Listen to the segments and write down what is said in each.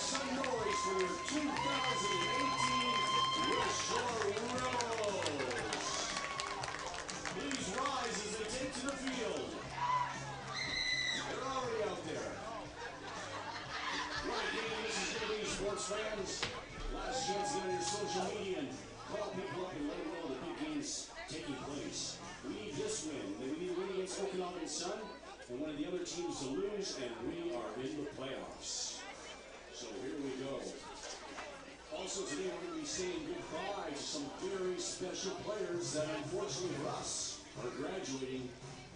some noise for your 2018 Westshore Rebels. Please rise as they take to the field. They're already out there. What a game this is going to be, sports fans. Last chance to get on your social media and call people up and let them know the big game's taking place. We need this win. We need a win against Okanagan Sun and one of the other teams to lose, and we are in the playoffs. So here we go. Also today we're going to be saying goodbye to some very special players that unfortunately for us are graduating,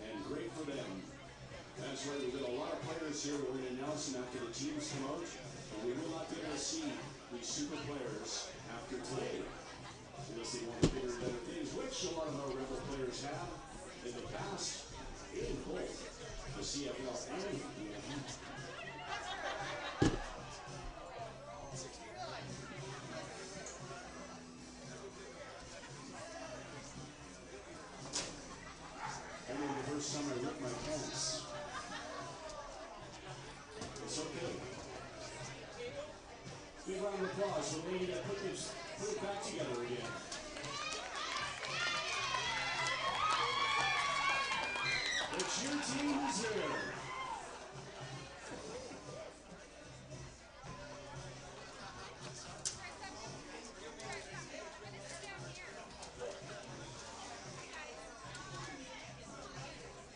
and great for them. That's right, we've got a lot of players here. We're going to announce them after the teams come out, and we will not be able to see these super players after today, unless they want to bigger and better things, which a lot of our Rebel players have in the past, in both the CFL and the UNL. I remember the first time I ripped my pants. It's okay. Big round of applause for the lady that put it back together again. It's your team who's here.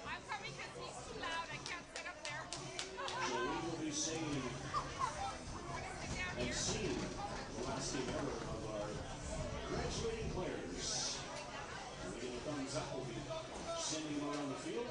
I'm coming because he's too loud. I can't sit up there. So we will be singing and seeing the last game ever of our graduating players. When we get a thumbs up, we'll be sending them around the field.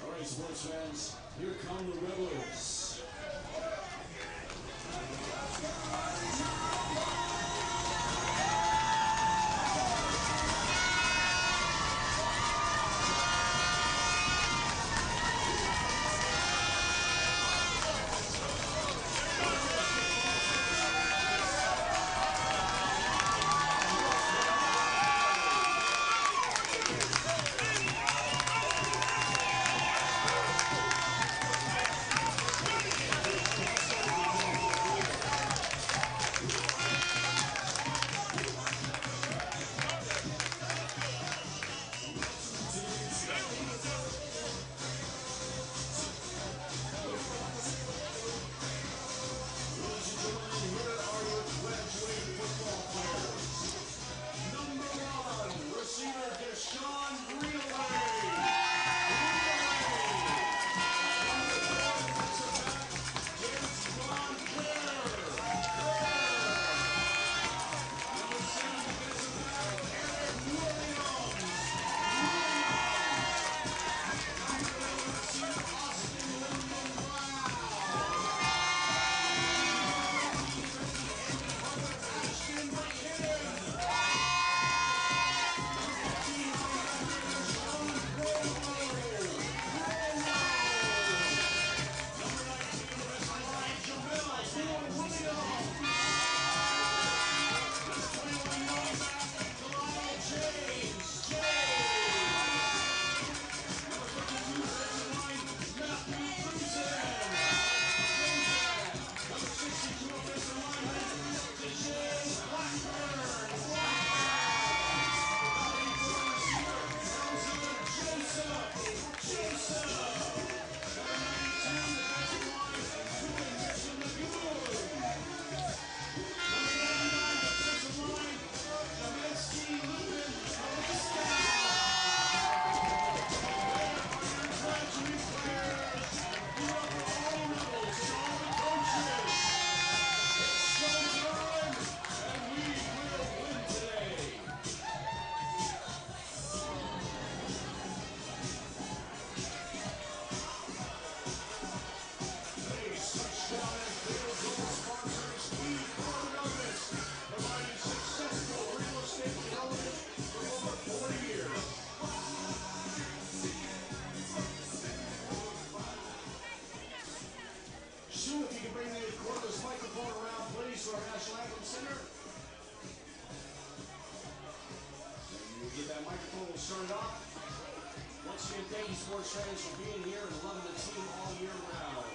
All right, sports fans, here come the Rebels. start it off. Once again, thank you, sports fans, for being here and loving the team all year round.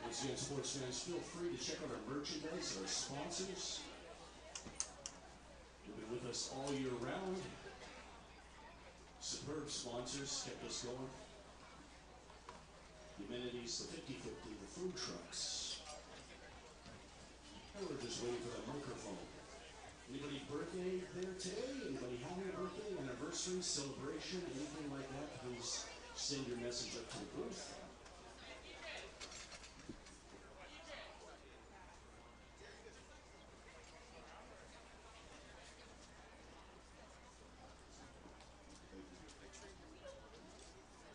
Once again, sports fans, feel free to check out our merchandise, our sponsors. You've been with us all year round. Superb sponsors kept us going. The amenities, the 50-50, the food trucks. And we're just waiting for that microphone. Anybody birthday there today? Anybody having a birthday, anniversary, celebration, anything like that? Please send your message up to the booth.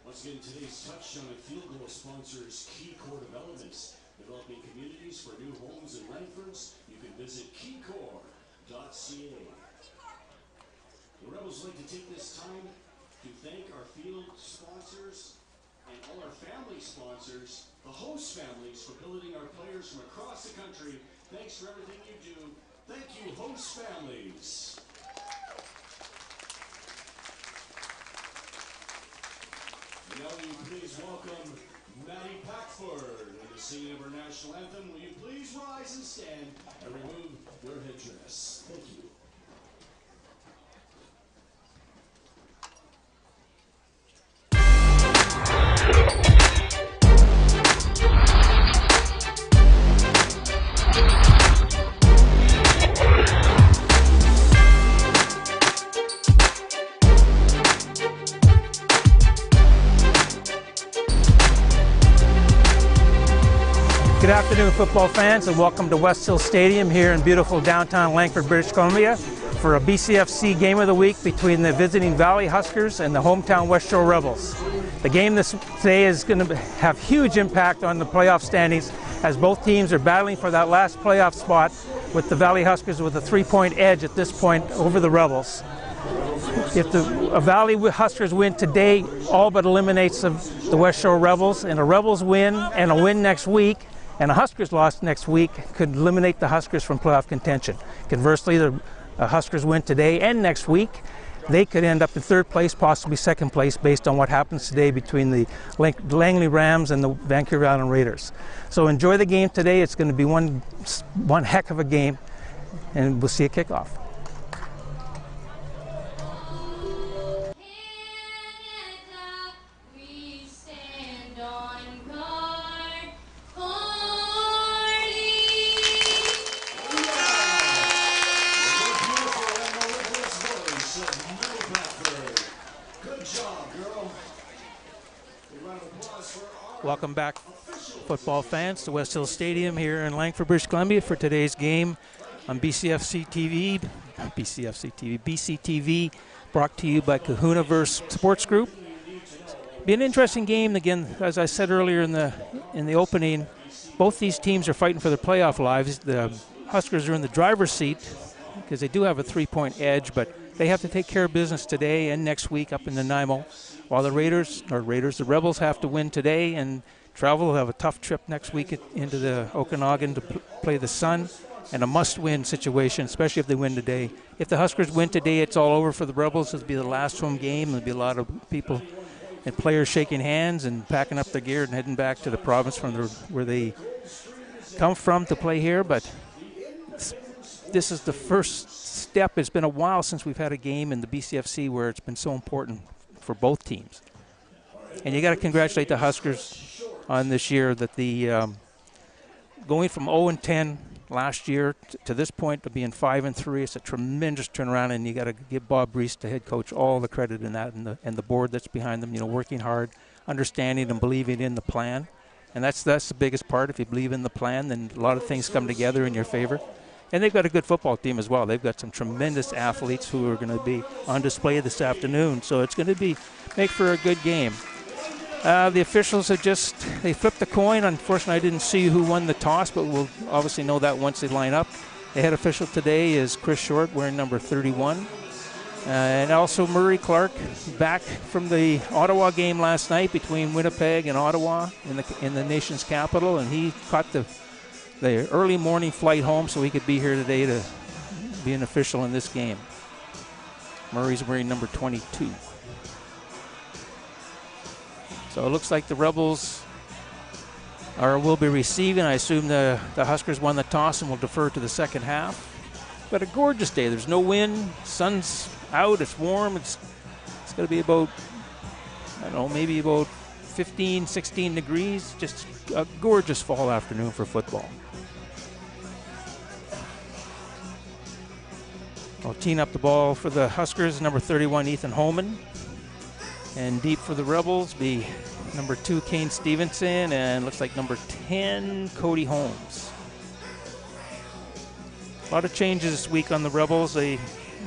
Once again, today's touchdown and field goal sponsors Key Core Developments, developing communities for new homes in Langfords. You can visit keycore.ca. The Rebels would like to take this time to thank our field sponsors and all our family sponsors, the host families, for piloting our players from across the country. Thanks for everything you do. Thank you, host families. Now will you please welcome Maddie Packford in the singing of our national anthem. Will you please rise and stand and remove your headdress? Thank you. Good afternoon, football fans, and welcome to Westshore Stadium here in beautiful downtown Langford, British Columbia for a BCFC Game of the Week between the visiting Valley Huskers and the hometown Westshore Rebels. The game today is going to have huge impact on the playoff standings as both teams are battling for that last playoff spot, with the Valley Huskers with a 3-point edge at this point over the Rebels. If the Valley Huskers win today, all but eliminates the Westshore Rebels, and a Rebels win and a win next week and a Huskers loss next week could eliminate the Huskers from playoff contention. Conversely, the Huskers win today and next week, they could end up in third place, possibly second place, based on what happens today between the Langley Rams and the Vancouver Island Raiders. So enjoy the game today. It's going to be one heck of a game, and we'll see a kickoff. Welcome back, football fans, to Westshore Stadium here in Langford, British Columbia for today's game on BCTV, brought to you by Kahunaverse Sports Group. Be an interesting game again, as I said earlier in the opening. Both these teams are fighting for their playoff lives. The Huskers are in the driver's seat because they do have a 3-point edge, but they have to take care of business today and next week up in Nanaimo. While the Rebels have to win today and travel. They'll have a tough trip next week into the Okanagan to play the Sun, and a must-win situation, especially if they win today. If the Huskers win today, it's all over for the Rebels. It'll be the last home game. There'll be a lot of people and players shaking hands and packing up their gear and heading back to the province where they come from to play here. But this is the first step. It's been a while since we've had a game in the BCFC where it's been so important for both teams. And you got to congratulate the Huskers on this year, that the going from 0-10 last year to this point to being 5-3. It's a tremendous turnaround, and you got to give Bob Reese, the head coach, all the credit in that, and the board that's behind them. You know, working hard, understanding and believing in the plan, and that's the biggest part. If you believe in the plan, then a lot of things come together in your favor. And they've got a good football team as well. They've got some tremendous athletes who are going to be on display this afternoon. So it's going to make for a good game. The officials have they flipped the coin. Unfortunately, I didn't see who won the toss, but we'll obviously know that once they line up. The head official today is Chris Short, wearing number 31. And also Murray Clark, back from the Ottawa game last night between Winnipeg and Ottawa in the nation's capital, and he caught the early morning flight home so he could be here today to be an official in this game. Murray's wearing number 22. So it looks like the Rebels will be receiving. I assume the Huskers won the toss and will defer to the second half. But a gorgeous day. There's no wind. Sun's out. It's warm. It's going to be about, I don't know, maybe about 15, 16 degrees. Just a gorgeous fall afternoon for football. I'll teeing up the ball for the Huskers, number 31, Ethan Holman. And deep for the Rebels be number 2, Kane Stevenson, and looks like number 10, Cody Holmes. A lot of changes this week on the Rebels. They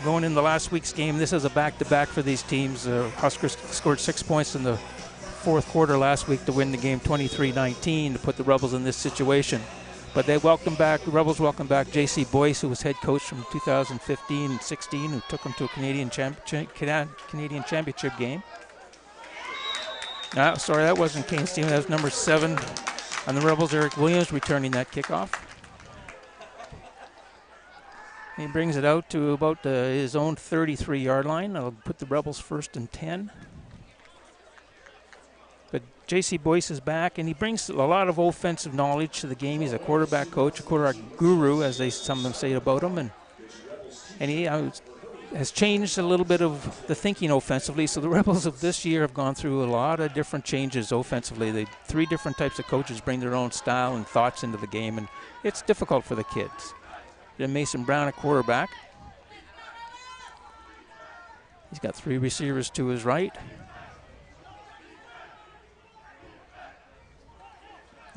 going in the last week's game. This is a back-to-back for these teams. Huskers scored 6 points in the fourth quarter last week to win the game 23-19 to put the Rebels in this situation. But they welcome back, the Rebels welcome back J.C. Boyce, who was head coach from 2015 and 16, who took them to a Canadian championship game. Sorry, that wasn't Kane Stevens. That was number 7 on the Rebels, Eric Williams, returning that kickoff. He brings it out to about his own 33-yard line. That'll put the Rebels first and 10. But J.C. Boyce is back, and he brings a lot of offensive knowledge to the game. He's a quarterback coach, a quarterback guru, as some of them say about him. And he has changed a little bit of the thinking offensively. So the Rebels of this year have gone through a lot of different changes offensively. 3 different types of coaches bring their own style and thoughts into the game, and it's difficult for the kids. Then Mason Brown at quarterback. He's got 3 receivers to his right.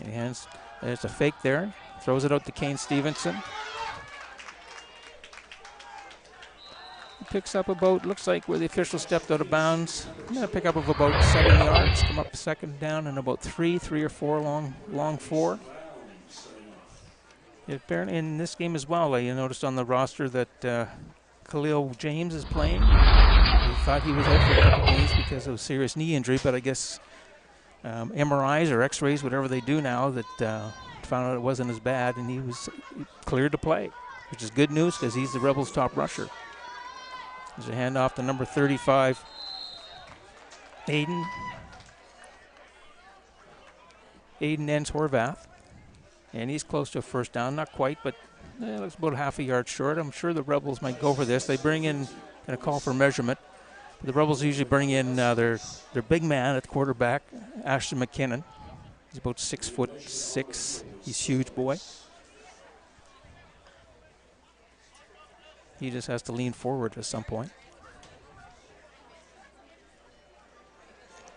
And there's a fake there. Throws it out to Kane Stevenson. He picks up about, looks like where the official stepped out of bounds. I'm going to pick up of about 7 yards. Come up second down and about 3 or 4 long 4. Apparently in this game as well, you noticed on the roster that Khalil James is playing. We thought he was out for a couple days because of a serious knee injury, but I guess MRIs or X-rays, whatever they do now, that found out it wasn't as bad, and he was cleared to play, which is good news because he's the Rebels' top rusher. There's a handoff to number 35, Aiden Ends Horvath. And he's close to a first down, not quite, but looks about half a yard short. I'm sure the Rebels might go for this. They bring in a call for measurement. The Rebels usually bring in their big man at quarterback, Ashton McKinnon. He's about 6'6". He's a huge boy. He just has to lean forward at some point.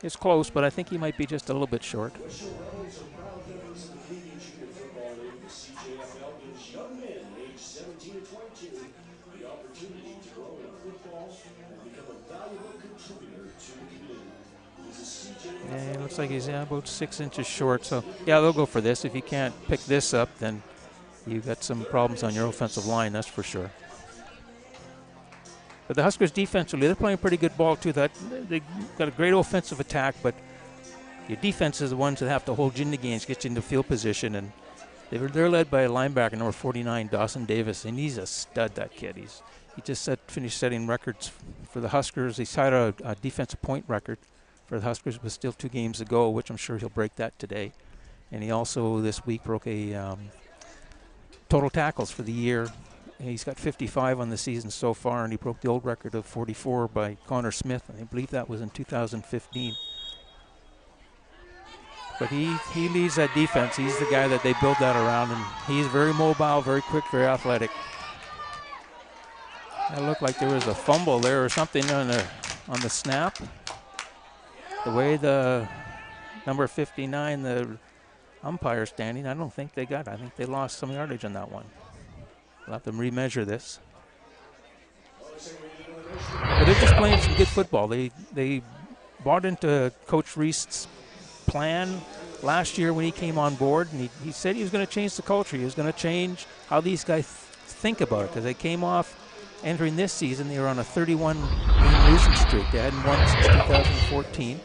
It's close, but I think he might be just a little bit short. And it looks like he's about 6 inches short. So, yeah, they'll go for this. If you can't pick this up, then you've got some problems on your offensive line, that's for sure. But the Huskers defensively, they're playing pretty good ball, too. They've got a great offensive attack, but your defense is the ones that have to hold you in the games, get you into field position. And they're led by a linebacker, number 49, Dawson Davis, and he's a stud, that kid. He just finished setting records for the Huskers. He's had a defensive point record for the Huskers, but still 2 games to go, which I'm sure he'll break that today. And he also this week broke a total tackles for the year. He's got 55 on the season so far, and he broke the old record of 44 by Connor Smith, and I believe that was in 2015. But he leads that defense. He's the guy that they build that around, and he's very mobile, very quick, very athletic. It looked like there was a fumble there or something on the snap. The way the number 59, the umpire standing, I don't think they got it. I think they lost some yardage on that one. We'll have to remeasure this. But they're just playing some good football. They bought into Coach Reest's plan last year when he came on board, and he said he was going to change the culture. He was going to change how these guys think about it, because they came off entering this season. They were on a 31-game losing streak. They hadn't won since 2014.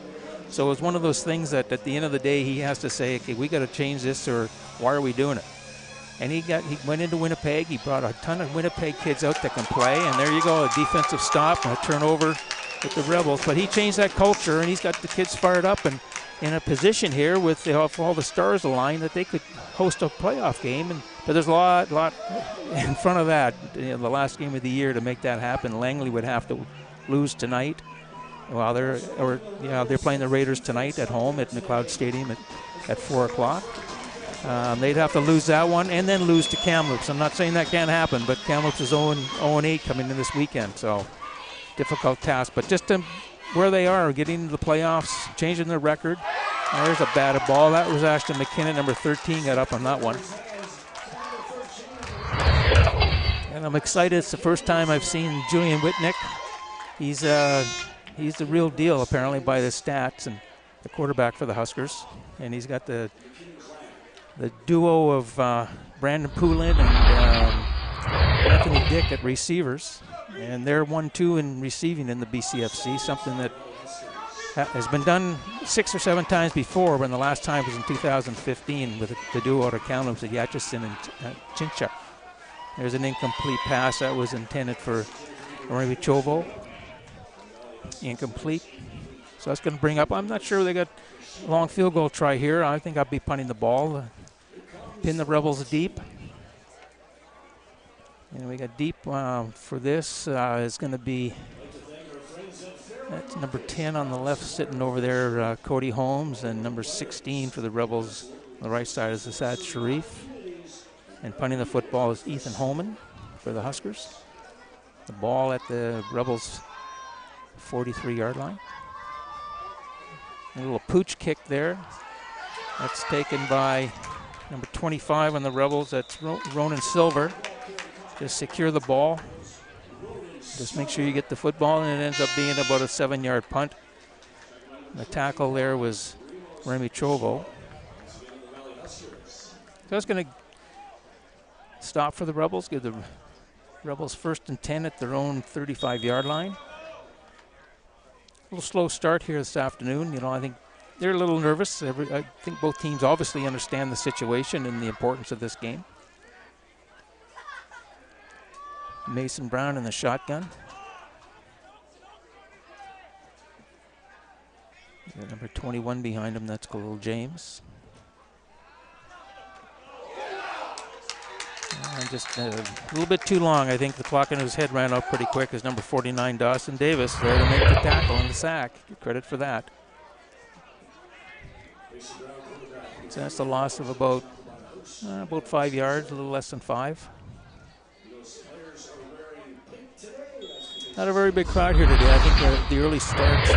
So it was one of those things that at the end of the day he has to say, okay, we got to change this, or why are we doing it? And he went into Winnipeg. He brought a ton of Winnipeg kids out that can play, and there you go, a defensive stop and a turnover with the Rebels. But he changed that culture, and he's got the kids fired up and in a position here with all the stars aligned that they could host a playoff game. But there's a lot in front of that. The last game of the year to make that happen. Langley would have to lose tonight. Well, they're playing the Raiders tonight at home at McLeod Stadium at 4 o'clock. They'd have to lose that one and then lose to Kamloops. I'm not saying that can't happen, but Kamloops is 0-8 coming in this weekend, so difficult task. But just where they are, getting into the playoffs, changing their record. There's a batted ball. That was Ashton McKinnon, number 13, got up on that one. And I'm excited. It's the first time I've seen Julian Whitnick. He's the real deal, apparently, by the stats, and the quarterback for the Huskers. And he's got the duo of Brandon Poulin and Anthony Dick at receivers. And they're 1-2 in receiving in the BCFC, something that has been done 6 or 7 times before, when the last time was in 2015 with the duo out of Kamloops at Yatchison and Chinchuk. There's an incomplete pass that was intended for Remy Chovo. Incomplete. So that's going to bring up, I'm not sure they got a long field goal try here. I think I'll be punting the ball. Pin the Rebels deep. And we got deep for this is going to be, that's number 10 on the left sitting over there, Cody Holmes, and number 16 for the Rebels on the right side is Asad Sharif. And punting the football is Ethan Holman for the Huskers. The ball at the Rebels 43-yard line. A little pooch kick there. That's taken by number 25 on the Rebels. That's Ronan Silver. Just secure the ball. Just make sure you get the football, and it ends up being about a 7-yard punt. The tackle there was Remy Chovo. So it's going to stop for the Rebels, give the Rebels 1st and 10 at their own 35-yard line. A little slow start here this afternoon. I think they're a little nervous. I think both teams obviously understand the situation and the importance of this game. Mason Brown in the shotgun. Got number 21 behind him, that's Khalil James. And just a little bit too long. I think the clock in his head ran out pretty quick as number 49, Dawson Davis, there to make the tackle and the sack. Get credit for that. So that's a loss of about 5 yards, a little less than 5. Not a very big crowd here today. I think the early starts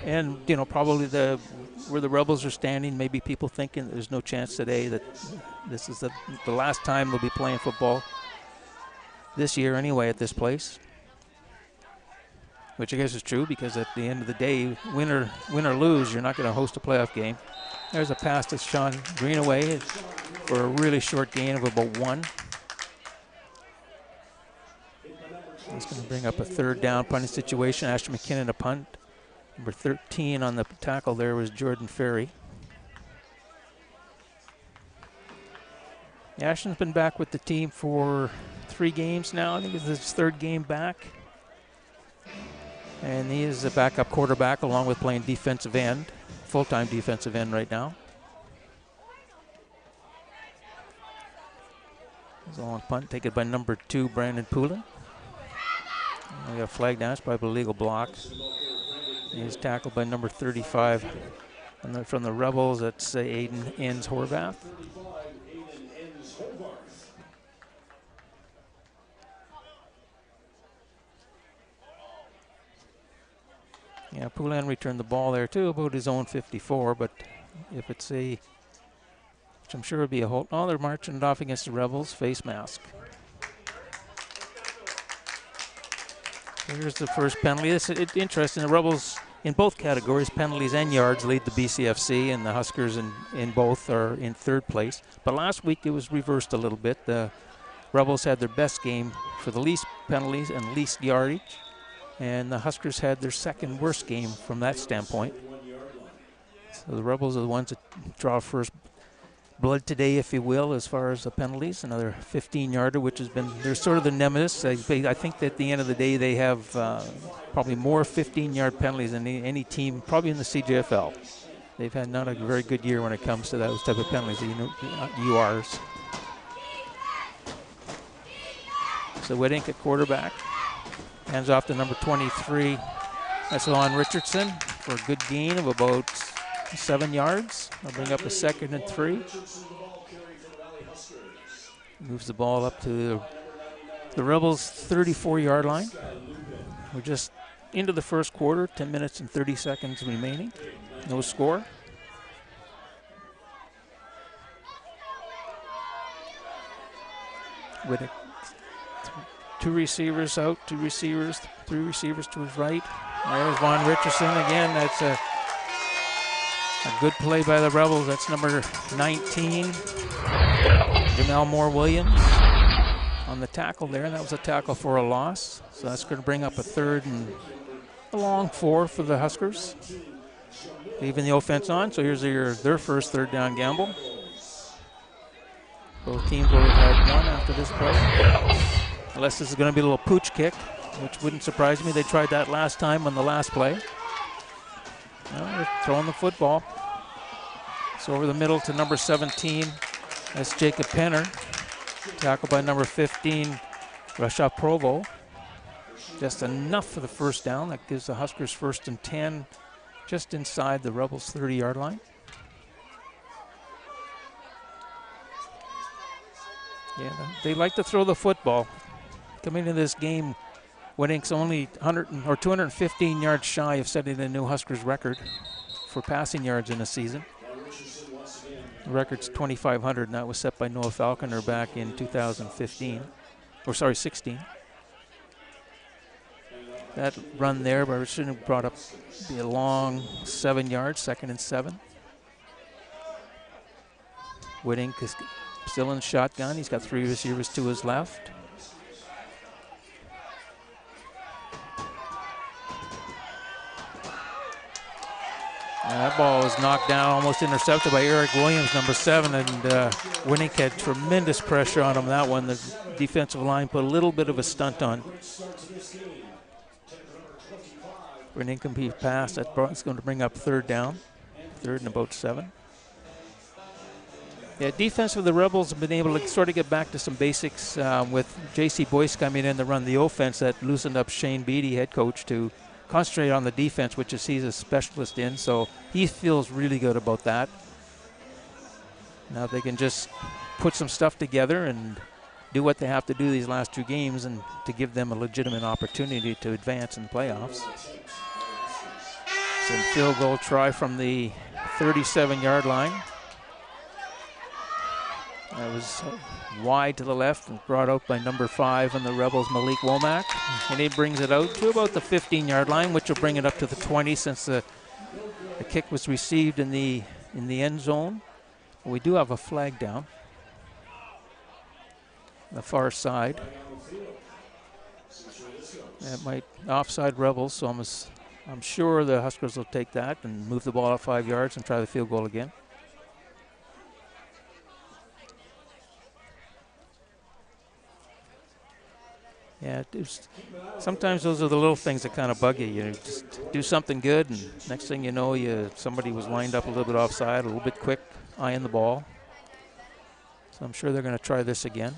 and probably where the Rebels are standing, maybe people thinking there's no chance today that this is the last time they'll be playing football this year anyway at this place. Which I guess is true, because at the end of the day, win or lose, you're not going to host a playoff game. There's a pass to Sean Greenaway for a really short gain of about 1. He's going to bring up a 3rd down punting situation. Ashton McKinnon a punt. Number 13 on the tackle there was Jordan Ferry. Ashton's been back with the team for 3 games now. I think it's his 3rd game back. And he is a backup quarterback along with playing defensive end, full-time defensive end right now. There's a long punt taken by number 2, Brandon Poulin. We got a flag down, it's probably a legal block. He's tackled by number 35 and from the Rebels. That's Aiden Enns Horvath. Yeah, Poulin returned the ball there too, about his own 54. But if it's which I'm sure would be a hold. Oh, they're marching it off against the Rebels. Face mask. Here's the first penalty. It's interesting. The Rebels in both categories, penalties and yards, lead the BCFC, and the Huskers in both are in third place. But last week it was reversed a little bit. The Rebels had their best game for the least penalties and least yardage, and the Huskers had their second worst game from that standpoint. So the Rebels are the ones that draw first blood today, if you will, as far as the penalties. Another 15-yarder, which has been, they're sort of the nemesis. I think that at the end of the day, they have probably more 15-yard penalties than any team, probably in the CJFL. They've had not a very good year when it comes to those type of penalties, URs. So Whittink at quarterback. Hands off to number 23. That's Lon Richardson for a good gain of about 7 yards. I'll bring up a 2nd and 3. Moves the ball up to the Rebels' 34-yard line. We're just into the first quarter, 10 minutes and 30 seconds remaining. No score. With two receivers out, 3 receivers to his right. There's Von Richardson again. That's a good play by the Rebels. That's number 19, Jamel Moore-Williams on the tackle there. That was a tackle for a loss. So that's going to bring up a 3rd and a long 4 for the Huskers. Leaving the offense on. So here's their first 3rd down gamble. Both teams will have had one after this play. Unless this is going to be a little pooch kick, which wouldn't surprise me. They tried that last time on the last play. Well, they're throwing the football. So over the middle to number 17. That's Jacob Penner. Tackled by number 15, Rasha Provo. Just enough for the first down. That gives the Huskers 1st and 10, just inside the Rebels' 30-yard line. Yeah, they like to throw the football. Coming into this game, Whittink's only 215 yards shy of setting a new Huskers record for passing yards in a season. The record's 2,500, and that was set by Noah Falconer back in 2016. That run there, but it shouldn't have brought up the long 7 yards, 2nd and 7. Whittink is still in shotgun. He's got 3 receivers to his left. And that ball was knocked down, almost intercepted by Eric Williams, number 7, and Whittink had tremendous pressure on him that one. The defensive line put a little bit of a stunt on. For an incomplete pass, that's going to bring up 3rd down, 3rd and about 7. Yeah, defense for the Rebels have been able to sort of get back to some basics with J.C. Boyce coming in to run the offense. That loosened up Shane Beatty, head coach, to concentrate on the defense, which he's a specialist in. So he feels really good about that. Now they can just put some stuff together and do what they have to do these last 2 games and to give them a legitimate opportunity to advance in the playoffs. Some field goal try from the 37-yard line. That was wide to the left and brought out by number 5 on the Rebels, Malik Womack. And he brings it out to about the 15-yard line, which will bring it up to the 20 since the kick was received in the end zone. We do have a flag down on the far side. That might offside Rebels, so I'm sure the Huskers will take that and move the ball up 5 yards and try the field goal again. Yeah, sometimes those are the little things that kind of bug you. You just do something good, and next thing you know, somebody was lined up a little bit offside, a little bit quick, eyeing the ball. So I'm sure they're going to try this again.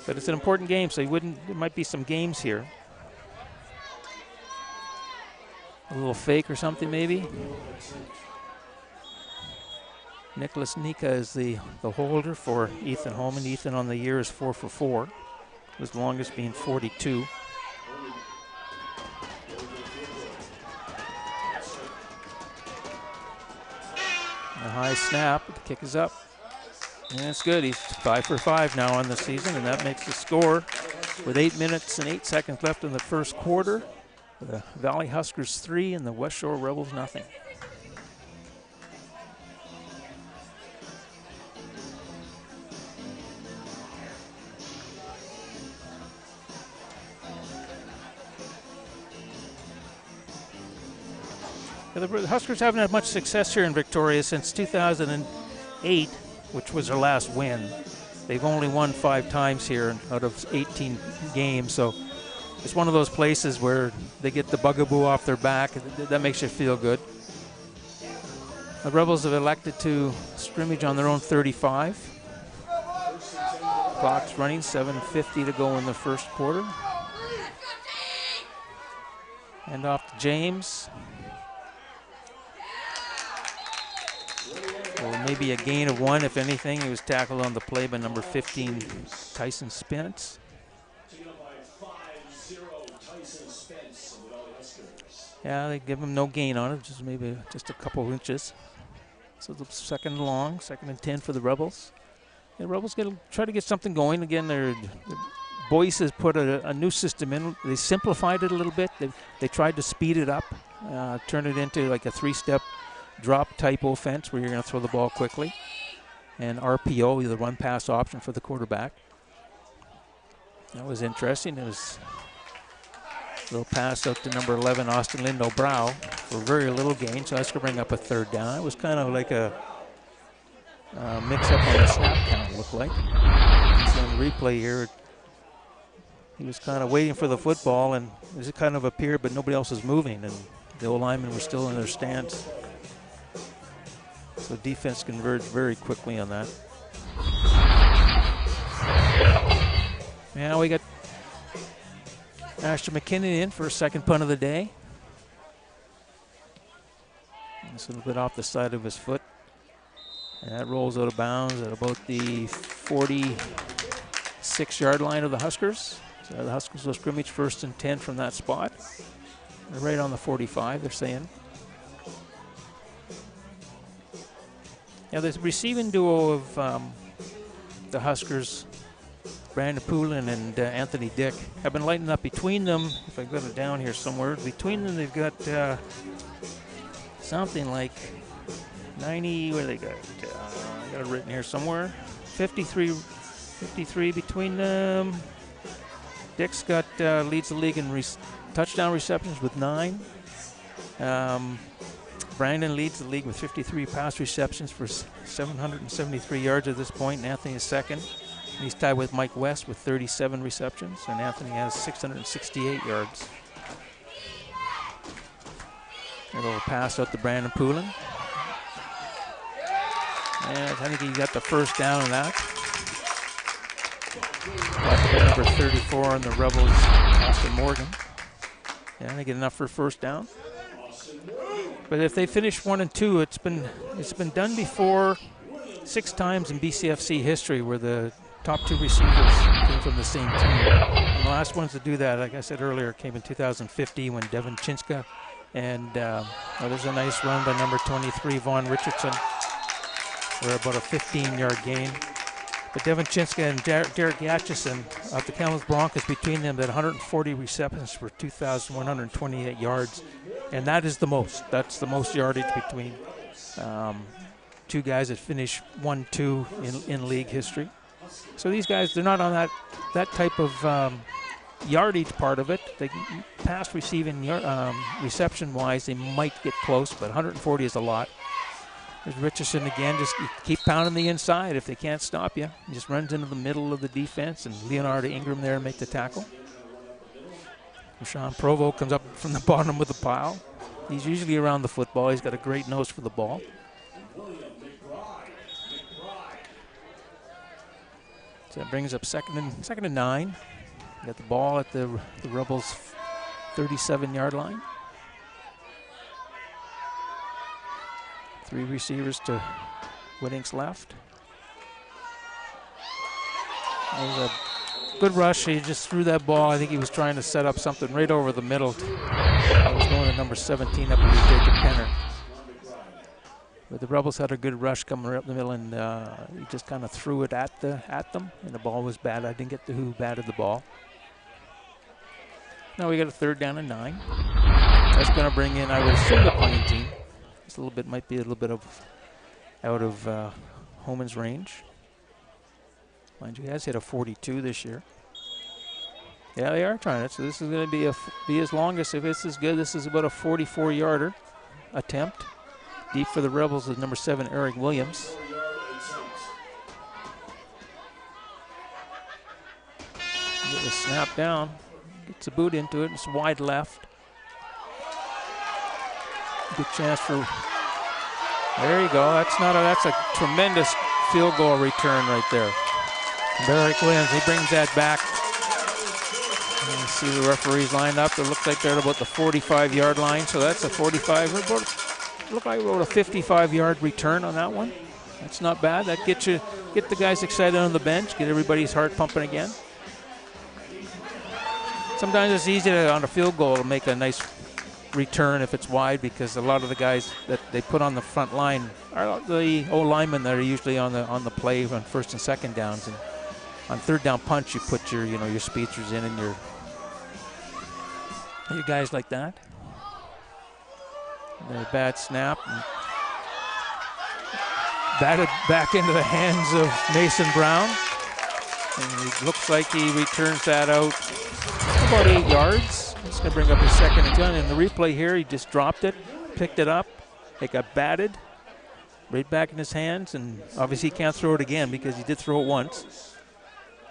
But it's an important game, so there might be some games here. A little fake or something, maybe. Nicholas Nika is the holder for Ethan Holman. Ethan on the year is 4 for 4, his longest being 42. A high snap, but the kick is up. And that's good. He's 5 for 5 now on the season, and that makes the score with 8 minutes and 8 seconds left in the first quarter. The Valley Huskers 3 and the Westshore Rebels nothing. The Huskers haven't had much success here in Victoria since 2008, which was their last win. They've only won 5 times here out of 18 games, so it's one of those places where they get the bugaboo off their back. That makes you feel good. The Rebels have elected to scrimmage on their own 35. Clock's running, 7:50 to go in the first quarter. And off to James. Well, maybe a gain of 1, if anything. He was tackled on the play by number 15, Tyson Spence. Yeah, they give him no gain on it, just maybe just a couple inches. So the second and long, 2nd and 10 for the Rebels. The Rebels try to get something going. Again, the Boyce has put a new system in. They simplified it a little bit. They tried to speed it up, turn it into like a 3-step drop type offense where you're going to throw the ball quickly. And RPO, the run pass option for the quarterback. That was interesting. It was a little pass out to number 11, Austin Lindo Brow, for very little gain, so that's going to bring up a 3rd down. It was kind of like a mix-up on the snap count, it looked like. So on the replay here, he was kind of waiting for the football, and it kind of appeared, but nobody else was moving, and the O-linemen were still in their stance. So defense converged very quickly on that. Now we got Ashton McKinnon in for a 2nd punt of the day. It's a little bit off the side of his foot. And that rolls out of bounds at about the 46-yard line of the Huskers. So the Huskers will scrimmage 1st and 10 from that spot. They're right on the 45, they're saying. Now, the receiving duo of the Huskers, Brandon Poulin and Anthony Dick, have been lighting up. Between them, if I got it down here somewhere, between them they've got something like 90, what do they got? I got it written here somewhere. 53 between them. Dick's got leads the league in touchdown receptions with 9. Brandon leads the league with 53 pass receptions for 773 yards at this point, and Anthony is 2nd. And he's tied with Mike West with 37 receptions, and Anthony has 668 yards. A little pass out to Brandon Poulin. And I think he got the 1st down on that. Number 34 on the Rebels, Austin Morgan. Yeah, they get enough for 1st down. But if they finish 1 and 2, it's been done before 6 times in BCFC history where the top 2 receivers came from the same team. And the last ones to do that, like I said earlier, came in 2050 when Devin Chinska and there's a nice run by number 23, Vaughn Richardson, for about a 15-yard gain. But Devin Chinska and Derek Yatchison of the Kamloops Broncos, between them, had 140 receptions for 2,128 yards. And that is the most. That's the most yardage between 2 guys that finish 1-2 in league history. So these guys, they're not on that type of yardage part of it. They pass receiving reception-wise, they might get close, but 140 is a lot. There's Richardson again, just keep pounding the inside. If they can't stop you, he just runs into the middle of the defense, and Leonardo Ingram there to make the tackle. Rashawn Provo comes up from the bottom with the pile. He's usually around the football. He's got a great nose for the ball. So that brings up second and 9. Got the ball at the Rebels' 37-yard line. 3 receivers to Whittink's left. It was a good rush. He just threw that ball. I think he was trying to set up something right over the middle. I was going to number 17, I believe, Jacob Penner. But the Rebels had a good rush coming right up the middle, and he just kind of threw it at them, and the ball was bad. I didn't get to who batted the ball. Now we got a 3rd down and 9. That's going to bring in, I would assume, the punting team. It's a little bit, might be a little bit of out of Homan's range. Mind you, he has hit a 42 this year. Yeah, they are trying it. So this is going to be his longest. If this is good, this is about a 44-yarder attempt. Deep for the Rebels is number 7, Eric Williams. Get the snap down. Gets a boot into it. It's wide left. Good chance for. There you go. That's a tremendous field goal return right there. And Eric Williams, he brings that back. And you see the referees lined up. It looks like they're at about the 45-yard line. So that's a 45. Look like about a 55-yard return on that one. That's not bad. That get the guys excited on the bench, get everybody's heart pumping again. Sometimes it's easy on a field goal to make a nice return if it's wide, because a lot of the guys that they put on the front line are the old linemen that are usually on the play on 1st and 2nd downs. And on 3rd down punch, you put your speedsters in and your guys like that. And a bad snap. Batted back into the hands of Mason Brown. And it looks like he returns that out about 8 yards. It's going to bring up his 2nd and 10. In the replay here, he just dropped it, picked it up. It got batted right back in his hands. And obviously he can't throw it again because he did throw it once.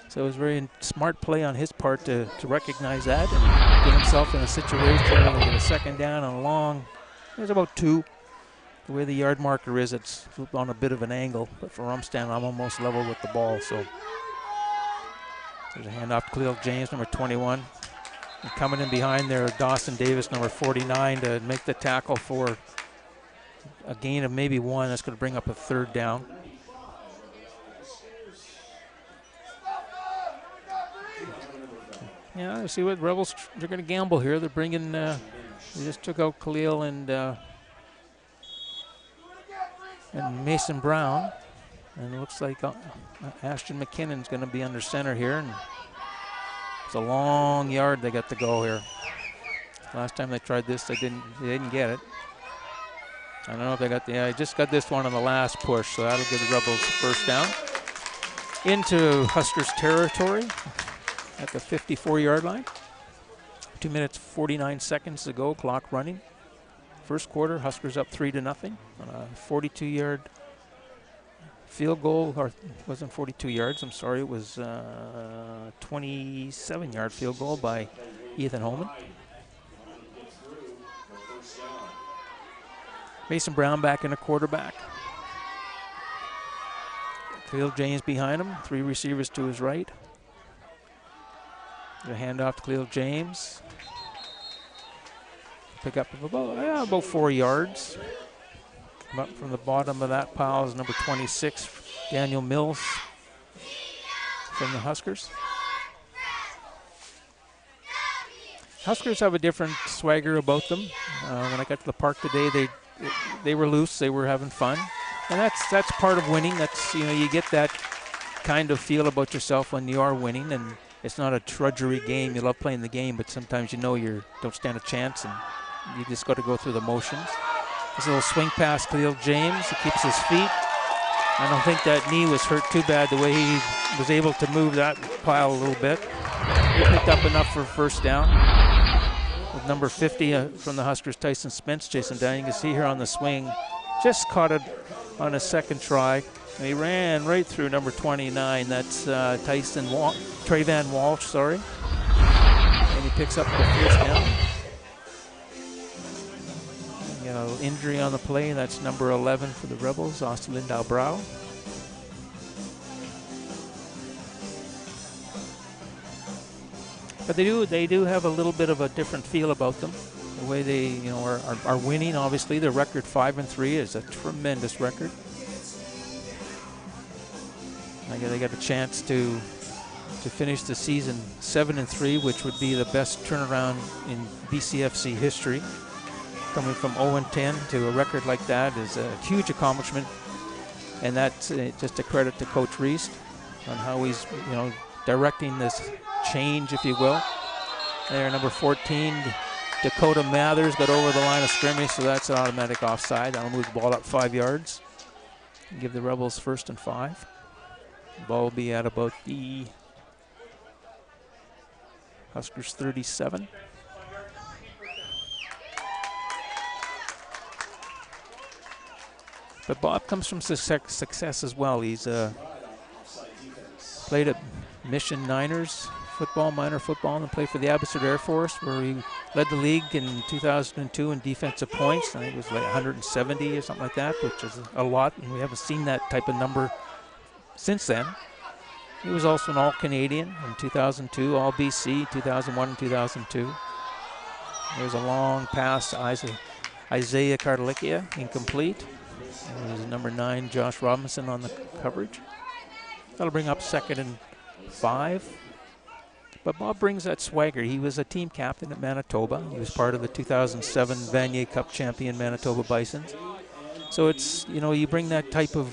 So it was a very smart play on his part to recognize that and get himself in a situation where they get a 2nd down and a long. There's about 2. The way the yard marker is, it's on a bit of an angle. But for Rumstand, I'm almost level with the ball. So there's a handoff to Khalil James, number 21. And coming in behind there, Dawson Davis, number 49, to make the tackle for a gain of maybe 1. That's going to bring up a 3rd down. Yeah, see what Rebels, they're going to gamble here. They're bringing, they just took out Khalil and Mason Brown. And it looks like Ashton McKinnon's going to be under center here. And it's a long yard they got to go here. Last time they tried this, they didn't get it. I don't know if they got I just got this one on the last push, so that'll give the Rebels a 1st down. Into Huskers territory at the 54-yard line. 2 minutes, 49 seconds to go, clock running. First quarter, Huskers up 3-0 on a 42-yard field goal, or it wasn't 42 yards, I'm sorry, it was 27-yard field goal by Ethan Holman. Mason Brown back in a quarterback. Khalil James behind him, 3 receivers to his right. The handoff to Khalil James. Pick up about 4 yards. Come up from the bottom of that pile is number 26, Daniel Mills from the Huskers. Huskers have a different swagger about them. When I got to the park today, they were loose, they were having fun, and that's part of winning. That's, you get that kind of feel about yourself when you are winning, and it's not a trudgery game. You love playing the game, but sometimes you don't stand a chance, and you just got to go through the motions. This little swing pass, Khalil James. He keeps his feet. I don't think that knee was hurt too bad the way he was able to move that pile a little bit. He picked up enough for 1st down. With number 50 from the Huskers, Tyson Spence, chasing down. You can see here on the swing, just caught it on his 2nd try. And he ran right through number 29. That's Trayvan Walsh, sorry. And he picks up the 1st down. Injury on the play, that's number 11 for the Rebels, Austin Lindau Brow. But they do have a little bit of a different feel about them. The way they are winning, obviously. Their record 5-3 is a tremendous record. They got a chance to finish the season 7-3, which would be the best turnaround in BCFC history. coming from 0-10 to a record like that is a huge accomplishment, and that's just a credit to Coach Reese on how he's, directing this change, if you will. There, number 14, Dakota Mathers got over the line of scrimmage, so that's an automatic offside. That'll move the ball up 5 yards. Give the Rebels 1st and 5. The ball will be at about the Huskers 37. But Bob comes from success as well. He's played at Mission Niners football, minor football, and played for the Abbotsford Air Force, where he led the league in 2002 in defensive points. I think it was like 170 or something like that, which is a lot, and we haven't seen that type of number since then. He was also an All-Canadian in 2002, All-BC 2001 and 2002. There's a long pass to Isaiah Kartalikia, incomplete. There's number 9, Josh Robinson, on the coverage. That'll bring up 2nd and 5. But Bob brings that swagger. He was a team captain at Manitoba. He was part of the 2007 Vanier Cup champion Manitoba Bisons. So it's, you bring that type of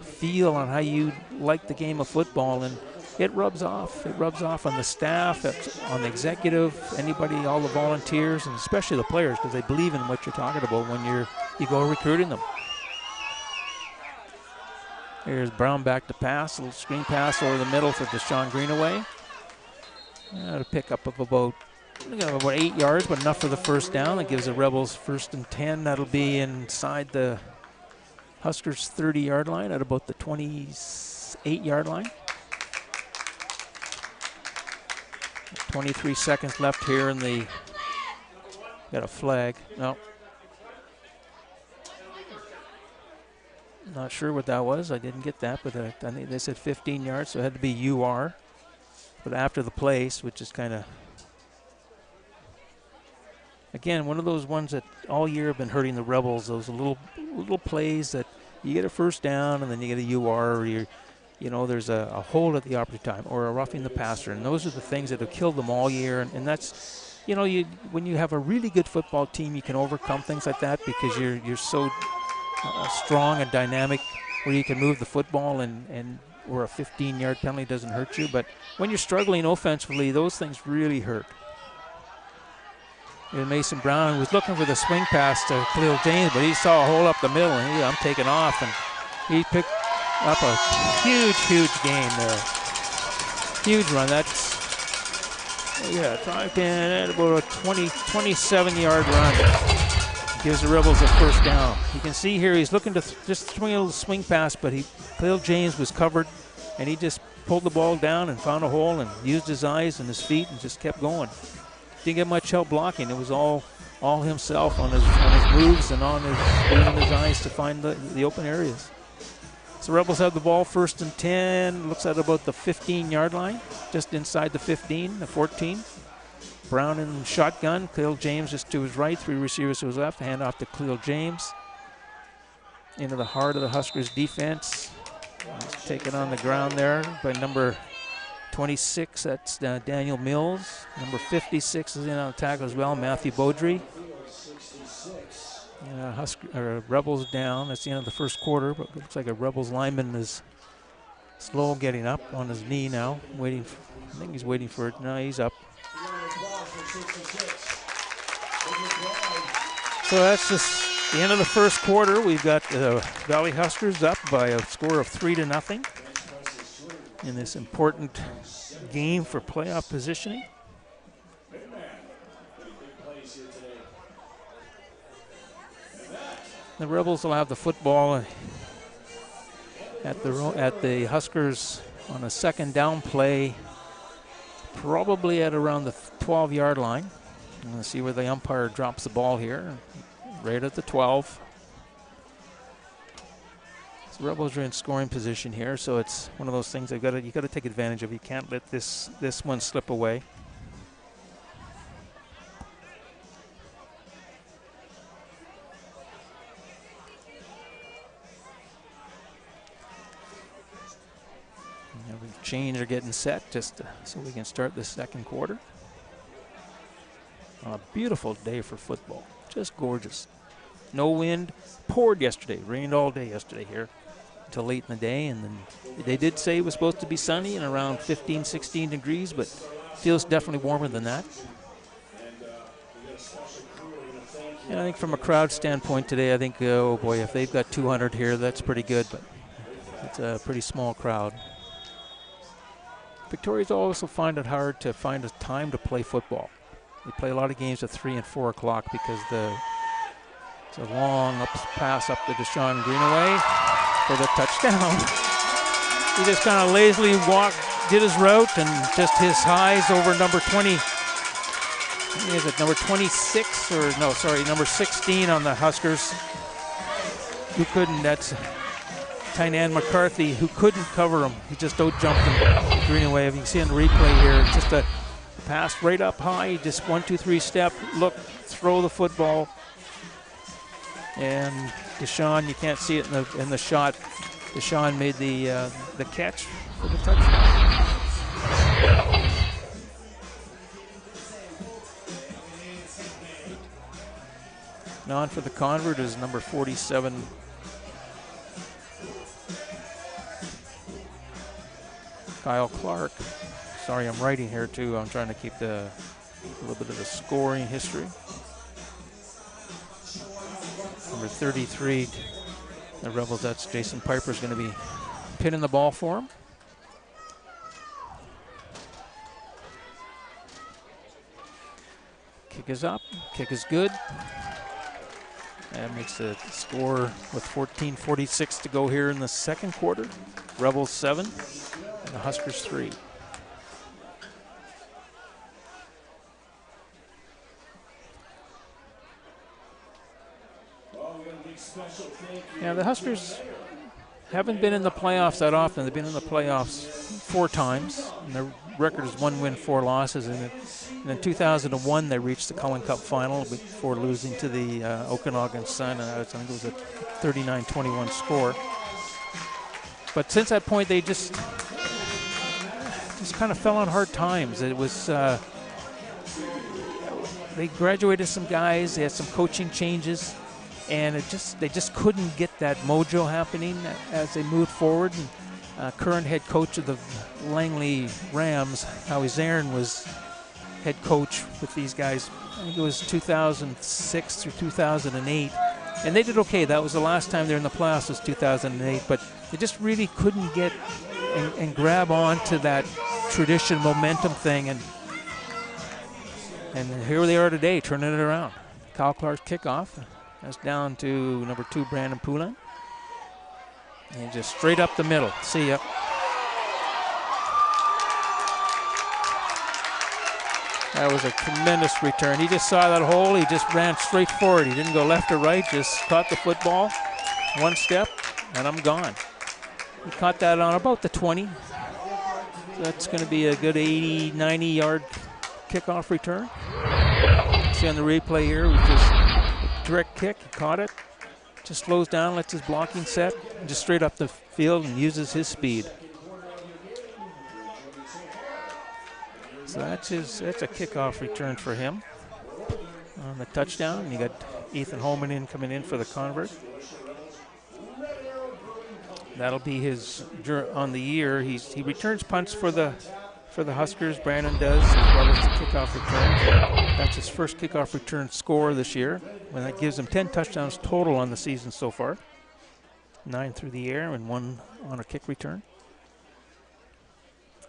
feel on how you like the game of football, and it rubs off. It rubs off on the staff, on the executive, anybody, all the volunteers, and especially the players, because they believe in what you're talking about when you go recruiting them. Here's Brown back to pass, a little screen pass over the middle for Deshaun Greenaway. A pickup of about 8 yards, but enough for the first down. That gives the Rebels 1st and 10. That'll be inside the Huskers 30-yard line at about the 28-yard line. 23 seconds left here, and got a flag. No. Not sure what that was. I didn't get that, but I think they said 15 yards, so it had to be UR. But after the place, which is kind of, again, one of those ones that all year have been hurting the Rebels, those little plays that you get a first down and then you get a UR, or there's a hold at the opportune time, or a roughing the passer, and those are the things that have killed them all year. And that's, when you have a really good football team, you can overcome things like that because you're so strong and dynamic, where you can move the football and where a 15-yard penalty doesn't hurt you. But when you're struggling offensively, those things really hurt. And Mason Brown was looking for the swing pass to Khalil James, but he saw a hole up the middle, and I'm taking off, and he picked up a huge game there. Huge run. That's, drive in at about a 27-yard run. Gives the Rebels a first down. You can see here he's looking to just swing a little swing pass, but Khalil James was covered, and he just pulled the ball down and found a hole and used his eyes and his feet and just kept going. Didn't get much help blocking. It was all himself on his moves and on his eyes to find the open areas. So Rebels have the ball 1st and 10. Looks at about the 15-yard line, just inside the 15, the 14. Brown in shotgun. Khalil James just to his right. 3 receivers to his left. Hand off to Khalil James. Into the heart of the Huskers defense. He's taken on the ground there by number 26. That's Daniel Mills. Number 56 is in on the tackle as well, Matthew Beaudry. Rebels down. That's the end of the first quarter, but it looks like a Rebels lineman is slow getting up on his knee now. I think he's waiting for it. No, he's up. So that's just the end of the first quarter. We've got the Valley Huskers up by a score of 3-0 in this important game for playoff positioning. The Rebels will have the football at the Huskers on a 2nd down play, probably at around the 12-yard line. Let's see where the umpire drops the ball here. Right at the 12. So Rebels are in scoring position here, so it's one of those things you got to take advantage of. You can't let this one slip away. Chains are getting set just so we can start the second quarter. on a beautiful day for football. Just gorgeous. No wind. Poured yesterday. Rained all day yesterday here until late in the day. And then they did say it was supposed to be sunny and around 15, 16 degrees, but feels definitely warmer than that. And I think from a crowd standpoint today, I think, oh boy, if they've got 200 here, that's pretty good, but it's a pretty small crowd. Victoria's also find it hard to find a time to play football. They play a lot of games at 3 and 4 o'clock because it's a long pass up to Deshaun Greenaway for the touchdown. He just kind of lazily did his route, and just his highs over number 20. Is it number 26 or no? Sorry, number 16 on the Huskers. Who couldn't? That's Tynan McCarthy, who couldn't cover him. He just out-jumped him. Greenaway, if you can see on the replay here, just a pass right up high, just 1, 2, 3 step, look, throw the football. And Deshaun, you can't see it in the shot. Deshaun made the catch for the touchdown. And on for the convert is number 47. Kyle Clark. Sorry, I'm writing here too. I'm trying to keep a little bit of the scoring history. Number 33, the Rebels, that's Jason Piper, is going to be pinning the ball for him. Kick is up, kick is good. That makes the score with 14:46 to go here in the second quarter. Rebels 7 and the Huskers 3. Yeah, the Huskers haven't been in the playoffs that often. They've been in the playoffs 4 times, and their record is 1 win, 4 losses. And in 2001, they reached the Cullen Cup final before losing to the Okanagan Sun. I think it was a 39-21 score. But since that point, they just kind of fell on hard times. It was they graduated some guys. They had some coaching changes. And they just couldn't get that mojo happening as they moved forward. And current head coach of the Langley Rams, Howie Zarin, was head coach with these guys. I think it was 2006 through 2008. And they did okay. That was the last time they were in the playoffs, was 2008. But they just really couldn't get and grab on to that tradition momentum thing. And here they are today, turning it around. Kyle Clark's kickoff. That's down to number 2, Brandon Poulin. And just straight up the middle. See ya. That was a tremendous return. He just saw that hole. He just ran straight forward. He didn't go left or right. Just caught the football. 1 step, and I'm gone. He caught that on about the 20. So that's going to be a good 80, 90-yard kickoff return. See on the replay here, we just direct kick, he caught it, just slows down, lets his blocking set, and just straight up the field and uses his speed. So that's a kickoff return for him on the touchdown. And you got Ethan Holman coming in for the convert. That'll be his on the year. He returns punts for the Huskers. Brandon does, as well as the kickoff return. That's his first kickoff return score this year. And that gives him 10 touchdowns total on the season so far. 9 through the air and 1 on a kick return.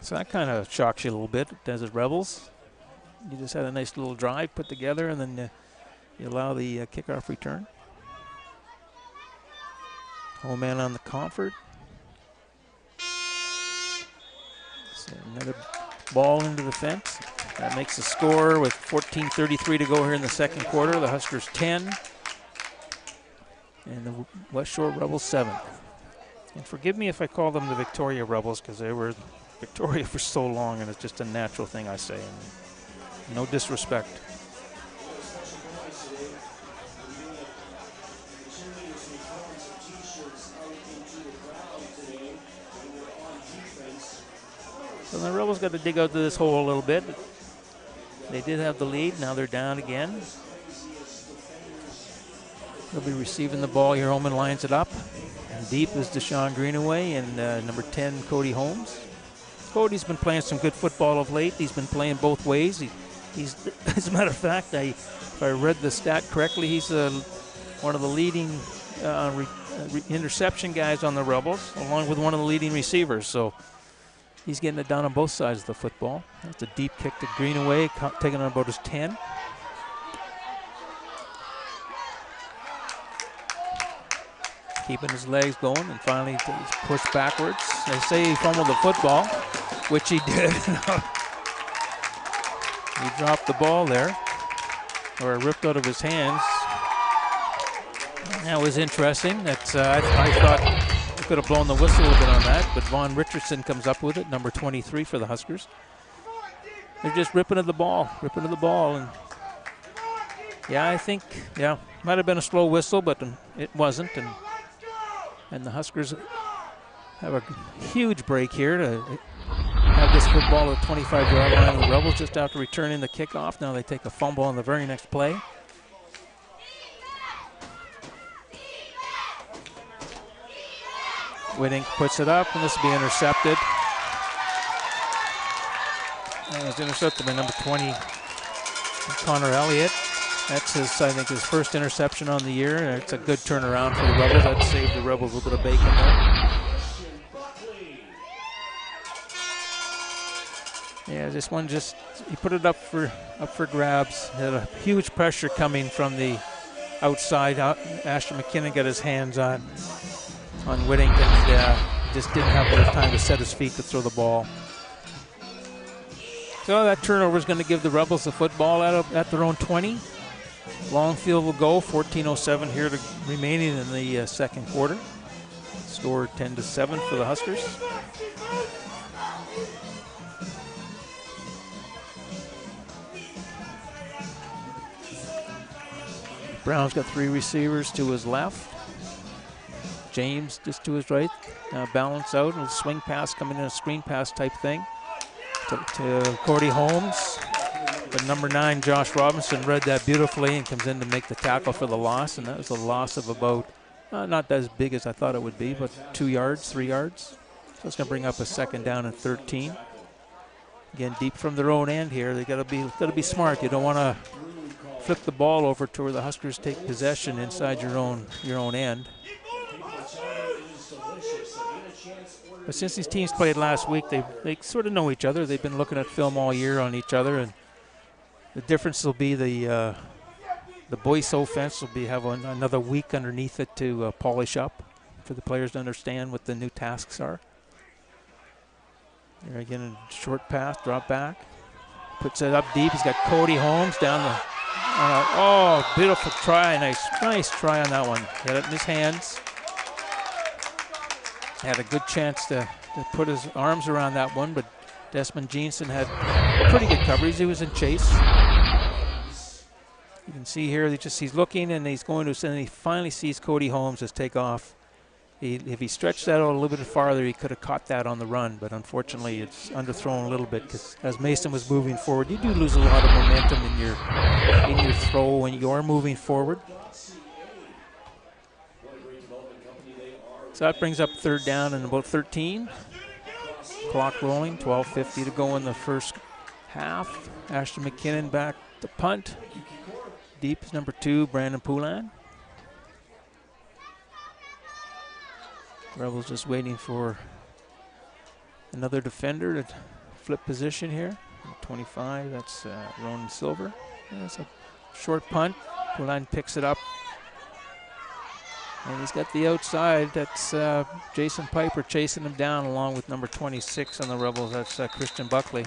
So that kind of shocks you a little bit, does it, Rebels? You just had a nice little drive put together, and then you allow the kickoff return. Home man on the comfort. So another ball into the fence. That makes the score with 14:33 to go here in the second quarter. The Huskers 10 and the Westshore Rebels 7. And forgive me if I call them the Victoria Rebels, because they were Victoria for so long, and it's just a natural thing I say. And no disrespect. So the Rebels got to dig out to this hole a little bit. They did have the lead. Now they're down again. They'll be receiving the ball here. Holman lines it up. And deep is Deshaun Greenaway and number 10, Cody Holmes. Cody's been playing some good football of late. He's been playing both ways. He's as a matter of fact, if I read the stat correctly, he's one of the leading interception guys on the Rebels, along with one of the leading receivers. So he's getting it done on both sides of the football. That's a deep kick to Greenaway, taking on about his 10. Keeping his legs going, and finally he's pushed backwards. They say he fumbled the football, which he did. He dropped the ball there, or it ripped out of his hands. That was interesting. That's I thought he could have blown the whistle a bit on that, but Vaughn Richardson comes up with it, number 23 for the Huskers. They're just ripping at the ball, and yeah, I think might have been a slow whistle, but it wasn't, and the Huskers have a huge break here to have this football at the 25-yard line of the Rebels just after returning the kickoff. Now they take a fumble on the very next play. Whitting puts it up, and this will be intercepted. And it was intercepted by number 20, Connor Elliott. That's I think, his first interception on the year. It's a good turnaround for the Rebels. That saved the Rebels a little bit of bacon there. Yeah, this one he put it up for grabs. Had a huge pressure coming from the outside. Ashton McKinnon got his hands on Whittington, and just didn't have enough time to set his feet to throw the ball. So that turnover is going to give the Rebels the football at their own 20. Long field will go. 14:07 here remaining in the second quarter. Score 10-7 for the Huskers. Brown's got 3 receivers to his left. James just to his right. Balance out and a swing pass coming in, a screen pass type thing to Cody Holmes. But number 9, Josh Robinson, read that beautifully and comes in to make the tackle for the loss. And that was a loss of about, not as big as I thought it would be, but 2 yards, 3 yards. So it's going to bring up a second down and 13. Again, deep from their own end here. They got to be smart. You don't want to flip the ball over to where the Huskers take possession inside your own end. But since these teams played last week, they sort of know each other. They've been looking at film all year on each other, and the difference will be the Boyce offense will have another week underneath it to polish up for the players to understand what the new tasks are. Here again, a short pass, drop back, puts it up deep. He's got Cody Holmes down the. Beautiful try! Nice try on that one. Had it in his hands. Had a good chance to put his arms around that one, but Desmond Jeanson had pretty good coverage. He was in chase. You can see here, he's looking, and he's going to, and he finally sees Cody Holmes just take off. If he stretched that out a little bit farther, he could have caught that on the run, but unfortunately it's underthrown a little bit because as Mason was moving forward, you do lose a lot of momentum in your throw when you are moving forward. So that brings up third down and about 13. Clock rolling, 12:50 to go in the first half. Ashton McKinnon back to punt. Deep is number 2, Brandon Poulin. Rebels just waiting for another defender to flip position here. 25, that's Ronan Silver. That's a short punt. Poulin picks it up. And he's got the outside. That's Jason Piper chasing him down along with number 26 on the Rebels. That's Christian Buckley.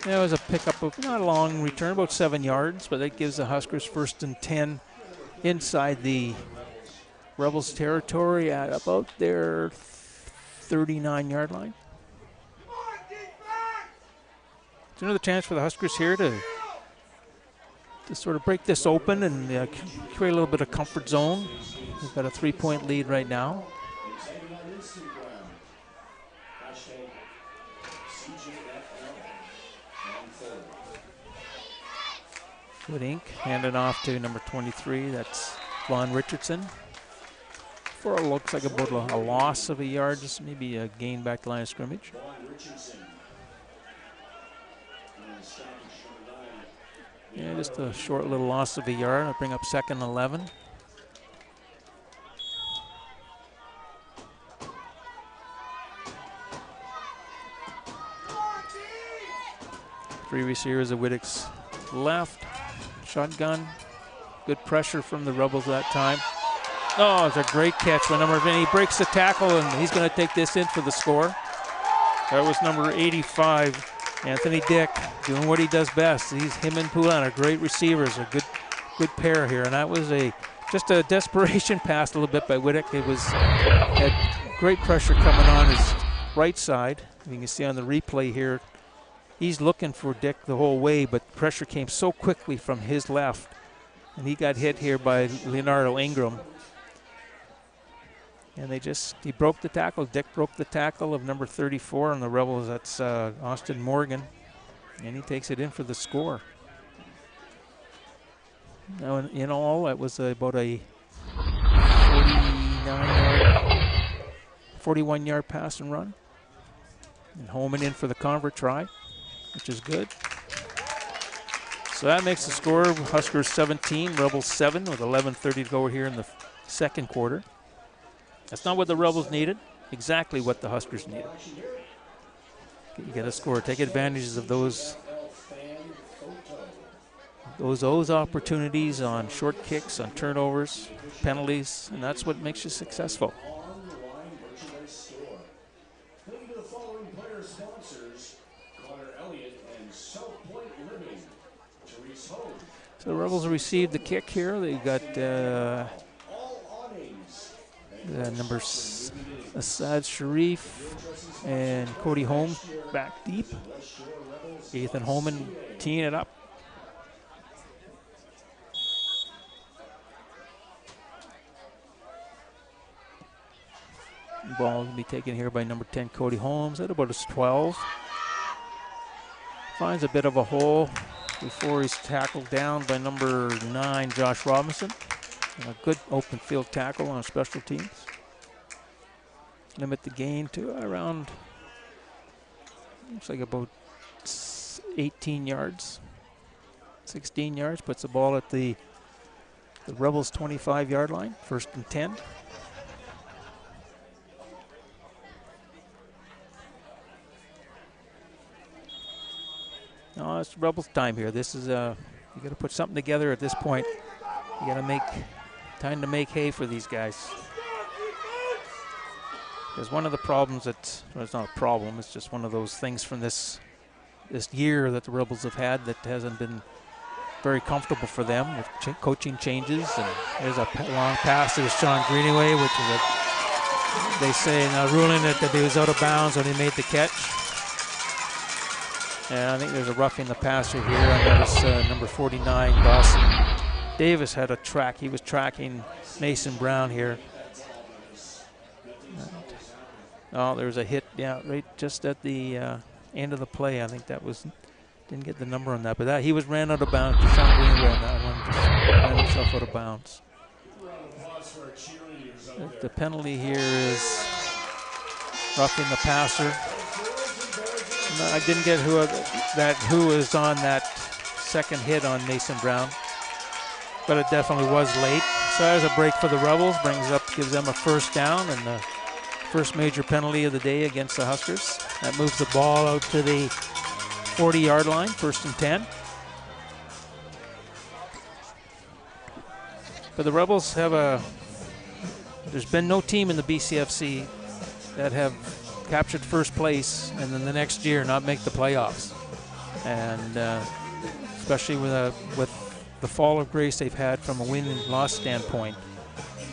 It was a pickup of not a long return, about 7 yards, but that gives the Huskers 1st and 10 inside the Rebels territory at about their 39-yard line. It's another chance for the Huskers here to sort of break this open and create a little bit of comfort zone. They've got a 3-point lead right now. Good ink. Handed off to number 23. That's Vaughn Richardson. For it looks like about a loss of a yard, just maybe a gain back to line of scrimmage. Yeah, just a short little loss of a yard. I'll bring up 2nd and 11. Three receivers of Whittick's left. Shotgun. Good pressure from the Rebels that time. Oh, it's a great catch by number 20. He breaks the tackle, and he's going to take this in for the score. That was number 85, Anthony Dick, doing what he does best. Him and Poulin are great receivers, a good pair here. And that was just a desperation pass a little bit by Whittick. Had great pressure coming on his right side. You can see on the replay here, he's looking for Dick the whole way, but pressure came so quickly from his left. And he got hit here by Leonardo Ingram. And he broke the tackle. Dick broke the tackle of number 34 on the Rebels. That's Austin Morgan. And he takes it in for the score. Now, in all, that was about a 41-yard pass and run. And Holman in for the convert try, which is good. So that makes the score Huskers 17, Rebels 7, with 11:30 to go here in the second quarter. That's not what the Rebels needed, exactly what the Huskers needed. You get a score, take advantages of those opportunities on short kicks, on turnovers, penalties, and that's what makes you successful. So the Rebels received the kick here. They got numbers Asad Sharif and Cody Holmes back deep. Ethan Holman teeing it up. The ball will be taken here by number 10 Cody Holmes at about his 12. Finds a bit of a hole before he's tackled down by number 9 Josh Robinson. And a good open field tackle on special teams. Limit the gain to around, looks like about 18 yards, 16 yards. Puts the ball at the Rebels' 25-yard line, 1st and 10. No, it's Rebels' time here. This is you got to put something together at this point. You got to time to make hay for these guys. Because one of the problems it's not a problem, it's just one of those things from this year that the Rebels have had that hasn't been very comfortable for them with coaching changes. And there's a long pass to Sean Greenaway, which is they say now ruling it that he was out of bounds when he made the catch. And I think there's a roughing the passer here. I notice number 49, Dawson Davis had a track. He was tracking Mason Brown here. Oh, there was a hit, yeah, right just at the end of the play. I think that was, didn't get the number on that, but he was ran out of bounds. Deshaun Greenaway on that one, just ran himself out of bounds. The penalty here is roughing the passer. No, I didn't get who was on that second hit on Mason Brown, but it definitely was late. So there's a break for the Rebels, gives them a 1st down and the first major penalty of the day against the Huskers. That moves the ball out to the 40-yard line, 1st and 10. But the Rebels there's been no team in the BCFC that have captured 1st place and then the next year not make the playoffs. And especially with the fall of grace they've had from a win and loss standpoint.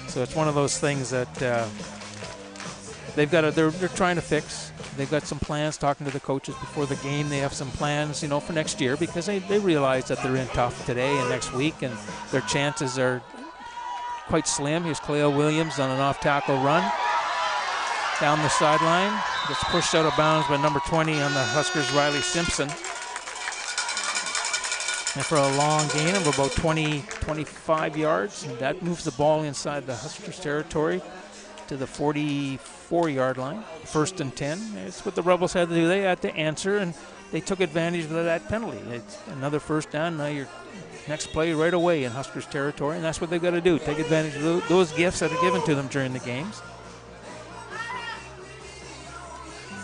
So it's one of those things that they're trying to fix. They've got some plans, talking to the coaches before the game. They have some plans, for next year, because they realize that they're in tough today and next week, and their chances are quite slim. Here's Cleo Williams on an off-tackle run down the sideline. Gets pushed out of bounds by number 20 on the Huskers, Riley Simpson. And for a long gain of about 20, 25 yards, and that moves the ball inside the Huskers territory to the 44-yard line, 1st and 10. That's what the Rebels had to do. They had to answer, and they took advantage of that penalty. It's another 1st down. Now your next play right away in Huskers territory, and that's what they've got to do. Take advantage of those gifts that are given to them during the games.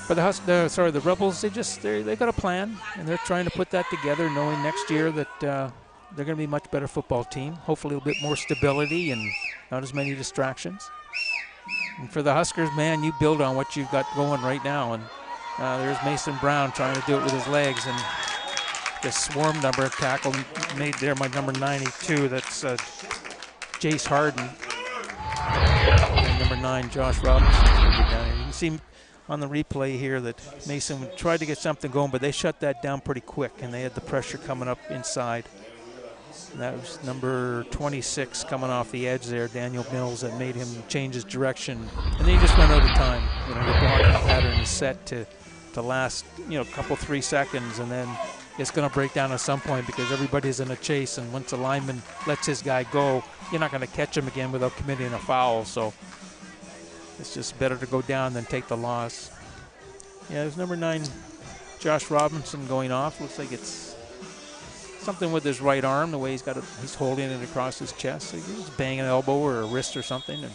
But the Rebels, they got a plan, and they're trying to put that together, knowing next year that they're going to be a much better football team. Hopefully, a little bit more stability and not as many distractions. And for the Huskers, man, you build on what you've got going right now. And there's Mason Brown trying to do it with his legs, and the swarm number tackle made there by number 92. That's Jace Harden. And number 9, Josh Robinson. You can see on the replay here that Mason tried to get something going, but they shut that down pretty quick, and they had the pressure coming up inside. And that was number 26 coming off the edge there, Daniel Mills, that made him change his direction. And then he just ran out of time. You know, the blocking pattern is set to last, a couple, 3 seconds, and then it's going to break down at some point because everybody's in a chase, and once the lineman lets his guy go, you're not going to catch him again without committing a foul. So it's just better to go down than take the loss. Yeah, there's number 9, Josh Robinson going off. Looks like it's something with his right arm, the way he's holding it across his chest. So he's banging an elbow or a wrist or something and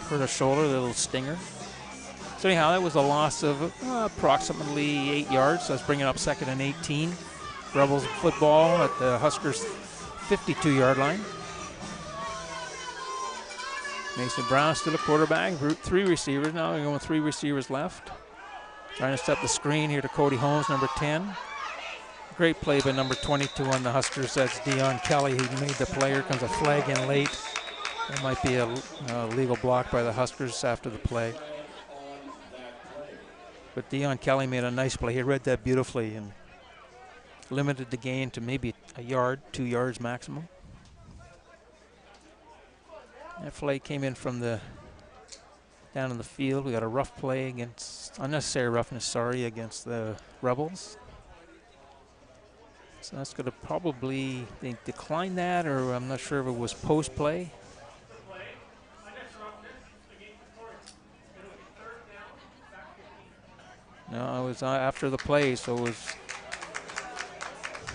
hurt a shoulder, a little stinger. So anyhow, that was a loss of approximately 8 yards. So that's bringing up 2nd and 18. Rebels football at the Huskers 52-yard line. Mason Brown still a quarterback, 3 receivers. Now they're going 3 receivers left. Trying to set the screen here to Cody Holmes, number 10. Great play by number 22 on the Huskers. That's Dion Kelly. He made the play. Here comes a flag in late. There might be a legal block by the Huskers after the play. But Dion Kelly made a nice play. He read that beautifully and limited the gain to maybe a yard, 2 yards maximum. That play came in from down in the field. We got a rough play against, unnecessary roughness, against the Rebels. So that's going to probably, they decline that, or I'm not sure if it was post play. No, it was after the play, so it was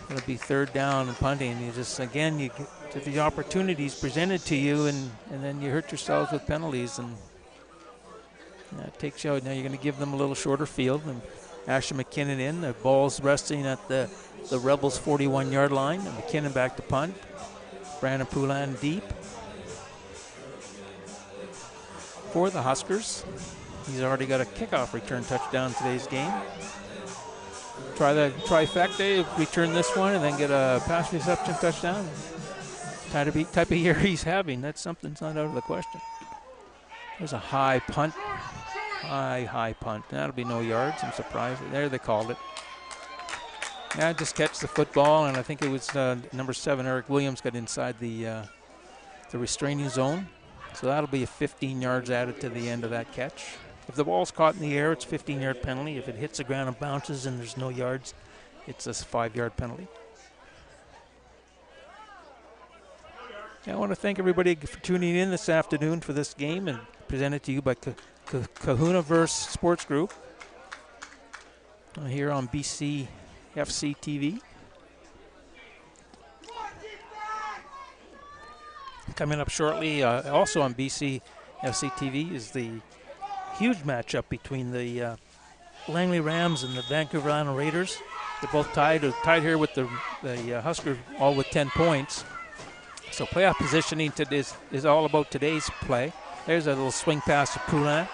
going to be 3rd down and punting. You just, again, you get the opportunities presented to you, and then you hurt yourselves with penalties, and that takes you out. Now you're going to give them a little shorter field, and Asher McKinnon in. The ball's resting at the Rebels' 41-yard line, and McKinnon back to punt. Brandon Poulin deep for the Huskers. He's already got a kickoff return touchdown today's game. Try the trifecta, return this one, and then get a pass reception touchdown. Type of year he's having, that's something's not out of the question. There's a high punt. High punt. That'll be no yards. I'm surprised. There they called it. Yeah, just catch the football, and I think it was number 7, Eric Williams, got inside the restraining zone. So that'll be a 15 yards added to the end of that catch. If the ball's caught in the air, it's a 15-yard penalty. If it hits the ground and bounces and there's no yards, it's a 5-yard penalty. I want to thank everybody for tuning in this afternoon for this game, and presented to you by Kahunaverse Sports Group here on BC FC TV. Coming up shortly, also on BC FC TV, is the huge matchup between the Langley Rams and the Vancouver Island Raiders. They're both tied here with the Huskers, all with 10 points. So playoff positioning is all about today's play. There's a little swing pass to Poulin.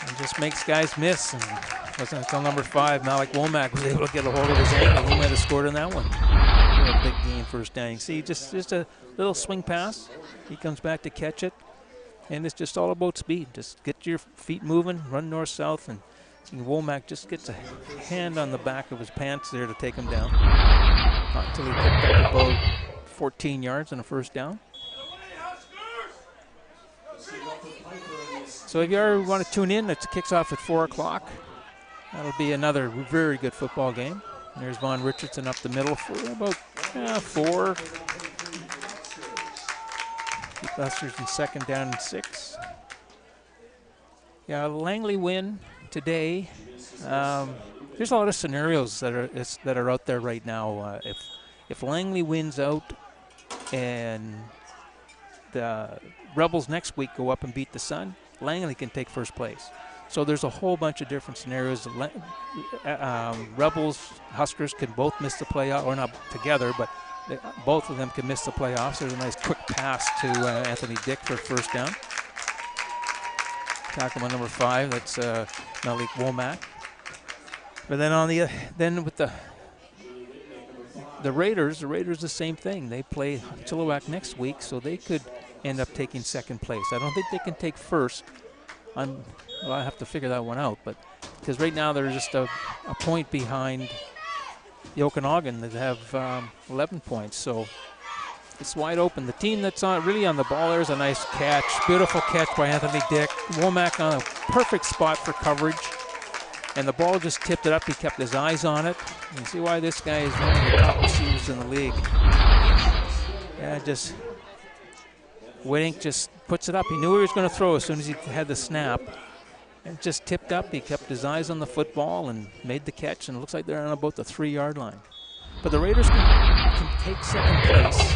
And just makes guys miss. And it wasn't until number 5, Malik Womack, was able to get a hold of his ankle. He might have scored on that one. A big gain, 1st down. See, just a little swing pass. He comes back to catch it. And it's just all about speed. Just get your feet moving, run north-south, and Womack just gets a hand on the back of his pants there to take him down. Not until he picked up about 14 yards and a 1st down. So if you ever want to tune in, it kicks off at 4 o'clock. That'll be another very good football game. There's Vaughn Richardson up the middle for about 4. Keep Huskers in second, down and 6. Yeah, Langley win today. There's a lot of scenarios that are out there right now. If Langley wins out and the Rebels next week go up and beat the Sun, Langley can take first place. So there's a whole bunch of different scenarios. Rebels, Huskers can both miss the playoff, or not together, but both of them can miss the playoffs. There's a nice quick pass to Anthony Dick for first down. Tackle number 5, that's Malik Womack. But then with the Raiders, the same thing. They play Chilliwack next week, so they could end up taking second place. I don't think they can take first. I have to figure that one out, but because right now they're just a point behind the Okanagan that have 11 points, so it's wide open. The team that's really on the ball, there's a nice catch, beautiful catch by Anthony Dick. Womack on a perfect spot for coverage, and the ball just tipped it up. He kept his eyes on it. You see why this guy is one of the top receivers in the league. Yeah, just Whittink just puts it up. He knew he was going to throw as soon as he had the snap. And just tipped up. He kept his eyes on the football and made the catch, and it looks like they're on about the 3-yard line. But the Raiders can take second place,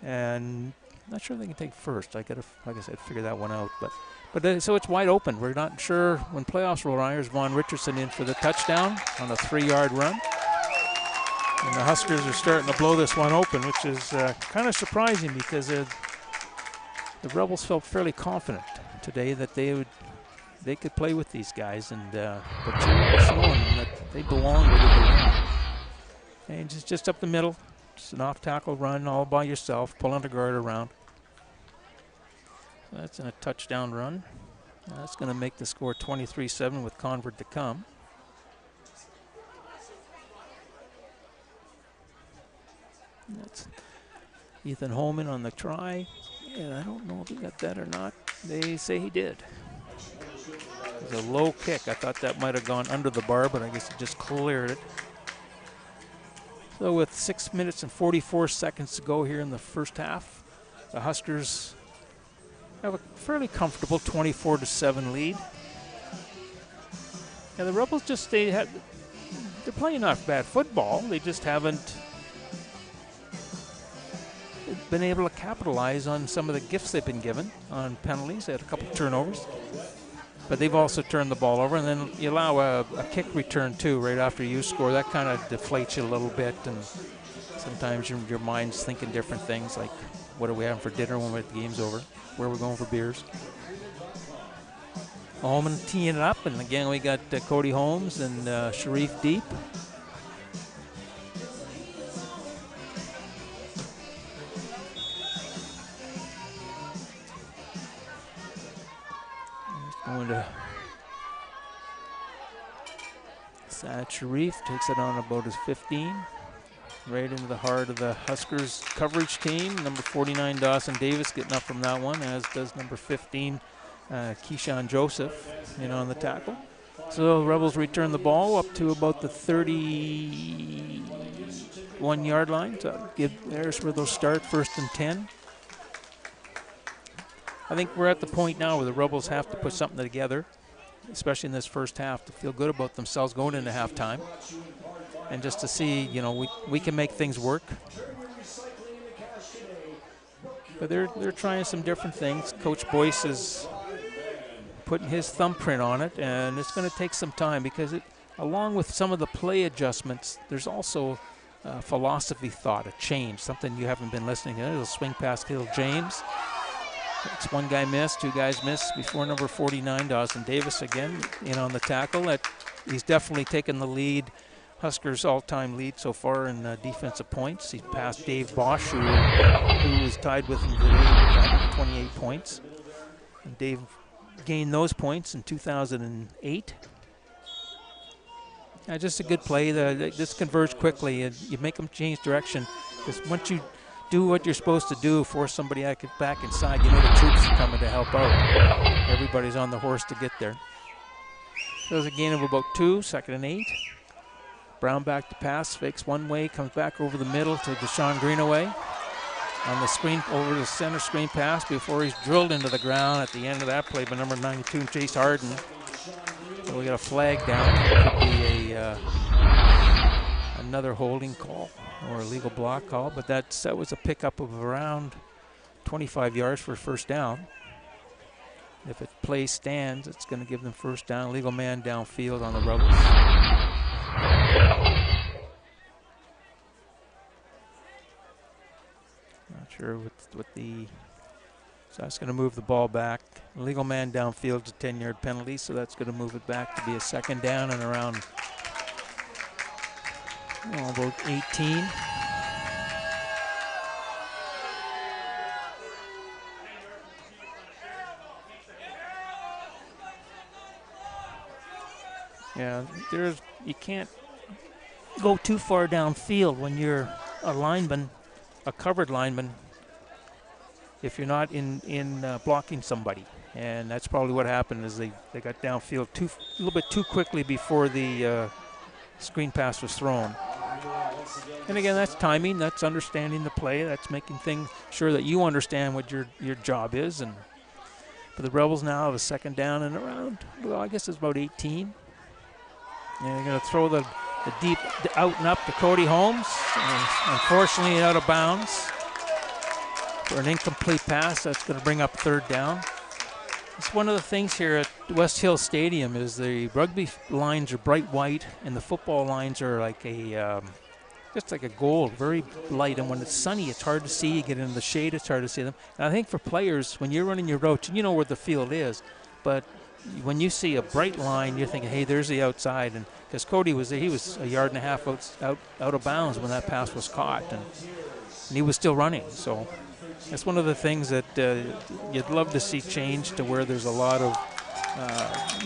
and I'm not sure they can take first. I got to, like I said, figure that one out. But so it's wide open. We're not sure when playoffs roll around. Here's Vaughn Richardson in for the touchdown on a 3-yard run. And the Huskers are starting to blow this one open, which is kind of surprising because the Rebels felt fairly confident today that they could play with these guys, and but Chilliwack showing that they belong where they belong. And just up the middle, just an off-tackle run all by yourself, pulling the guard around. So that's in a touchdown run. That's going to make the score 23-7 with Convert to come. And that's Ethan Holman on the try. And I don't know if he got that or not. They say he did. It was a low kick. I thought that might have gone under the bar, but I guess it just cleared it. So with 6 minutes and 44 seconds to go here in the first half, the Huskers have a fairly comfortable 24-7 lead. And the Rebels they're playing not bad football. They just haven't been able to capitalize on some of the gifts they've been given on penalties. They had a couple of turnovers. But they've also turned the ball over, and then you allow a kick return too right after you score. That kind of deflates you a little bit, and sometimes your mind's thinking different things, like what are we having for dinner when the game's over? Where are we going for beers? Holman teeing it up, and again we got Cody Holmes and Sharif deep. Going to Saad Sharif, takes it on about his 15. Right into the heart of the Huskers coverage team. Number 49, Dawson Davis, getting up from that one, as does number 15, Keyshawn Joseph, on the tackle. So Rebels return the ball up to about the 31-yard line. So there's where they'll start, 1st and 10. I think we're at the point now where the Rebels have to put something together, especially in this first half, to feel good about themselves going into halftime, and just to see, we can make things work. But they're trying some different things. Coach Boyce is putting his thumbprint on it, and it's going to take some time because along with some of the play adjustments, there's also philosophy thought, a change, something you haven't been listening to. There's a swing past Hill James. It's one guy missed, two guys missed before number 49, Dawson Davis again in on the tackle. He's definitely taken the lead, Huskers' all-time lead so far in defensive points. He passed Dave Bosch, who was tied with him today with 28 points. And Dave gained those points in 2008. Just a good play. This converged quickly, and you make them change direction. Because once you do what you're supposed to do, force somebody back inside, the troops are coming to help out. Everybody's on the horse to get there. So there's a gain of about 2, 2nd and 8. Brown back to pass, fakes one way, comes back over the middle to Deshaun Greenaway. On the screen, over the center screen pass before he's drilled into the ground at the end of that play by number 92, Chase Harden. So we got a flag down. It could be a another holding call or a legal block call, but that was a pickup of around 25 yards for first down. If it play stands, it's going to give them first down. Legal man downfield on the Rebels. Not sure what the... So that's going to move the ball back. Legal man downfield, a 10-yard penalty, so that's going to move it back to be a second down and around about 18. Yeah, you can't go too far downfield when you're a lineman, a covered lineman, if you're not in blocking somebody. And that's probably what happened is they got downfield a little bit too quickly before the screen pass was thrown. And again, that's timing, that's understanding the play, that's making things sure that you understand what your job is. And for the Rebels now have a second down and around, well, I guess it's about 18. And they're going to throw the deep out and up to Cody Holmes. And unfortunately, out of bounds for an incomplete pass. That's going to bring up third down. It's one of the things here at West Hill Stadium is the rugby lines are bright white and the football lines are like just like a gold, very light. And when it's sunny, it's hard to see. You get into the shade, it's hard to see them. And I think for players, when you're running your route, you know where the field is, but when you see a bright line, you're thinking, hey, there's the outside. And because Cody was there, he was a yard and a half out of bounds when that pass was caught, and he was still running. So that's one of the things that you'd love to see change to where there's a lot of,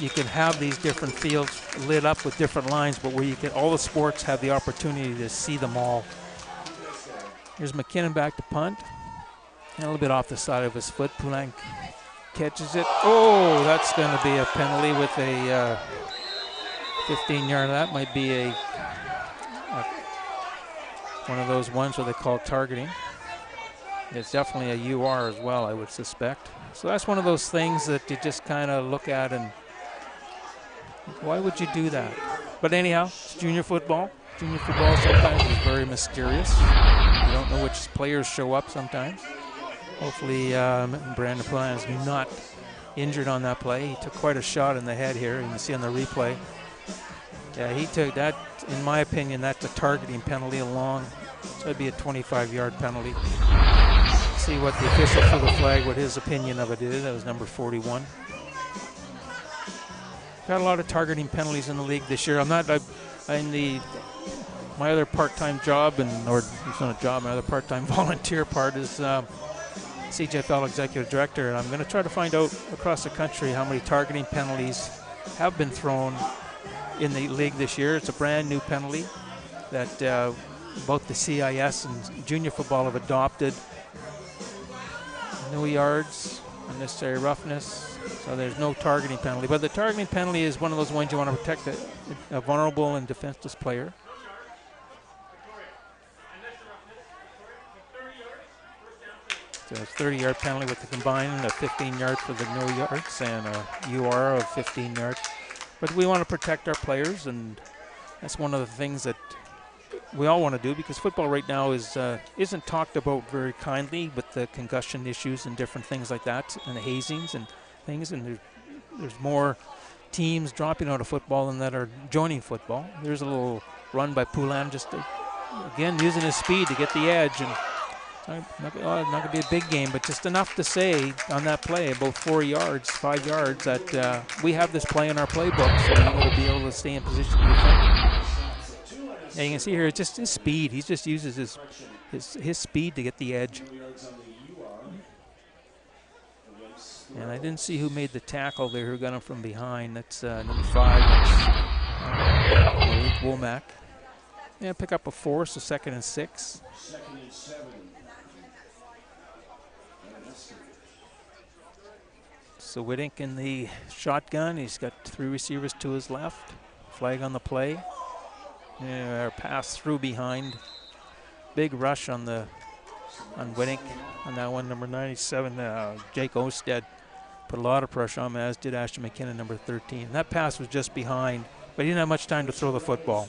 you can have these different fields lit up with different lines, but where you can, all the sports have the opportunity to see them all. Here's McKinnon back to punt. And a little bit off the side of his foot. Poulenc catches it. Oh, that's going to be a penalty with a 15-yard. That might be one of those ones where they call targeting. It's definitely a UR as well, I would suspect. So that's one of those things that you just kind of look at and why would you do that? But anyhow, it's junior football. Junior football sometimes is very mysterious. You don't know which players show up sometimes. Hopefully Brandon Poulenc is not injured on that play. He took quite a shot in the head here. You can see on the replay. Yeah, he took that, in my opinion, that's a targeting penalty along. So it'd be a 25-yard penalty. See what the official for the flag, what his opinion of it is. That was number 41. Got a lot of targeting penalties in the league this year. My other part-time job, or it's not a job, my other part-time volunteer part is CJFL Executive Director, and I'm going to try to find out across the country how many targeting penalties have been thrown in the league this year. It's a brand new penalty that both the CIS and junior football have adopted. No yards, unnecessary roughness, so there's no targeting penalty. But the targeting penalty is one of those ones you want to protect a vulnerable and defenseless player. So it's a 30-yard penalty with the combined, a 15-yard for the no yards, and a UR of 15 yards. But we want to protect our players, and that's one of the things that we all want to do, because football right now isn't talked about very kindly with the concussion issues and different things like that, and the hazings and things. And there's more teams dropping out of football than that are joining football. There's a little run by Poulenc, just again using his speed to get the edge, and not going to be a big game, but just enough to say on that play, about 4 yards, 5 yards, that we have this play in our playbook, so we want to be able to stay in position to defend. Yeah, you can see here, it's just his speed. He just uses his speed to get the edge. And I didn't see who made the tackle there, who got him from behind. That's number 5. That's Malik Womack. Yeah, pick up a 4, so 2nd and 6. 2nd and 7. So Wittink in the shotgun. He's got 3 receivers to his left. Flag on the play. Yeah, pass through behind. Big rush on Winnick on that one. Number 97, Jake Osted put a lot of pressure on him, as did Ashton McKinnon, number 13. That pass was just behind, but he didn't have much time to throw the football.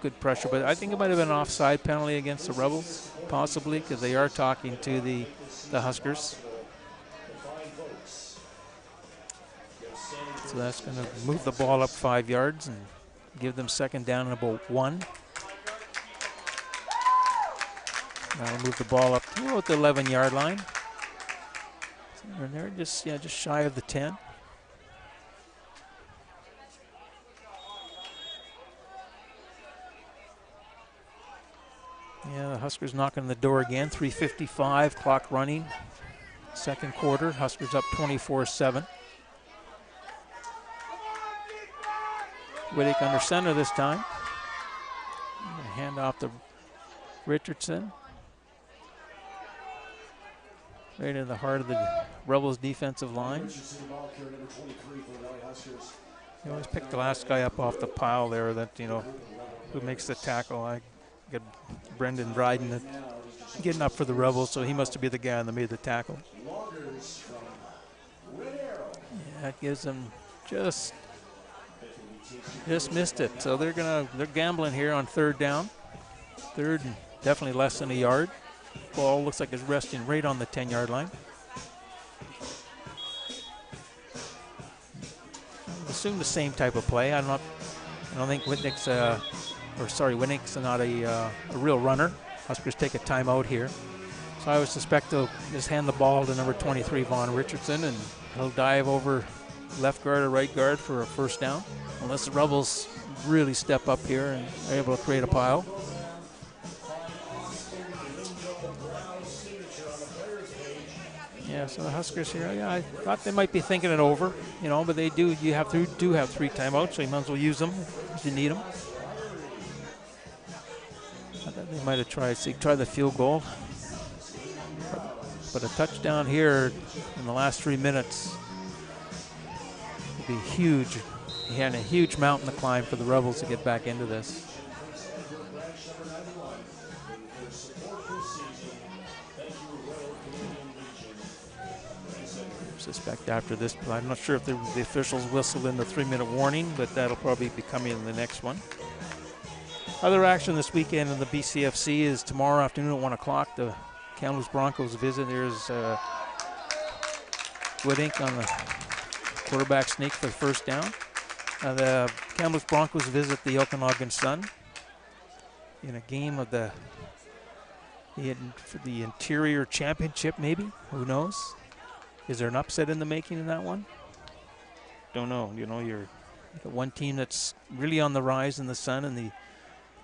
Good pressure, but I think it might have been an offside penalty against the Rebels, possibly, because they are talking to the Huskers. So that's going to move the ball up 5 yards and give them second down and about 1. That'll move the ball up to about the 11-yard line. And they're just shy of the 10. Yeah, the Huskers knocking on the door again. 3:55, clock running. Second quarter, Huskers up 24-7. Whittick under center this time. Hand off to Richardson. Right in the heart of the Rebels' defensive line. You always pick the last guy up off the pile there that, who makes the tackle. I got Brendan Dryden getting up for the Rebels, so he must be the guy that made the tackle. Yeah, that gives them just missed it. So they're gambling here on third down. Third and definitely less than a yard. Ball looks like it's resting right on the 10-yard line. Assume the same type of play. I don't think Winnick's not a real runner. Huskers take a timeout here. So I would suspect they'll just hand the ball to number 23, Vaughn Richardson, and he'll dive over left guard or right guard for a first down. Unless the Rebels really step up here and are able to create a pile. Yeah, so the Huskers here, I thought they might be thinking it over, but they do. You have 3 timeouts, so you might as well use them if you need them. I thought they might have tried the field goal. But a touchdown here in the last 3 minutes would be huge. He had a huge mountain to climb for the Rebels to get back into this. Suspect after this, I'm not sure if the officials whistled in the 3-minute warning, but that'll probably be coming in the next one. Other action this weekend in the BCFC is tomorrow afternoon at 1 o'clock. The Kamloops Broncos visit. There's Whittick on the quarterback sneak for the first down. The Kamloops Broncos visit the Okanagan Sun in a game of for the Interior Championship, maybe. Who knows? Is there an upset in the making in that one? Don't know. You're one team that's really on the rise in the Sun, and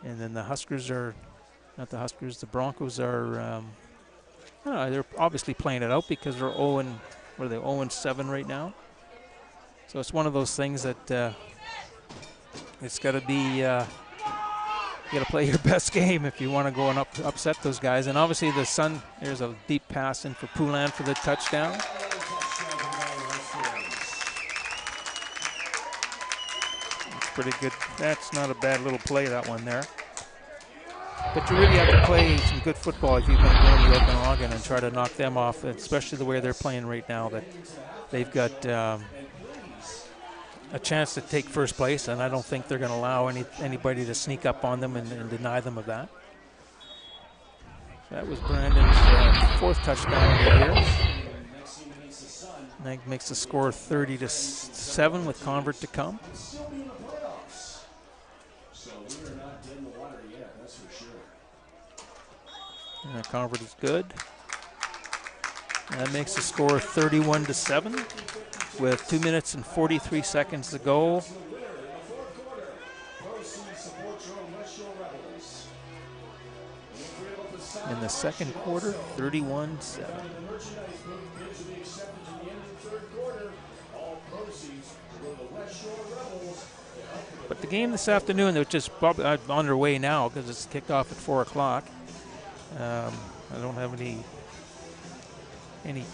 then the Huskers are not the Huskers. The Broncos are. They're obviously playing it out because they're 0-7 right now. So it's one of those things that it's got to be. You got to play your best game if you want to go and upset those guys. And obviously the Sun. There's a deep pass in for Poulin for the touchdown. Pretty good. That's not a bad little play, that one there. But you really have to play some good football if you're going to go into Okanagan and try to knock them off, especially the way they're playing right now, that they've got a chance to take first place, and I don't think they're going to allow anybody to sneak up on them and deny them of that. That was Brandon's 4th touchdown of the year. And that makes the score 30-7 with Convert to come. And that Convert is good. And that makes the score 31-7 with 2 minutes and 43 seconds to go. In the second quarter, 31-7. But the game this afternoon, which is probably underway now because it's kicked off at 4 o'clock. I don't have any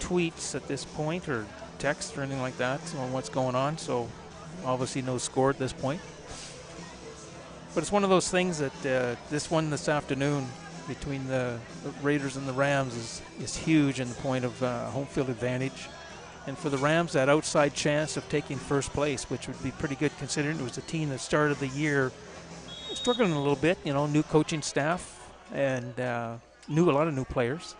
tweets at this point or text or anything like that on what's going on, so obviously no score at this point. But it's one of those things that this one this afternoon between the Raiders and the Rams is huge in the point of home field advantage. And for the Rams, that outside chance of taking first place, which would be pretty good considering it was a team that started the year struggling a little bit, you know, new coaching staff and a lot of new players.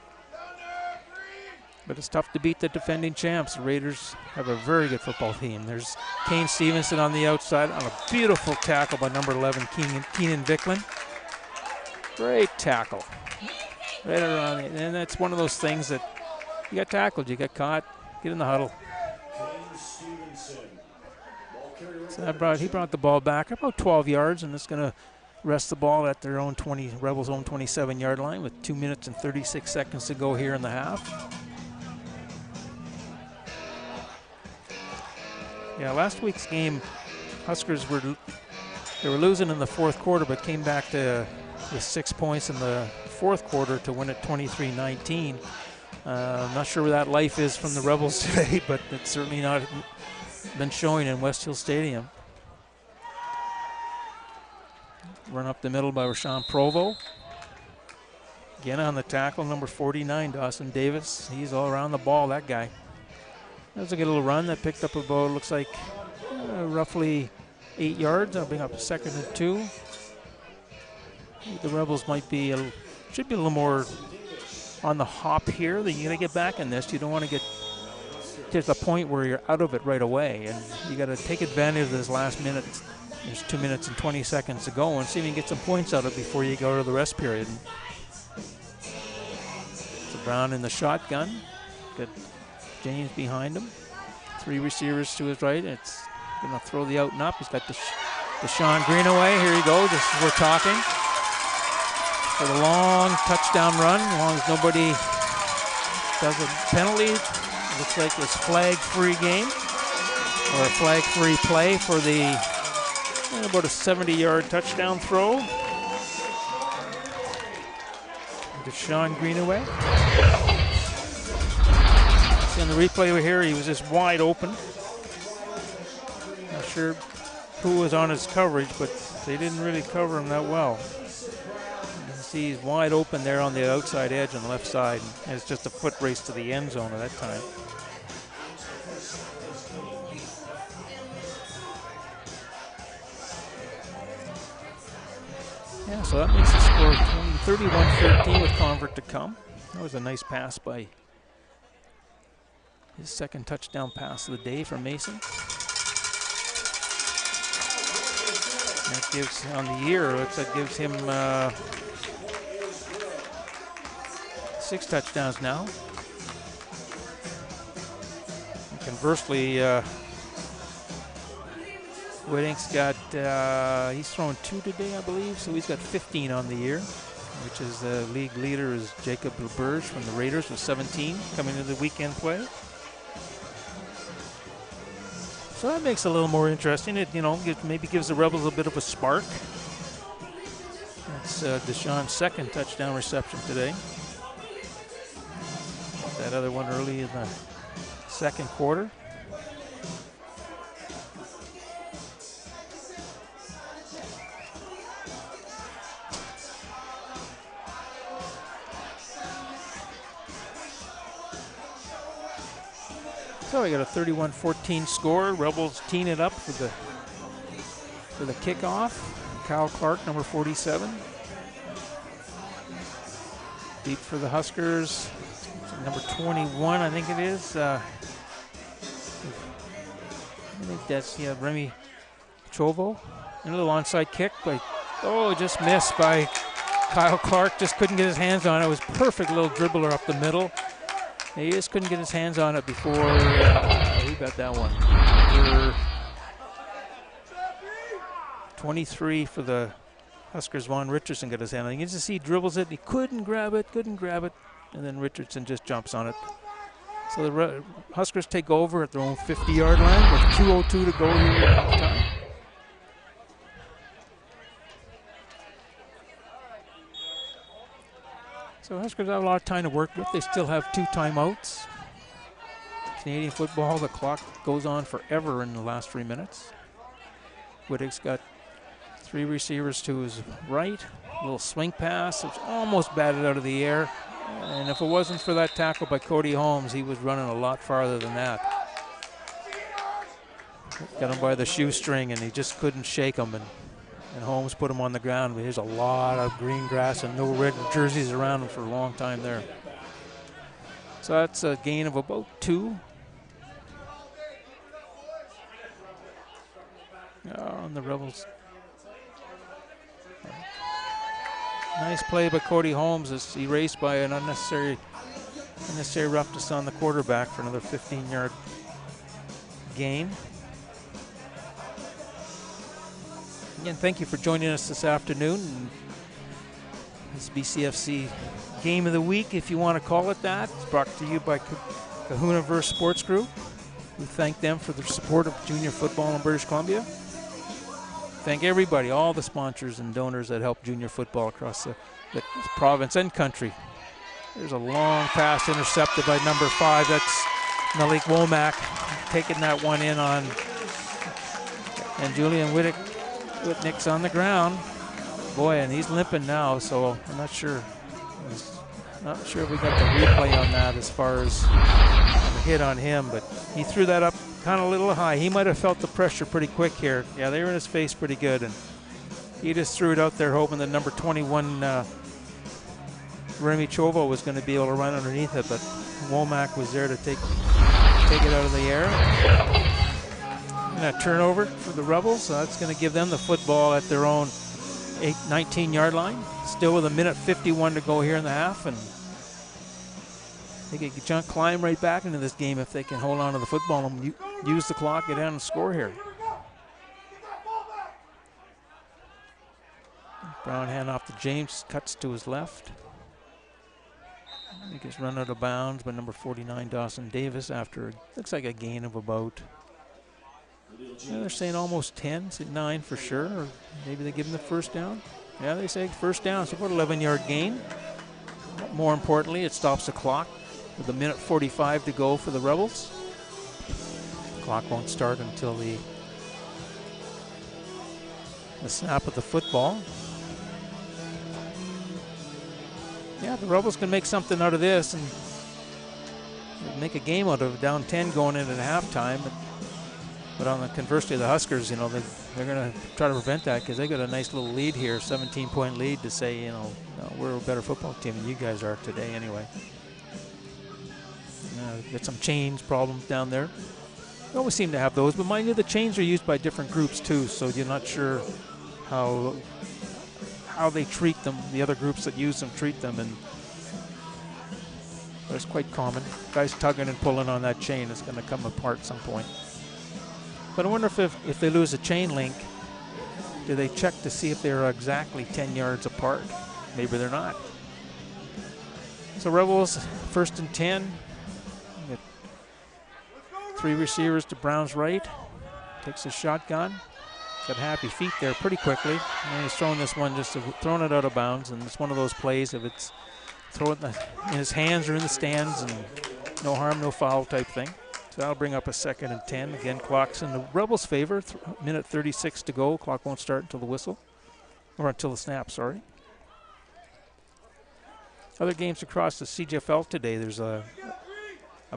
But it's tough to beat the defending champs. The Raiders have a very good football team. There's Kane Stevenson on the outside on a beautiful tackle by number 11, Keenan Vicklin. Great tackle. Right around it. And that's one of those things that you got tackled, you got caught, get in the huddle. So he brought the ball back about 12 yards, and it's going to rest the ball at their own Rebels' own 27-yard line with 2 minutes and 36 seconds to go here in the half. Yeah, last week's game, Huskers were losing in the fourth quarter, but came back with 6 points in the fourth quarter to win it 23-19. I'm not sure where that life is from the Rebels today, but it's certainly not been showing in West Hill Stadium. Run up the middle by Rashawn Provo. Again on the tackle, number 49, Dawson Davis. He's all around the ball, that guy. That was a good little run that picked up about, looks like roughly 8 yards. I'll bring up a 2nd and 2. The Rebels should be a little more on the hop here. You got to get back in this. You don't want to get to the point where you're out of it right away, and you got to take advantage of this last minute. There's 2 minutes and 20 seconds to go, and see if you can get some points out of it before you go to the rest period. So Brown in the shotgun. Got James behind him. 3 receivers to his right. It's going to throw the out and up. He's got Deshaun Greenaway. Here you go. This is we're talking. For the long touchdown run, as long as nobody does a penalty. Looks like it's flag-free game, or a flag-free play for the about a 70-yard touchdown throw. Deshaun Greenaway. See on the replay over here, he was just wide open. Not sure who was on his coverage, but they didn't really cover him that well. You can see he's wide open there on the outside edge on the left side, and it's just a foot race to the end zone at that time. Yeah, so that makes the score 31-13 with Convert to come. That was a nice pass by his 2nd touchdown pass of the day for Mason. That gives, on the year, that gives him 6 touchdowns now. And conversely, Whittink's got, he's thrown 2 today, I believe, so he's got 15 on the year, which is the league leader is Jacob LeBurge from the Raiders with 17 coming into the weekend play. So that makes it a little more interesting. It, maybe gives the Rebels a bit of a spark. That's Deshaun's 2nd touchdown reception today. That other one early in the 2nd quarter. So we got a 31-14 score. Rebels teeing it up for the kickoff. Kyle Clark, number 47. Deep for the Huskers. Number 21, I think it is. I think that's Remy Chovo. A little onside kick, but just missed by Kyle Clark. Just couldn't get his hands on it. It was perfect little dribbler up the middle. He just couldn't get his hands on it before. Who got that one? Number 23 for the Huskers. Vaughn Richardson got his hand on it. You can just see he dribbles it. He couldn't grab it, and then Richardson just jumps on it. So the Huskers take over at their own 50-yard line with 2:02 to go here at halftime. So Huskers have a lot of time to work with. They still have 2 timeouts. Canadian football, the clock goes on forever in the last 3 minutes. Whittick's got Three receivers to his right. A little swing pass. It's almost batted out of the air. And if it wasn't for that tackle by Cody Holmes, he was running a lot farther than that. Got him by the shoestring, and he just couldn't shake him. And Holmes put him on the ground. There's a lot of green grass and no red jerseys around him for a long time there. So that's a gain of about 2. And the Rebels. Nice play by Cody Holmes. It's erased by an unnecessary roughness on the quarterback for another 15-yard gain. Again, thank you for joining us this afternoon. This BCFC Game of the Week, if you want to call it that. It's brought to you by Kahunaverse Sports Group. We thank them for their support of junior football in British Columbia. Thank everybody, all the sponsors and donors that help junior football across the province and country. There's a long pass intercepted by number 5. That's Malik Womack taking that one in on. And Julian Whitnick's on the ground. Boy, and he's limping now, so I'm not sure. Not sure if we got the replay on that as far as the hit on him, but he threw that up kind of a little high. He might have felt the pressure pretty quick here. Yeah, they were in his face pretty good, and he just threw it out there hoping that number 21, Remy Chovo, was going to be able to run underneath it, but Womack was there to take it out of the air. And a turnover for the Rebels, so that's going to give them the football at their own 19-yard line. Still with 1:51 to go here in the half, and they can climb right back into this game if they can hold on to the football and use the clock, get down and score here. Brown hand off to James, cuts to his left. He gets run out of bounds by number 49, Dawson Davis, after looks like a gain of about, they're saying almost 10, so 9 for sure, or maybe they give him the first down. Yeah, they say first down, so about 11-yard gain. More importantly, it stops the clock with 1:45 to go for the Rebels. The clock won't start until the snap of the football. Yeah, the Rebels can make something out of this and make a game out of it, down 10 going into the halftime. But on the conversely, the Huskers, they're going to try to prevent that because they got a nice little lead here, 17-point lead, to say, no, we're a better football team than you guys are today anyway. Got some chains problems down there. We always seem to have those, but mind you, the chains are used by different groups too, so you're not sure how they treat them. The other groups that use them treat them, but it's quite common. Guys tugging and pulling on that chain is going to come apart at some point. But I wonder if they lose a chain link, do they check to see if they're exactly 10 yards apart? Maybe they're not. So Rebels, 1st and 10. Got 3 receivers to Brown's right. Takes a shotgun. Got happy feet there pretty quickly. And he's throwing this one, just throwing it out of bounds. And it's one of those plays, if it's throw it in his hands or in the stands, and no harm, no foul type thing. So that'll bring up a 2nd and 10. Again, clock's in the Rebels' favor. 1:36 to go. Clock won't start until the whistle, or until the snap, sorry. Other games across the CJFL today. There's a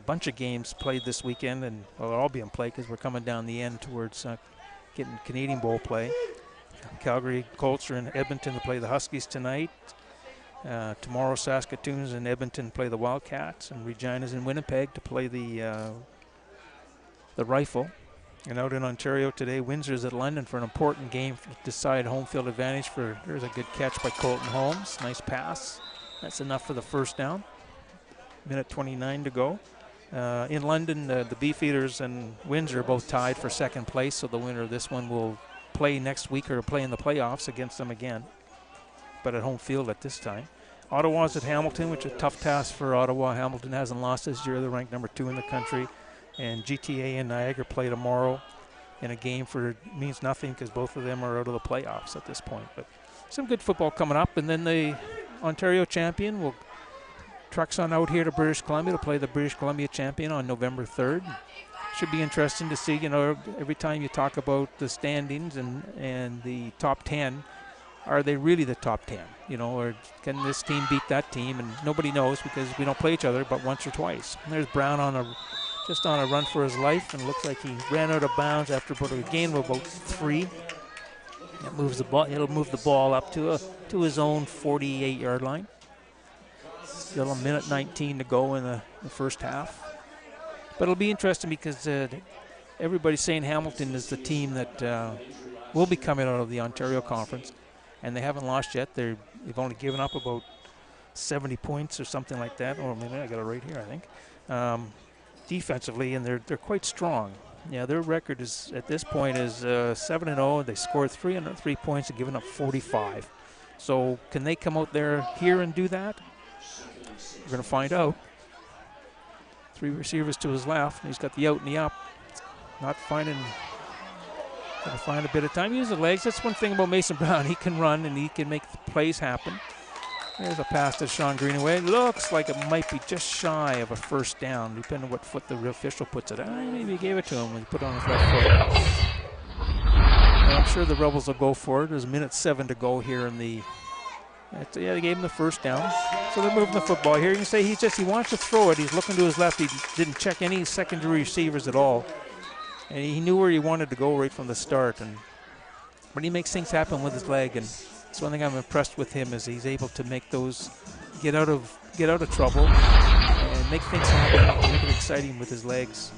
bunch of games played this weekend, and they'll all be in play because we're coming down the end towards getting Canadian Bowl play. Calgary Colts are in Edmonton to play the Huskies tonight. Tomorrow, Saskatoon's in Edmonton play the Wildcats, and Regina's in Winnipeg to play the Rifle. And out in Ontario today, Windsor's at London for an important game to decide home field advantage. There's a good catch by Colton Holmes. Nice pass. That's enough for the first down. 1:29 to go. In London, the Beefeaters and Windsor are both tied for 2nd place, so the winner of this one will play next week or play in the playoffs against them again, but at home field at this time. Ottawa's at Hamilton, which is a tough task for Ottawa. Hamilton hasn't lost this year. They're ranked number 2 in the country. And GTA and Niagara play tomorrow in a game means nothing because both of them are out of the playoffs at this point. But some good football coming up. And then the Ontario champion will trucks on out here to British Columbia to play the British Columbia champion on November 3rd. should be interesting to see. You know, every time you talk about the standings and the top 10, are they really the top 10? You know, or can this team beat that team? And nobody knows because we don't play each other but once or twice. And there's Brown just on a run for his life, and it looks like he ran out of bounds after about a gain of about 3. That moves the ball. It'll move the ball up to his own 48-yard line. Still a minute 19 to go in the first half. But it'll be interesting because everybody's saying Hamilton is the team that will be coming out of the Ontario Conference, and they haven't lost yet. They've only given up about 70 points or something like that. Or maybe I got it right here, I think. Defensively, and they're quite strong. Yeah, their record is at this point is 7-0. They scored 303 points and given up 45. So can they come out there here and do that? We're going to find out. 3 receivers to his left. He's got the out and the up. Not finding. Got to find a bit of time. Use the legs. That's one thing about Mason Brown. He can run and he can make the plays happen. There's a pass to Sean Greenaway. Looks like it might be just shy of a first down, depending on what foot the official puts it on. Maybe he gave it to him when he put it on his left foot. And I'm sure the Rebels will go for it. There's a minute 7 to go here in the. Yeah, they gave him the first down. So they're moving the football here. You can say he wants to throw it. He's looking to his left. He didn't check any secondary receivers at all. And he knew where he wanted to go right from the start. But he makes things happen with his leg, and that's one thing I'm impressed with him is he's able to make those get out of trouble and make things happen, make it exciting with his legs.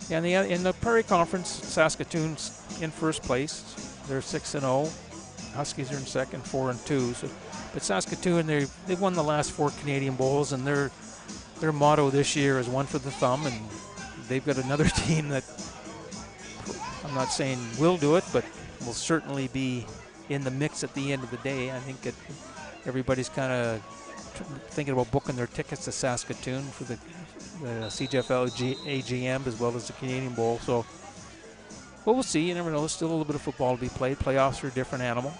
Yeah, in the Prairie Conference, Saskatoon's in first place. They're 6-0. Huskies are in second, 4-2. So, but Saskatoon, they've won the last 4 Canadian Bowls, and their motto this year is one for the thumb, and they've got another team that I'm not saying will do it, but will certainly be in the mix at the end of the day. I think everybody's kind of thinking about booking their tickets to Saskatoon for the CJFL AGM as well as the Canadian Bowl. So, well, we'll see. You never know. There's still a little bit of football to be played. Playoffs are a different animal.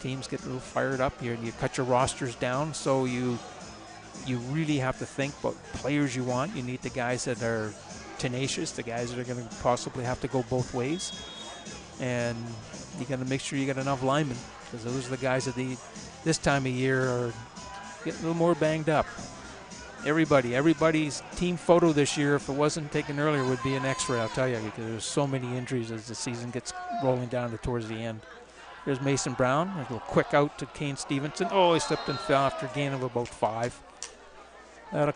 Teams get a little fired up. You cut your rosters down, so you really have to think about players you want. You need the guys that are tenacious, the guys that are going to possibly have to go both ways. And you got to make sure you got enough linemen, because those are the guys that this time of year are getting a little more banged up. Everybody's team photo this year, if it wasn't taken earlier, would be an X-ray, I'll tell you, because there's so many injuries as the season gets rolling down towards the end. There's Mason Brown. There's a little quick out to Kane Stevenson. Oh, he slipped and fell after a gain of about 5. That'll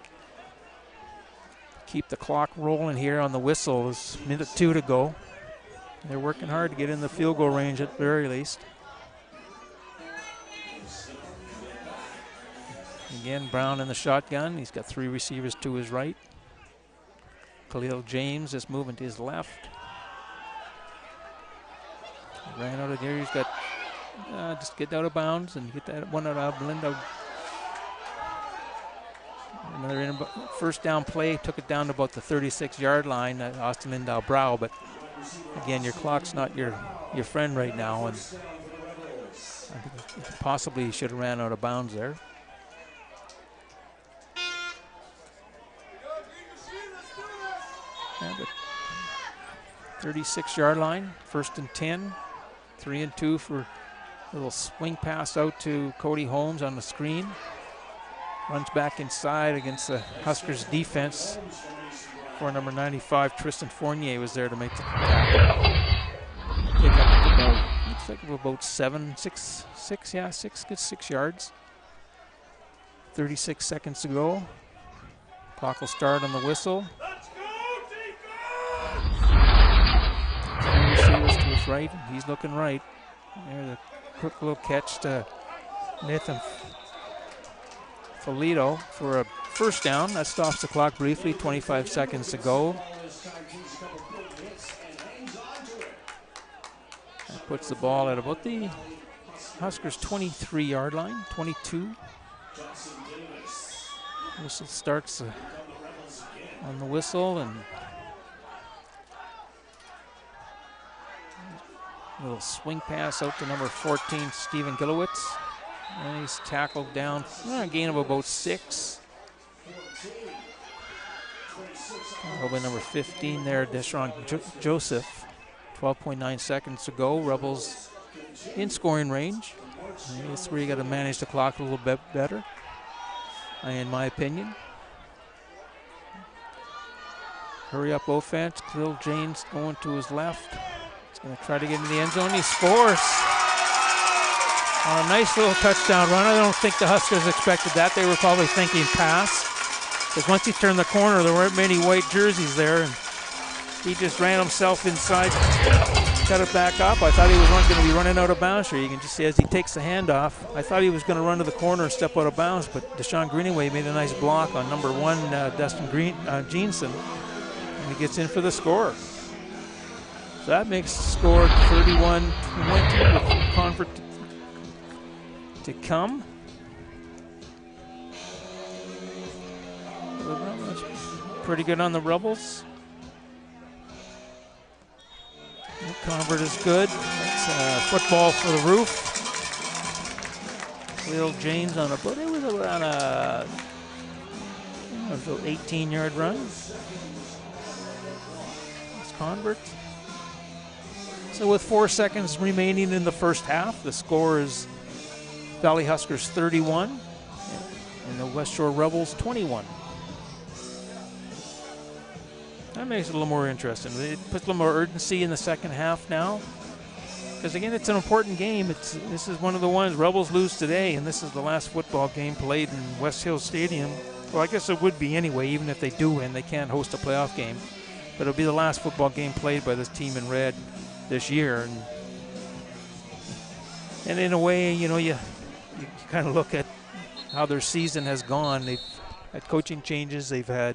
keep the clock rolling here on the whistle. There's minute 2 to go. They're working hard to get in the field goal range at the very least. Again, Brown in the shotgun. He's got 3 receivers to his right. Khalil James is moving to his left. Ran out of there. He's got just get out of bounds and get that one out of Lindo. Another first down play, took it down to about the 36-yard line, Austin Lindow Brow, but again, your clock's not your friend right now, and I think possibly he should have ran out of bounds there. Yeah, the 36-yard line, 1st and 10, 3 and 2 for a little swing pass out to Cody Holmes on the screen. Runs back inside against the Huskers defense. For number 95, Tristan Fournier was there to make the tackle. Pick up about, looks like about 6 yards. 36 seconds to go. Clock will start on the whistle. 3 receivers to his right. He's looking right. There's a quick little catch to Nathan Folito for a first down. That stops the clock briefly. 25 seconds to go. That puts the ball at about the Huskers 23-yard line, 22. Whistle starts on the whistle, and a little swing pass out to number 14, Stephen Gilowitz. And he's tackled down, a gain of about 6. Probably number 15 there, Deshaun Joseph. 12.9 seconds to go. Rebels in scoring range. That's where you got to manage the clock a little bit better, in my opinion. Hurry up offense. Khalil James going to his left. He's going to try to get into the end zone. He scores. A nice little touchdown run. I don't think the Huskers expected that. They were probably thinking pass. Because once he turned the corner, there weren't many white jerseys there. And he just ran himself inside, cut it back up. I thought he was going to be running out of bounds here. You can just see as he takes the handoff. I thought he was going to run to the corner and step out of bounds, but Deshaun Greenaway made a nice block on number 1, Dustin Jeanson. And he gets in for the score. So that makes the score 31-20 with Convert to come. The Rebels pretty good on the Rebels. Convert is good. That's football for the roof. Khalil James on a, but it was around a 18-yard run. It's Convert. So with 4 seconds remaining in the first half, the score is Valley Huskers 31 and the Westshore Rebels 21. That makes it a little more interesting. It puts a little more urgency in the second half now. Because again, it's an important game. This is one of the ones. Rebels lose today, and this is the last football game played in West Hill Stadium. Well, I guess it would be anyway, even if they do win. They can't host a playoff game. But it'll be the last football game played by this team in red this year. And in a way, you know, you kind of look at how their season has gone. They've had coaching changes. They've had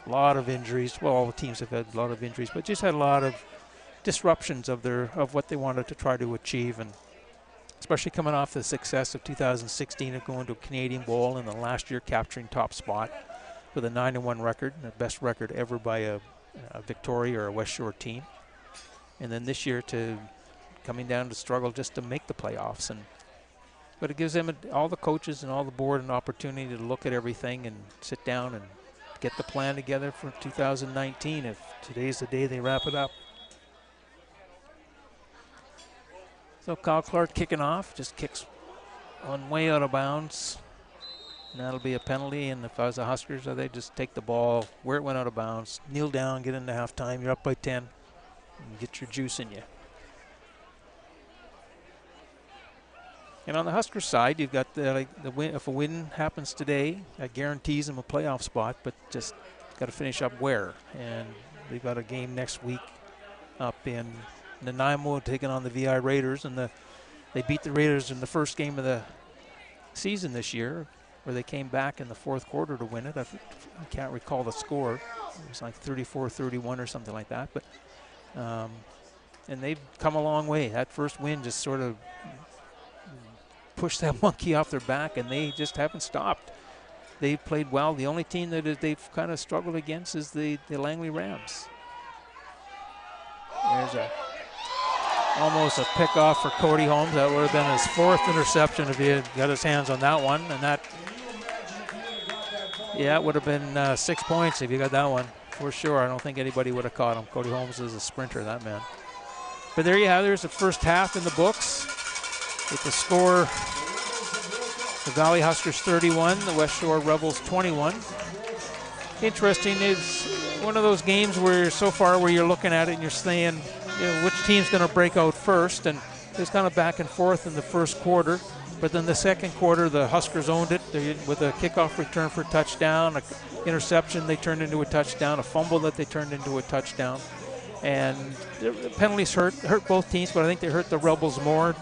a lot of injuries. Well, all the teams have had a lot of injuries, but just had a lot of disruptions of what they wanted to try to achieve, and especially coming off the success of 2016 of going to a Canadian Bowl and then last year capturing top spot with a 9-1 record, the best record ever by a Victoria or a Westshore team, and then this year to coming down to struggle just to make the playoffs. But it gives them, all the coaches and all the board, an opportunity to look at everything and sit down and get the plan together for 2019 if today's the day they wrap it up. So Kyle Clark kicking off, just kicks one way out of bounds. And that'll be a penalty, and if I was the Huskers, they just take the ball where it went out of bounds, kneel down, get into halftime, you're up by 10, and get your juice in you. And on the Huskers side, you've got the win. If a win happens today, that guarantees them a playoff spot, but just got to finish up where. And they've got a game next week up in Nanaimo taking on the VI Raiders, and they beat the Raiders in the first game of the season this year, where they came back in the fourth quarter to win it. I can't recall the score. It was like 34-31 or something like that. But and they've come a long way. That first win just sort of pushed that monkey off their back, and they just haven't stopped. They've played well. The only team that they've kind of struggled against is the Langley Rams. There's almost a pick off for Cody Holmes. That would have been his 4th interception if he had got his hands on that one. And that, yeah, it would have been 6 points if you got that one, for sure. I don't think anybody would have caught him. Cody Holmes is a sprinter, that man. But there you have, there's the first half in the books. With the score, the Valley Huskers 31, the Westshore Rebels 21. Interesting, it's one of those games where so far where you're looking at it and you're saying, you know, which team's going to break out first, and it's kind of back and forth in the first quarter. But then the second quarter, the Huskers owned it with a kickoff return for a touchdown, an interception they turned into a touchdown, a fumble that they turned into a touchdown. And the penalties hurt both teams, but I think they hurt the Rebels more.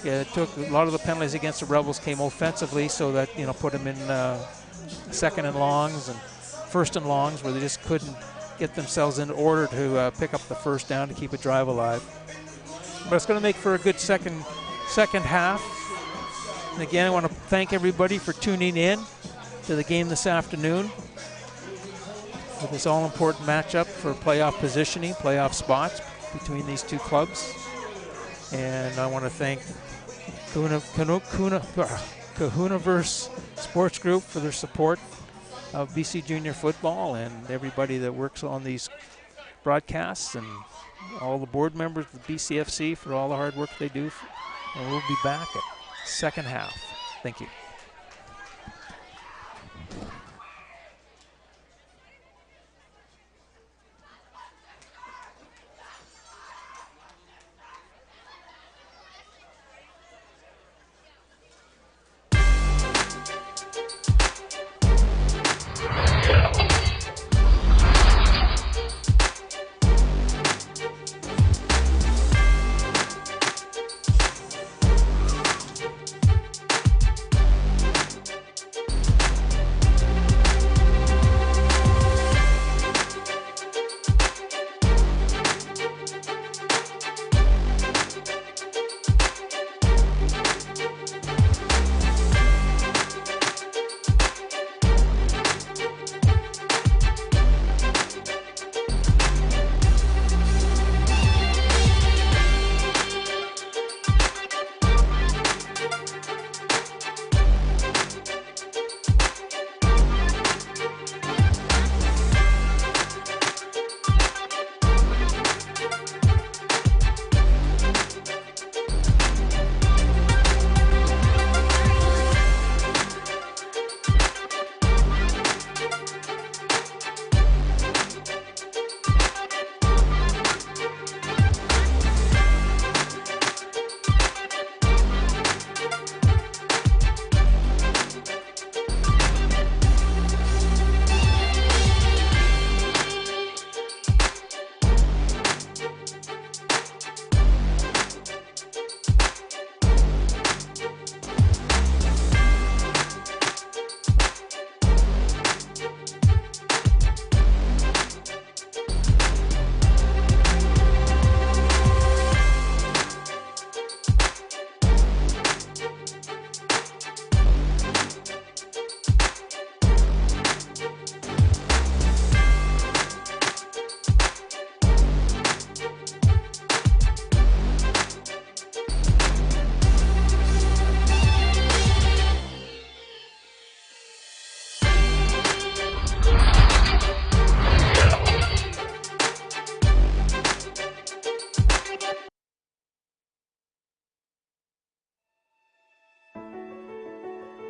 Yeah, it took a lot of the penalties against the Rebels came offensively, so that, you know, put them in second and longs and first and longs where they just couldn't get themselves in order to pick up the first down to keep a drive alive. But it's going to make for a good second half. And again, I want to thank everybody for tuning in to the game this afternoon with this all-important matchup for playoff positioning, playoff spots between these two clubs. And I want to thank Kahunaverse Sports Group for their support of BC Junior football and everybody that works on these broadcasts and all the board members of the BCFC for all the hard work they do. And we'll be back at second half. Thank you.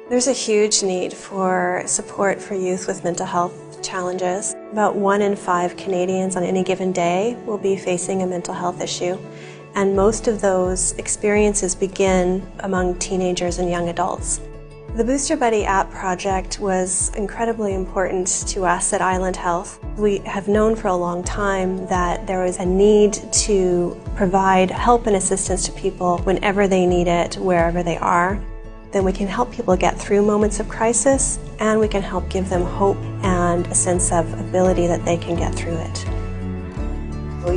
There's a huge need for support for youth with mental health challenges. About 1 in 5 Canadians on any given day will be facing a mental health issue, and most of those experiences begin among teenagers and young adults. The Booster Buddy app project was incredibly important to us at Island Health. We have known for a long time that there was a need to provide help and assistance to people whenever they need it, wherever they are. Then we can help people get through moments of crisis, and we can help give them hope and a sense of ability that they can get through it.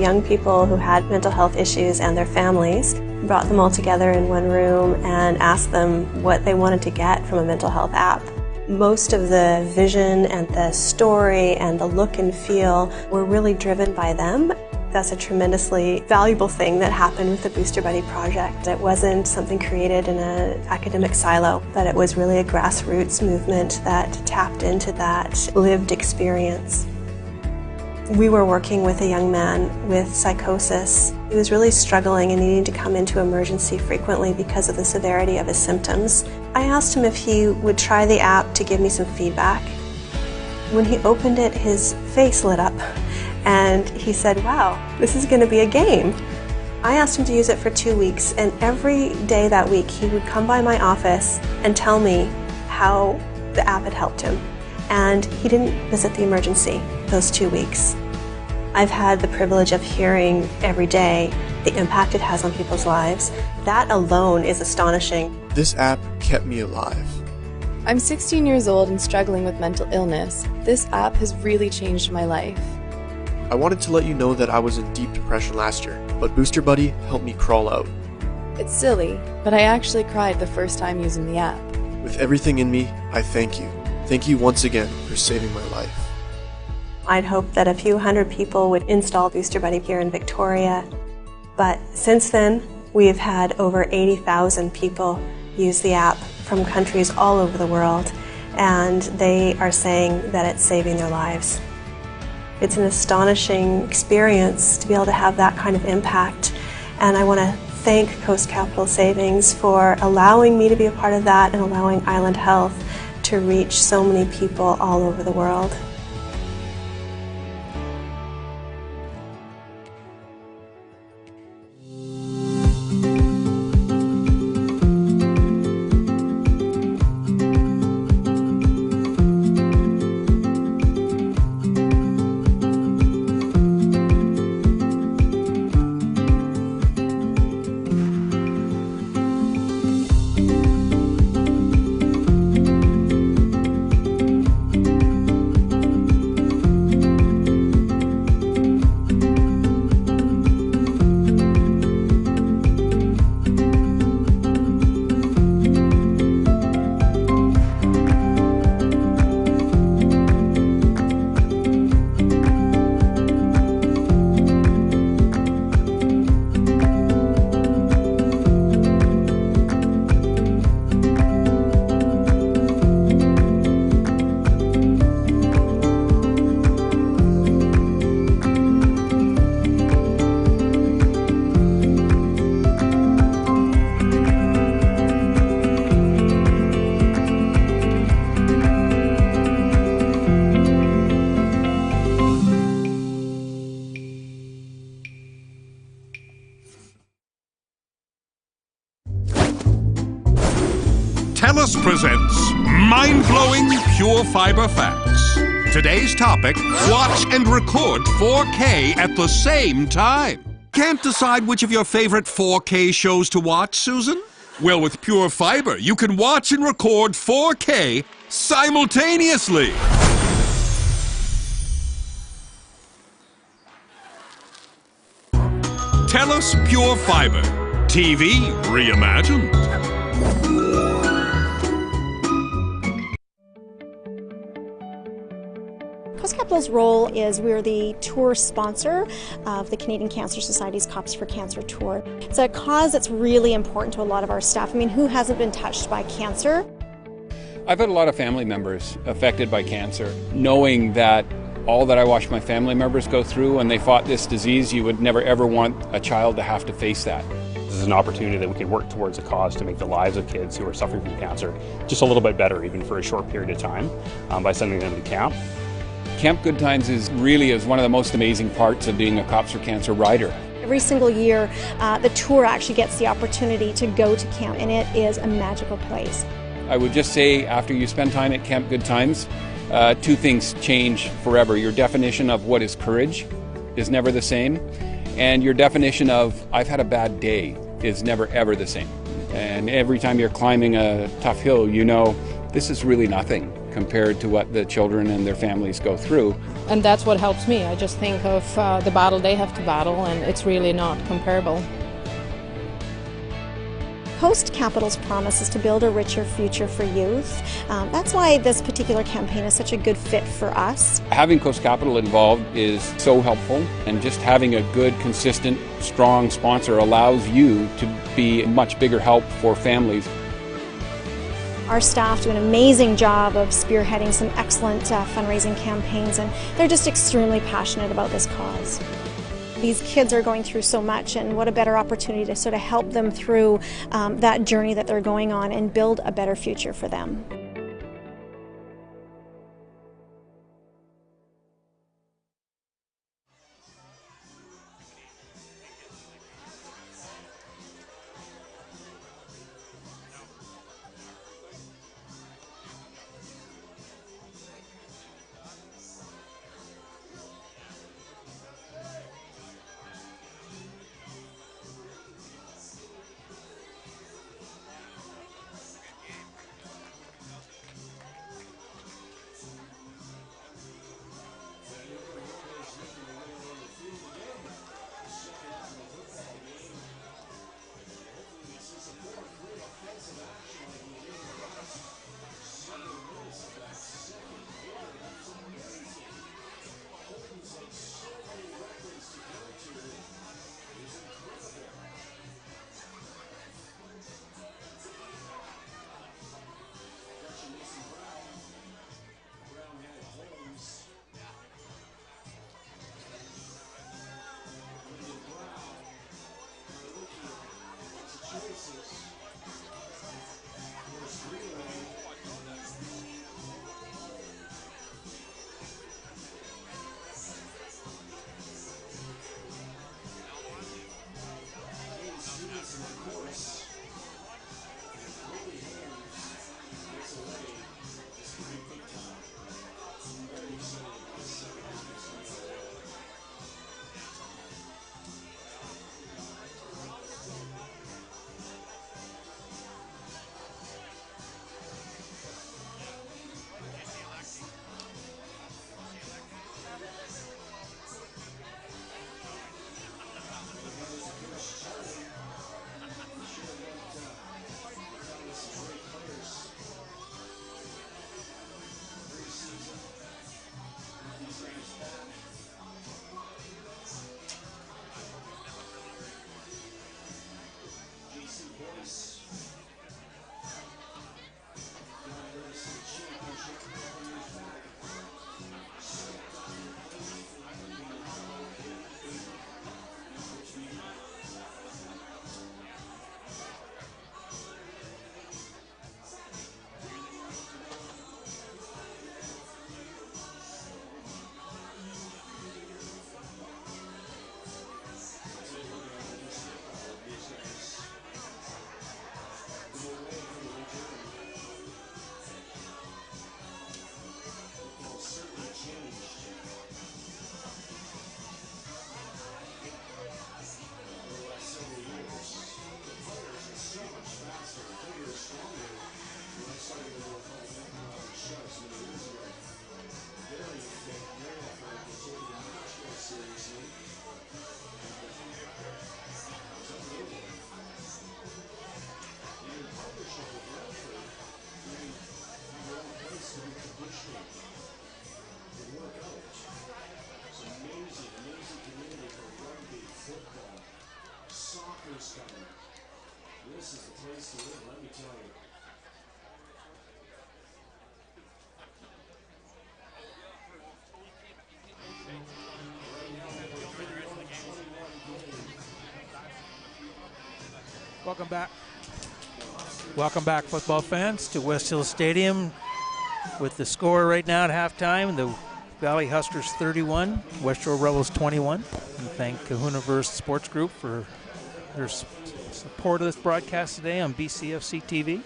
Young people who had mental health issues and their families, brought them all together in one room and asked them what they wanted to get from a mental health app. Most of the vision and the story and the look and feel were really driven by them. That's a tremendously valuable thing that happened with the Booster Buddy project. It wasn't something created in an academic silo, but it was really a grassroots movement that tapped into that lived experience. We were working with a young man with psychosis. He was really struggling and needing to come into emergency frequently because of the severity of his symptoms. I asked him if he would try the app to give me some feedback. When he opened it, his face lit up. And he said, wow, this is going to be a game. I asked him to use it for 2 weeks, and every day that week he would come by my office and tell me how the app had helped him. And he didn't visit the emergency those 2 weeks. I've had the privilege of hearing every day the impact it has on people's lives. That alone is astonishing. This app kept me alive. I'm 16 years old and struggling with mental illness. This app has really changed my life. I wanted to let you know that I was in deep depression last year, but Booster Buddy helped me crawl out. It's silly, but I actually cried the first time using the app. With everything in me, I thank you. Thank you once again for saving my life. I'd hoped that a few hundred people would install Booster Buddy here in Victoria, but since then, we have had over 80,000 people use the app from countries all over the world, and they are saying that it's saving their lives. It's an astonishing experience to be able to have that kind of impact, and I want to thank Coast Capital Savings for allowing me to be a part of that and allowing Island Health to reach so many people all over the world. TELUS presents mind-blowing pure fiber facts. Today's topic, watch and record 4K at the same time. Can't decide which of your favorite 4K shows to watch, Susan? Well, with pure fiber, you can watch and record 4K simultaneously. TELUS Pure Fiber. TV reimagined. Coast Capital's role is we're the tour sponsor of the Canadian Cancer Society's Cops for Cancer tour. It's a cause that's really important to a lot of our staff. I mean, who hasn't been touched by cancer? I've had a lot of family members affected by cancer. Knowing that all that I watched my family members go through when they fought this disease, you would never ever want a child to have to face that. This is an opportunity that we can work towards a cause to make the lives of kids who are suffering from cancer just a little bit better, even for a short period of time, by sending them to camp. Camp Good Times is one of the most amazing parts of being a Cops for Cancer rider. Every single year, the tour actually gets the opportunity to go to camp, and it is a magical place. I would just say, after you spend time at Camp Good Times, two things change forever. Your definition of what is courage is never the same, and your definition of I've had a bad day is never ever the same. And every time you're climbing a tough hill, you know this is really nothing compared to what the children and their families go through. And that's what helps me. I just think of the battle they have to battle, and it's really not comparable. Coast Capital's promise is to build a richer future for youth. That's why this particular campaign is such a good fit for us. Having Coast Capital involved is so helpful, and just having a good, consistent, strong sponsor allows you to be a much bigger help for families. Our staff do an amazing job of spearheading some excellent fundraising campaigns, and they're just extremely passionate about this cause. These kids are going through so much, and what a better opportunity to sort of help them through that journey that they're going on and build a better future for them. Welcome back. Welcome back, football fans, to West Hill Stadium with the score right now at halftime. The Valley Huskers 31, Westshore Rebels 21. And thank Kahunaverse Sports Group for their support of this broadcast today on BCFC TV.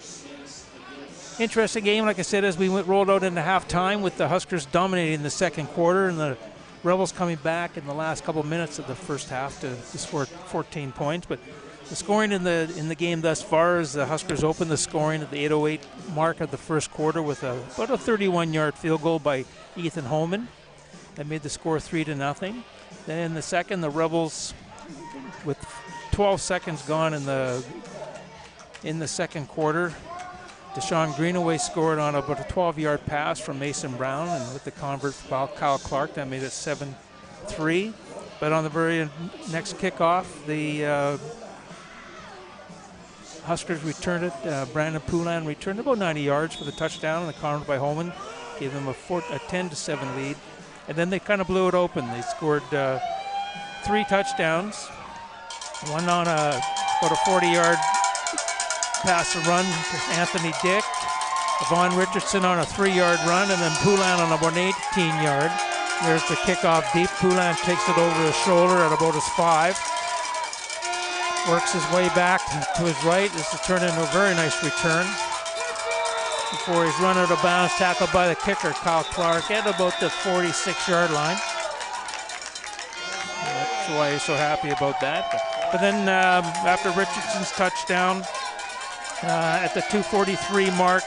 Interesting game, like I said, as we rolled out into halftime with the Huskers dominating the second quarter and the Rebels coming back in the last couple minutes of the first half to score 14 points. But the scoring in the game thus far is the Huskers opened the scoring at the 8:08 mark of the first quarter with about a 31-yard field goal by Ethan Holman that made the score 3-0. Then in the second, the Rebels, with 12 seconds gone in the second quarter, Deshaun Greenaway scored on about a 12-yard pass from Mason Brown, and with the convert Kyle Clark, that made it 7-3. But on the very next kickoff, the Huskers returned it. Brandon Poulin returned about 90 yards for the touchdown, and the convert by Holman gave them a 10-7 lead. And then they kind of blew it open. They scored 3 touchdowns, one on about a 40-yard pass and run to Anthony Dick, Vaughn Richardson on a 3-yard run, and then Poulin on about an 18-yard. There's the kickoff deep. Poulin takes it over his shoulder at about his 5. Works his way back to his right. This is turned into a very nice return. Before he's run out of bounds, tackled by the kicker, Kyle Clark, at about the 46-yard line. That's why he's so happy about that. But then after Richardson's touchdown, at the 2:43 mark,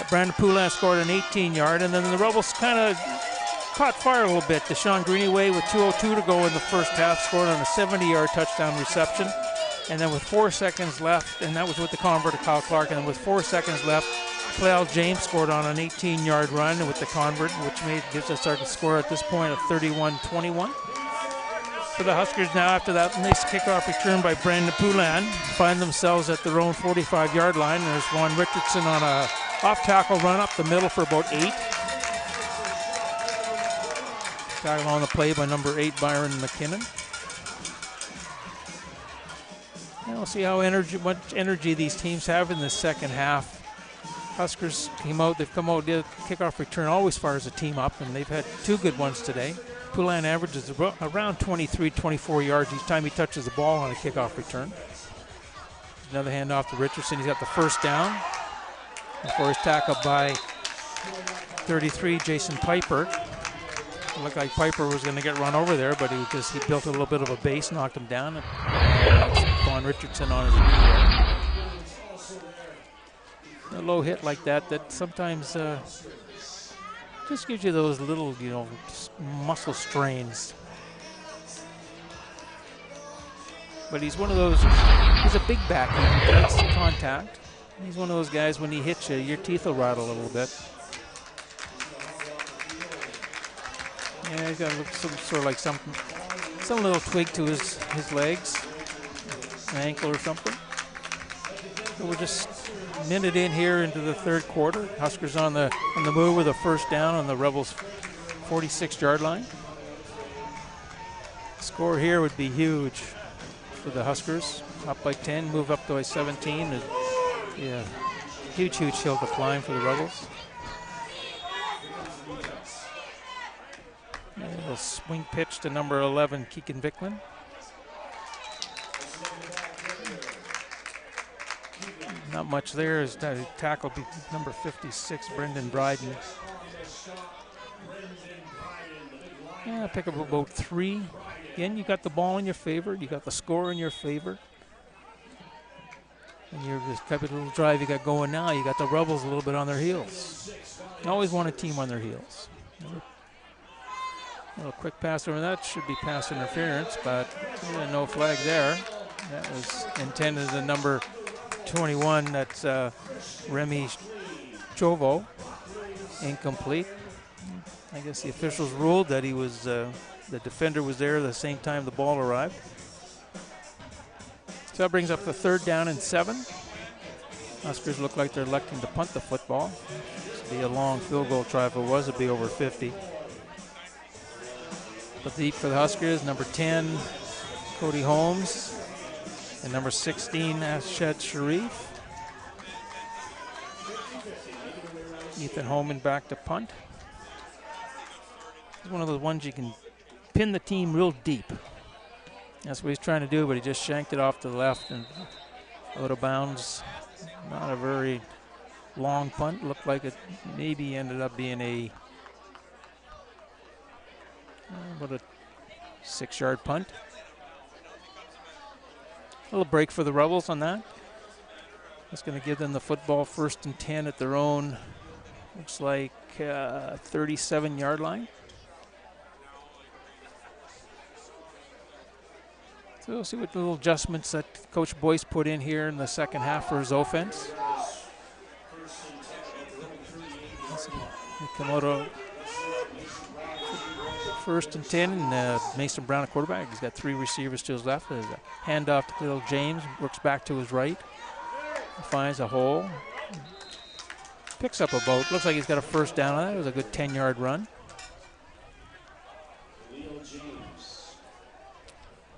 Brandon Poulin scored an 18-yard, and then the Rebels kind of caught fire a little bit. Deshaun Greenaway, with 2:02 to go in the first half, scored on a 70-yard touchdown reception. And then with 4 seconds left, and that was with the convert of Kyle Clark, and then with 4 seconds left, Clell James scored on an 18-yard run with the convert, which gives us our score at this point of 31-21. For the Huskers now, after that nice kickoff return by Brandon Poulin, find themselves at their own 45-yard line. There's Vaughn Richardson on a off-tackle run up the middle for about 8. Tackle on the play by number 8, Byron McKinnon. And we'll see how much energy these teams have in the second half. Huskers they've come out, did a kickoff return, always fires a team up, and they've had 2 good ones today. Poulin averages around 23, 24 yards each time he touches the ball on a kickoff return. Another handoff to Richardson. He's got the first down before he's tackled by 33, Jason Piper. It looked like Piper was going to get run over there, but he built a little bit of a base, knocked him down. Vaughn Richardson on his knee. A low hit like that sometimes just gives you those little, muscle strains. But he's one of those, he's a big back. He takes the contact. He's one of those guys, when he hits you, your teeth will rattle a little bit. Yeah, he's got some sort of like some little twig to his legs, an ankle or something. So we're just a minute in here into the third quarter. Huskers on the move with a first down on the Rebels' 46-yard line. Score here would be huge for the Huskers. Up by 10, move up to a 17. Yeah, huge hill to climb for the Rebels. And a swing pitch to number 11, Keegan Vicklin. Not much there. As tackle number 56, Brendan Bryden. Yeah, pick up about 3. Again, you got the ball in your favor. You got the score in your favor. And you're this type of little drive you got going now. You got the Rebels a little bit on their heels. You always want a team on their heels. A little quick pass over that should be pass interference, but no flag there. That was intended as number 21. That's Remy Chovo. Incomplete. I guess the officials ruled that he was the defender was there the same time the ball arrived. So that brings up the 3rd down and 7. Huskers look like they're electing to punt the football. This would be a long field goal try. If it was, it'd be over 50. But deep for the Huskers, number 10, Cody Holmes, and number 16, Ashed Sharif. Ethan Holman back to punt. He's one of those ones you can pin the team real deep. That's what he's trying to do, but he just shanked it off to the left and out of bounds. Not a very long punt. Looked like it maybe ended up being about a 6-yard punt. A little break for the Rebels on that. That's going to give them the football 1st and 10 at their own, looks like 37-yard line. So we'll see what little adjustments that Coach Boyce put in here in the second half for his offense. Komodo 1st and 10, and Mason Brown, a quarterback. He's got 3 receivers to his left. There's a handoff to little James, works back to his right. Finds a hole. Picks up a boat. Looks like he's got a 1st down on that. It was a good 10-yard run.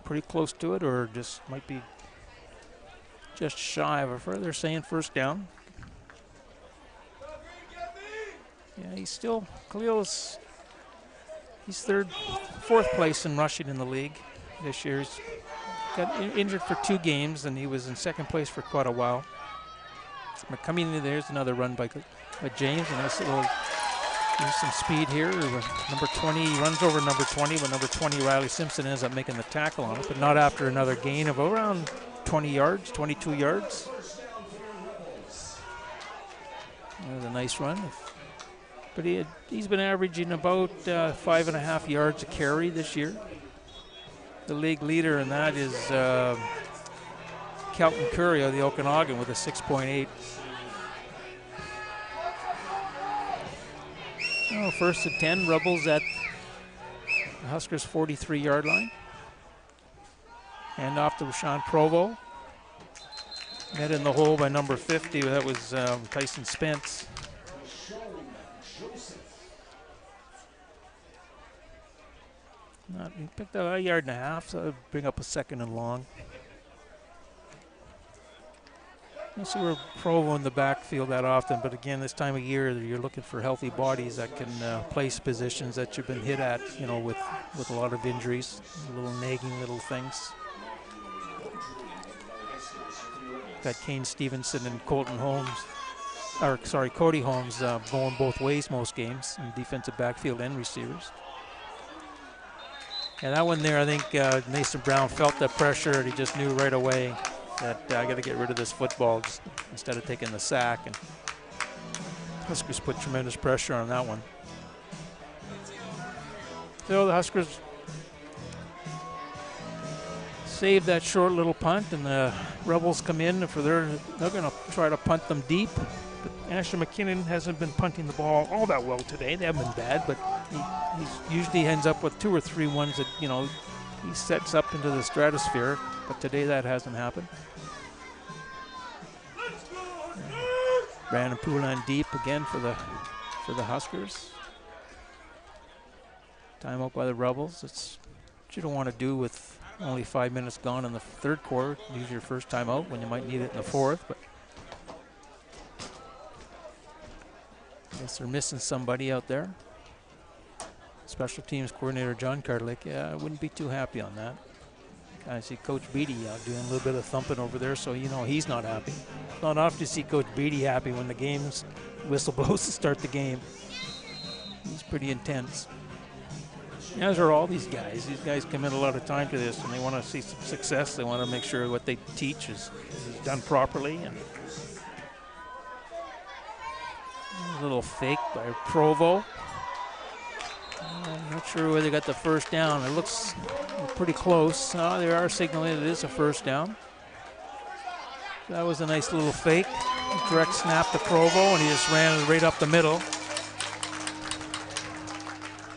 Pretty close to it, or just might be just shy of a first. They're saying 1st down. Yeah, he's still, Khalil's, he's 4th place in rushing in the league this year. He's got injured for 2 games, and he was in 2nd place for quite a while. But coming in, there's another run by James, and that's a little, use some speed here. Number 20 runs over number 20, but number 20, Riley Simpson, ends up making the tackle on it, but not after another gain of around 20 yards, 22 yards. That was a nice run. But he's been averaging about 5.5 yards a carry this year. The league leader in that is Kelton Curry of the Okanagan with a 6.8. Oh, 1st and 10, Rebels at the Huskers' 43-yard line. Hand off to Sean Provo. Met in the hole by number 50. That was Tyson Spence. He picked up 1.5 yards, so it'll bring up a 2nd and long. I don't see where Provo in the backfield that often, but again, this time of year, you're looking for healthy bodies that can place positions that you've been hit at, you know, with a lot of injuries, little nagging little things. Got Kane Stevenson and Cody Holmes going both ways most games in defensive backfield and receivers. And that one there, I think Mason Brown felt that pressure, and he just knew right away that I got to get rid of this football just instead of taking the sack. And Huskers put tremendous pressure on that one. So the Huskers saved that short little punt, and the Rebels come in for they're going to try to punt them deep. But Asher McKinnon hasn't been punting the ball all that well today. They haven't been bad, but he usually ends up with 2 or 3 ones that, you know, he sets up into the stratosphere. But today that hasn't happened. Brandon Poulin deep again for the Huskers. Timeout by the Rebels. It's what you don't want to do with only 5 minutes gone in the 3rd quarter. Use your first timeout when you might need it in the 4th. But I guess they're missing somebody out there. Special teams coordinator John Cartlick, I wouldn't be too happy on that. I see Coach Beatty doing a little bit of thumping over there, so you know he's not happy. It's not often to see Coach Beatty happy when the game's whistle blows to start the game. He's pretty intense. As are all these guys. These guys commit a lot of time to this, and they want to see some success. They want to make sure what they teach is done properly. And a little fake by Provo. I'm not sure where they got the 1st down. It looks pretty close. They are signaling it is a 1st down. That was a nice little fake. Direct snap to Provo, and he just ran it right up the middle.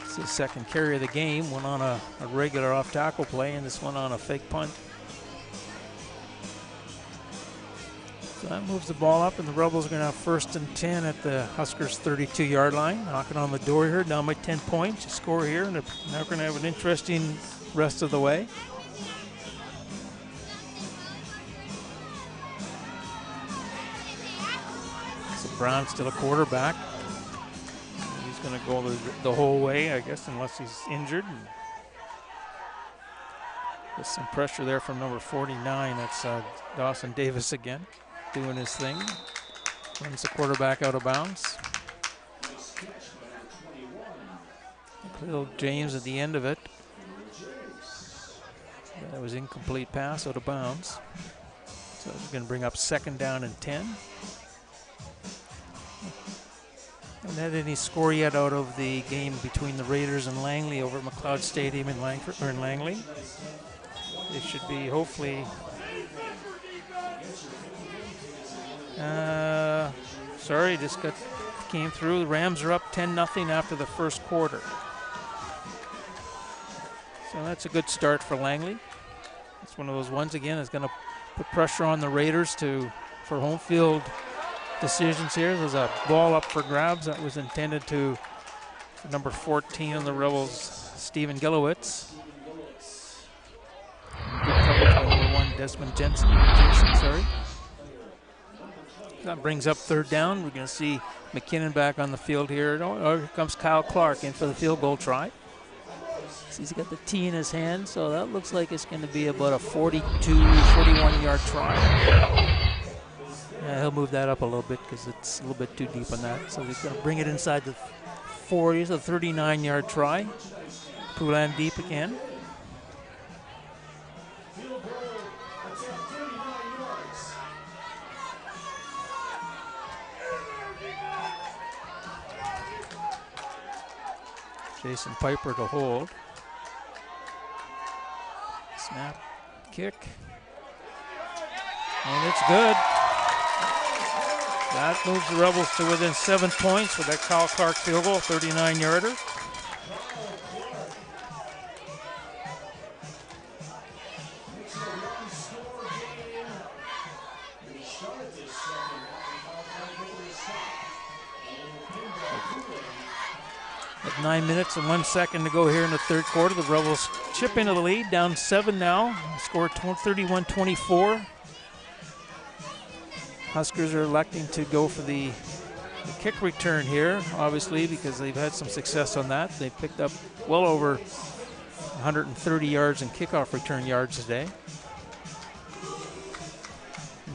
It's his 2nd carry of the game. One on a regular off-tackle play, and this one on a fake punt. So That moves the ball up, and the Rebels are going to have 1st and 10 at the Huskers' 32-yard line. Knocking on the door here, down by 10 points. Score here, and they're now going to have an interesting rest of the way. So Brown's still a quarterback. He's going to go the whole way, I guess, unless he's injured. There's some pressure there from number 49. That's Dawson Davis again, doing his thing. Runs the quarterback out of bounds. Little James at the end of it. That was incomplete pass out of bounds. So we're going to bring up 2nd down and 10. Haven't had any score yet out of the game between the Raiders and Langley over at McLeod Stadium in Langley. It should be hopefully. Sorry, just came through. The Rams are up 10-0 after the first quarter. So that's a good start for Langley. It's one of those ones again that's going to put pressure on the Raiders for home field decisions here. There's a ball up for grabs that was intended for number 14 on the Rebels, Stephen Gillowitz. Good coverage by number 1, Desmond Jensen. That brings up 3rd down. We're going to see McKinnon back on the field here. Oh, here comes Kyle Clark in for the field goal try. He's got the tee in his hand, so that looks like it's going to be about a 41-yard try. Yeah, he'll move that up a little bit because it's a little bit too deep on that. So he's going to bring it inside the 40, so 39-yard try. Poulin deep again. Jason Piper to hold. Snap, kick, and it's good. That moves the Rebels to within 7 points with that Kyle Clark field goal, 39-yarder. With 9 minutes and 1 second to go here in the third quarter, the Rebels chip into the lead, down 7 now. Score 31-24. Huskers are electing to go for the kick return here, obviously, because they've had some success on that. They picked up well over 130 yards in kickoff return yards today.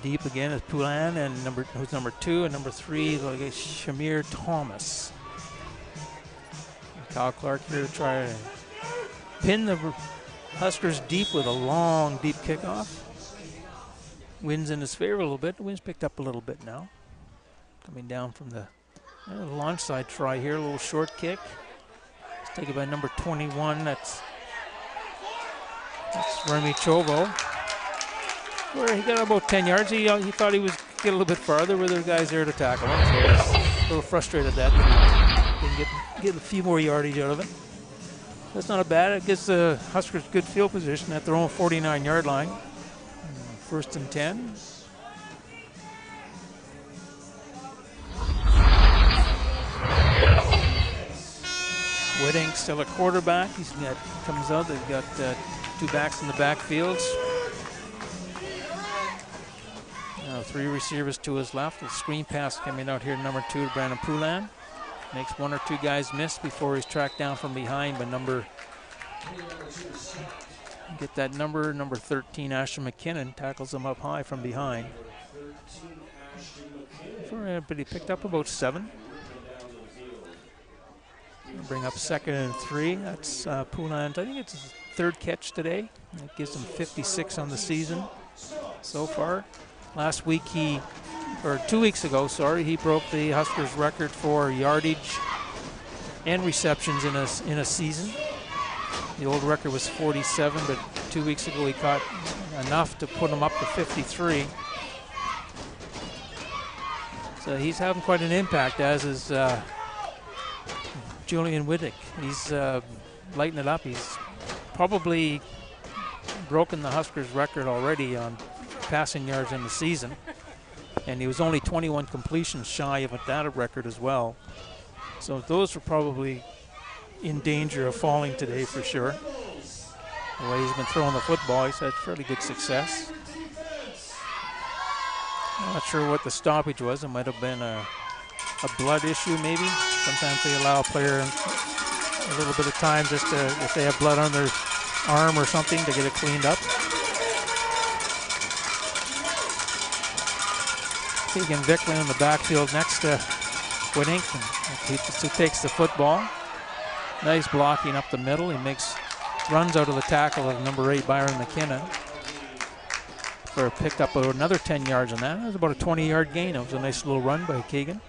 Deep again is Poulin, and who's number 2, and number 3, Shamir Thomas. Kyle Clark here to try to pin the Huskers deep with a long, deep kickoff. Wind's in his favor a little bit. The wind's picked up a little bit now. Coming down from the launch side try here, a little short kick. It's taken by number 21. That's Remy Chovo. Where he got about 10 yards. He thought he was get a little bit farther where there were guys there to tackle him. So he's a little frustrated that he didn't get a few more yardage out of it. That's not bad. It gives the Huskers good field position at their own 49-yard line. 1st and 10. Whitting still a quarterback. Comes out. They've got 2 backs in the backfields. Now 3 receivers to his left. The screen pass coming out here, number 2 to Brandon Poulin. Makes 1 or 2 guys miss before he's tracked down from behind by number 13, Ashton McKinnon, tackles him up high from behind. But he picked up about 7. Bring up 2nd and 3. That's Poulin's, I think it's his 3rd catch today. That gives him 56 on the season so far. Last week 2 weeks ago, he broke the Huskers record for yardage and receptions in a season. The old record was 47, but 2 weeks ago he caught enough to put him up to 53. So he's having quite an impact, as is Julian Wittig. He's lighting it up. He's probably broken the Huskers record already on passing yards in the season. And he was only 21 completions shy of that record as well. So those were probably in danger of falling today for sure. The way he's been throwing the football, he's had fairly good success. I'm not sure what the stoppage was. It might have been a blood issue maybe. Sometimes they allow a player a little bit of time just to, if they have blood on their arm or something, to get it cleaned up. Keegan Vicklin in the backfield next to Whittington, who takes the football. Nice blocking up the middle. He runs out of the tackle of number 8, Byron McKinnon, for a pick up of another 10 yards on that. That was about a 20-yard gain. It was a nice little run by Keegan.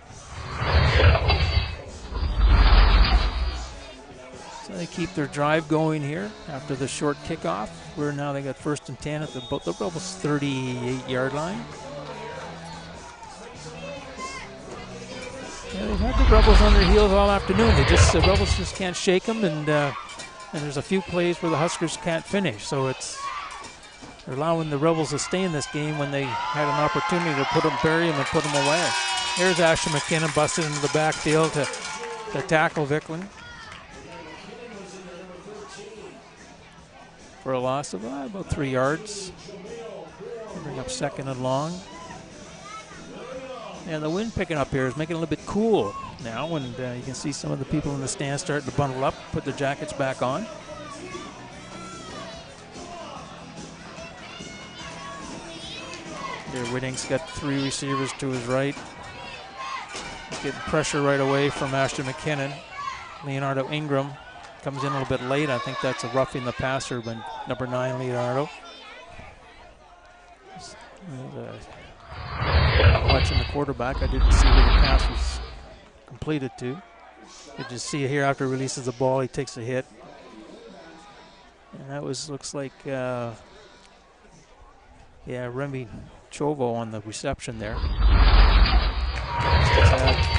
So they keep their drive going here after the short kickoff. Where now they got 1st and 10 at the Rebels' 38-yard line. Yeah, they've had the Rebels on their heels all afternoon. The Rebels just can't shake them, and there's a few plays where the Huskers can't finish. So they're allowing the Rebels to stay in this game when they had an opportunity to bury them and put them away. Here's Asher McKinnon busted into the backfield to tackle Vicklin for a loss of about 3 yards. They bring up 2nd and long. And the wind picking up here is making it a little bit cool now, and you can see some of the people in the stands starting to bundle up, put their jackets back on. Here, Whitting's got 3 receivers to his right. Getting pressure right away from Ashton McKinnon. Leonardo Ingram comes in a little bit late. I think that's a roughing the passer, but number 9, Leonardo. Watching the quarterback, I didn't see where the pass was completed to. You just see here after he releases the ball, he takes a hit. And that looks like, Remy Chovo on the reception there.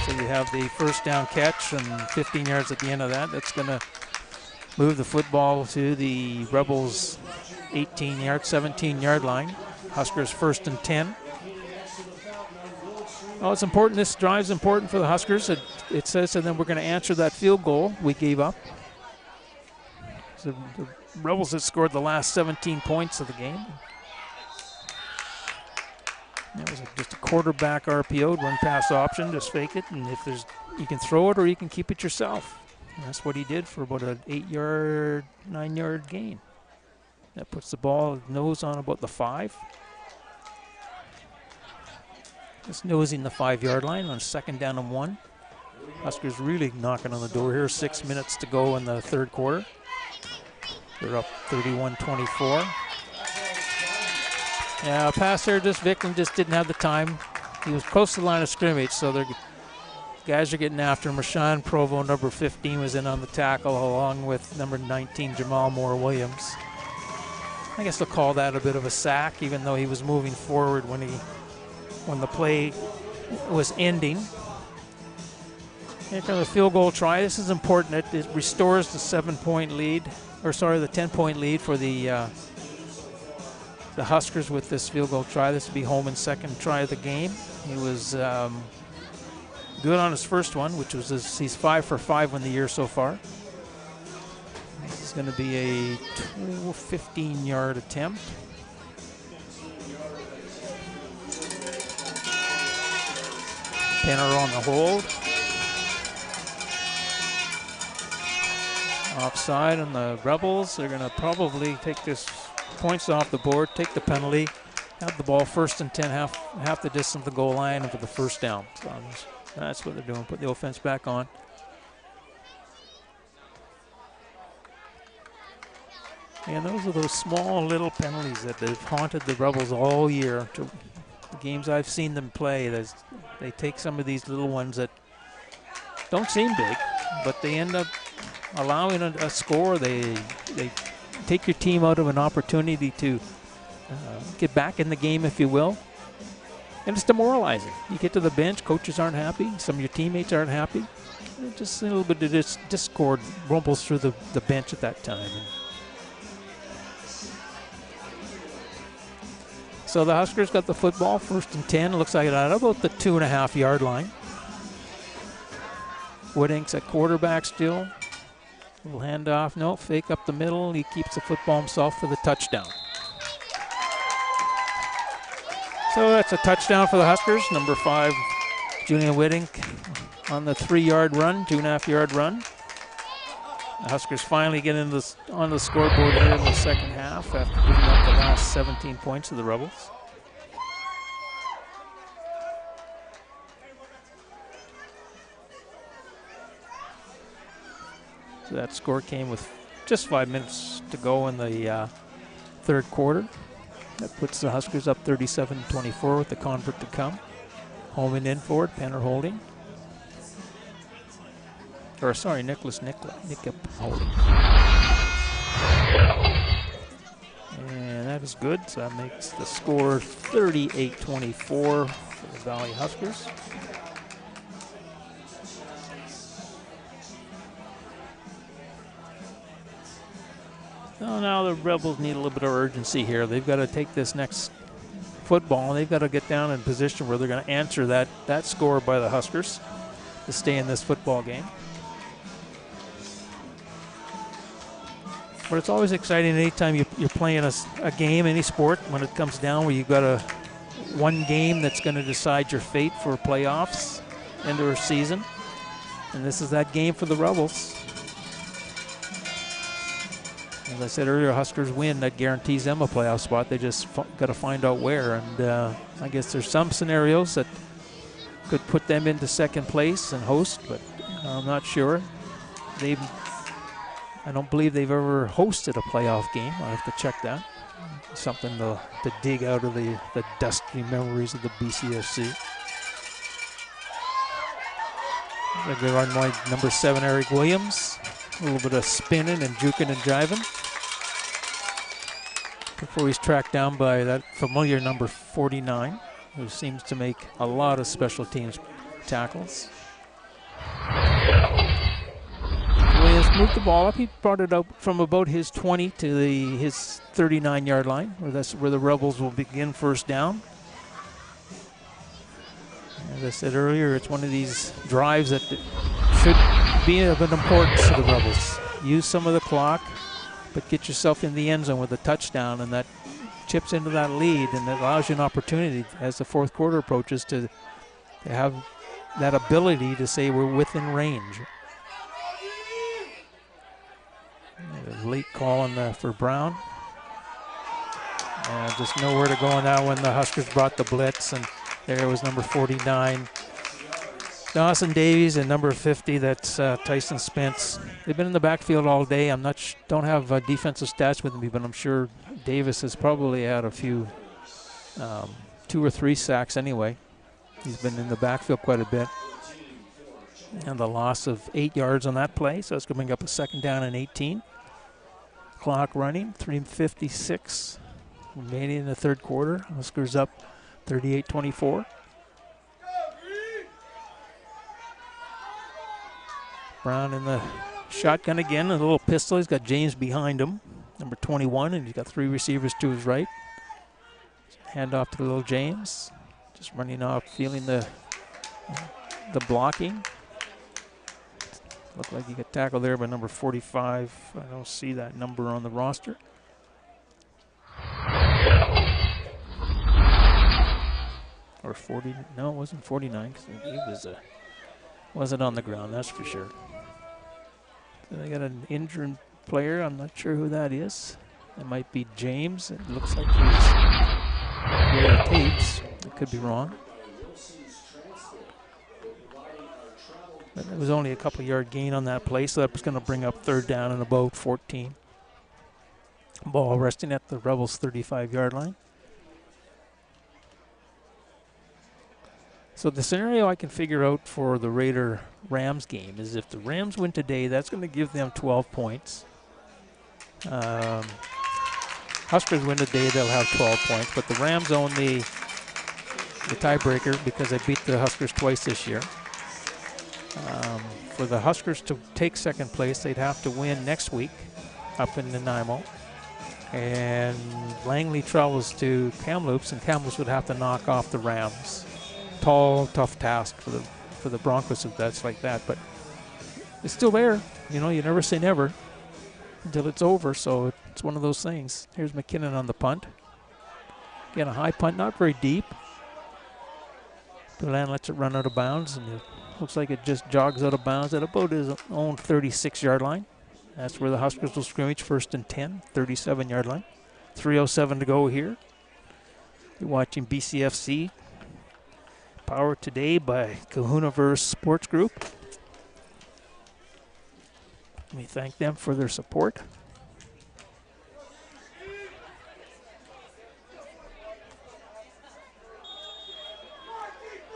So you have the 1st down catch and 15 yards at the end of that. That's going to move the football to the Rebels' 17-yard line. Huskers 1st and 10. Oh, it's important. This drive's important for the Huskers. It says, and then we're going to answer that field goal we gave up. So the Rebels had scored the last 17 points of the game. That was just a quarterback RPO, run pass option, just fake it, and if you can throw it or you can keep it yourself. And that's what he did for about an 8-yard, 9-yard gain. That puts the ball nose on about the 5. Just nosing the 5-yard line on 2nd down and 1. Huskers really knocking on the door here. 6 minutes to go in the 3rd quarter. They're up 31-24. Yeah, pass there, Vicklin just didn't have the time. He was close to the line of scrimmage, so the guys are getting after him. Rashawn Provo, number 15, was in on the tackle, along with number 19, Jamal Moore-Williams. I guess they'll call that a bit of a sack, even though he was moving forward when the play was ending. Here comes a field goal try. This is important. It restores the 7-point lead, the 10-point lead for the Huskers with this field goal try. This will be Holman's 2nd try of the game. He was good on his first one, which was he's 5 for 5 in the year so far. This is going to be a 15-yard attempt. Penner on the hold. Offside on the Rebels. They're going to probably take this points off the board, take the penalty, have the ball 1st and 10, half the distance of the goal line, and for the 1st down. So that's what they're doing, put the offense back on. And those are those small little penalties that have haunted the Rebels all year. To the games I've seen them play, they take some of these little ones that don't seem big, but they end up allowing a score. They take your team out of an opportunity to get back in the game, if you will. And it's demoralizing. You get to the bench, coaches aren't happy, some of your teammates aren't happy. Just a little bit of this discord rumbles through the bench at that time. So the Huskers got the football, 1st and 10. Looks like at about the 2.5-yard line. Woodink's at quarterback still. Little handoff, no, fake up the middle. He keeps the football himself for the touchdown. So that's a touchdown for the Huskers. Number 5, Julian Woodink on the 3-yard run, 2.5-yard run. The Huskers finally get on the scoreboard here in the second half after giving up the last 17 points to the Rebels. So that score came with just 5 minutes to go in the third quarter. That puts the Huskers up 37-24 with the convert to come. Homing in for it, Penner holding. Or sorry, Nicholas Nickip holding. And that is good, so that makes the score 38-24 for the Valley Huskers. So now the Rebels need a little bit of urgency here. They've got to take this next football, and they've got to get down in position where they're going to answer that score by the Huskers to stay in this football game. But it's always exciting anytime you're playing a game, any sport, when it comes down where you've got one game that's going to decide your fate for playoffs into a season. And this is that game for the Rebels. As I said earlier, Huskers win, that guarantees them a playoff spot. They just got to find out where. And I guess there's some scenarios that could put them into second place and host, but I'm not sure. I don't believe they've ever hosted a playoff game. I'll have to check that. Something to dig out of the dusty memories of the BCFC. They're going to run by number 7, Eric Williams. A little bit of spinning and juking and jiving before he's tracked down by that familiar number 49, who seems to make a lot of special teams tackles. Williams moved the ball up. He brought it up from about his 20 to his 39-yard line, that's where the Rebels will begin first down. As I said earlier, it's one of these drives that should be of an importance to the Rebels. Use some of the clock, but get yourself in the end zone with a touchdown, and that chips into that lead, and it allows you an opportunity as the fourth quarter approaches to have that ability to say we're within range. Late call for Brown. Just nowhere to go now when the Huskers brought the blitz, and there was number 49, Dawson Davies, and number 50, that's Tyson Spence. They've been in the backfield all day. Don't have defensive stats with me, but I'm sure Davis has probably had a few, 2 or 3 sacks anyway. He's been in the backfield quite a bit. And the loss of 8 yards on that play, so it's going to bring up a 2nd down and 18. Clock running, 3:56 remaining in the third quarter. Huskers up 38-24. Brown in the shotgun again, a little pistol. He's got James behind him, number 21, and he's got 3 receivers to his right. Hand off to little James, just running off, feeling the blocking. Looked like he got tackled there by number 45. I don't see that number on the roster. Or 40, no, it wasn't 49, because he wasn't on the ground, that's for sure. So they got an injured player, I'm not sure who that is. It might be James, it looks like he's wearing tapes, I could be wrong. But it was only a couple yard gain on that play, so that was going to bring up 3rd down and about 14. Ball resting at the Rebels' 35-yard line. So the scenario I can figure out for the Raider-Rams game is if the Rams win today, that's going to give them 12 points. Huskers win today, they'll have 12 points, but the Rams own the tiebreaker because they beat the Huskers twice this year. For the Huskers to take 2nd place, they'd have to win next week up in Nanaimo. And Langley travels to Kamloops, and Kamloops would have to knock off the Rams. Tall, tough task for the Broncos if that's like that, but it's still there. You know, you never say never until it's over, so it's one of those things. Here's McKinnon on the punt. Again, a high punt, not very deep. Delan lets it run out of bounds, and it looks like it just jogs out of bounds at about his own 36-yard line. That's where the Huskers will scrimmage, 1st and 10, 37-yard line. 3:07 to go here. You're watching BCFC, powered today by Kahunaverse Sports Group. We thank them for their support.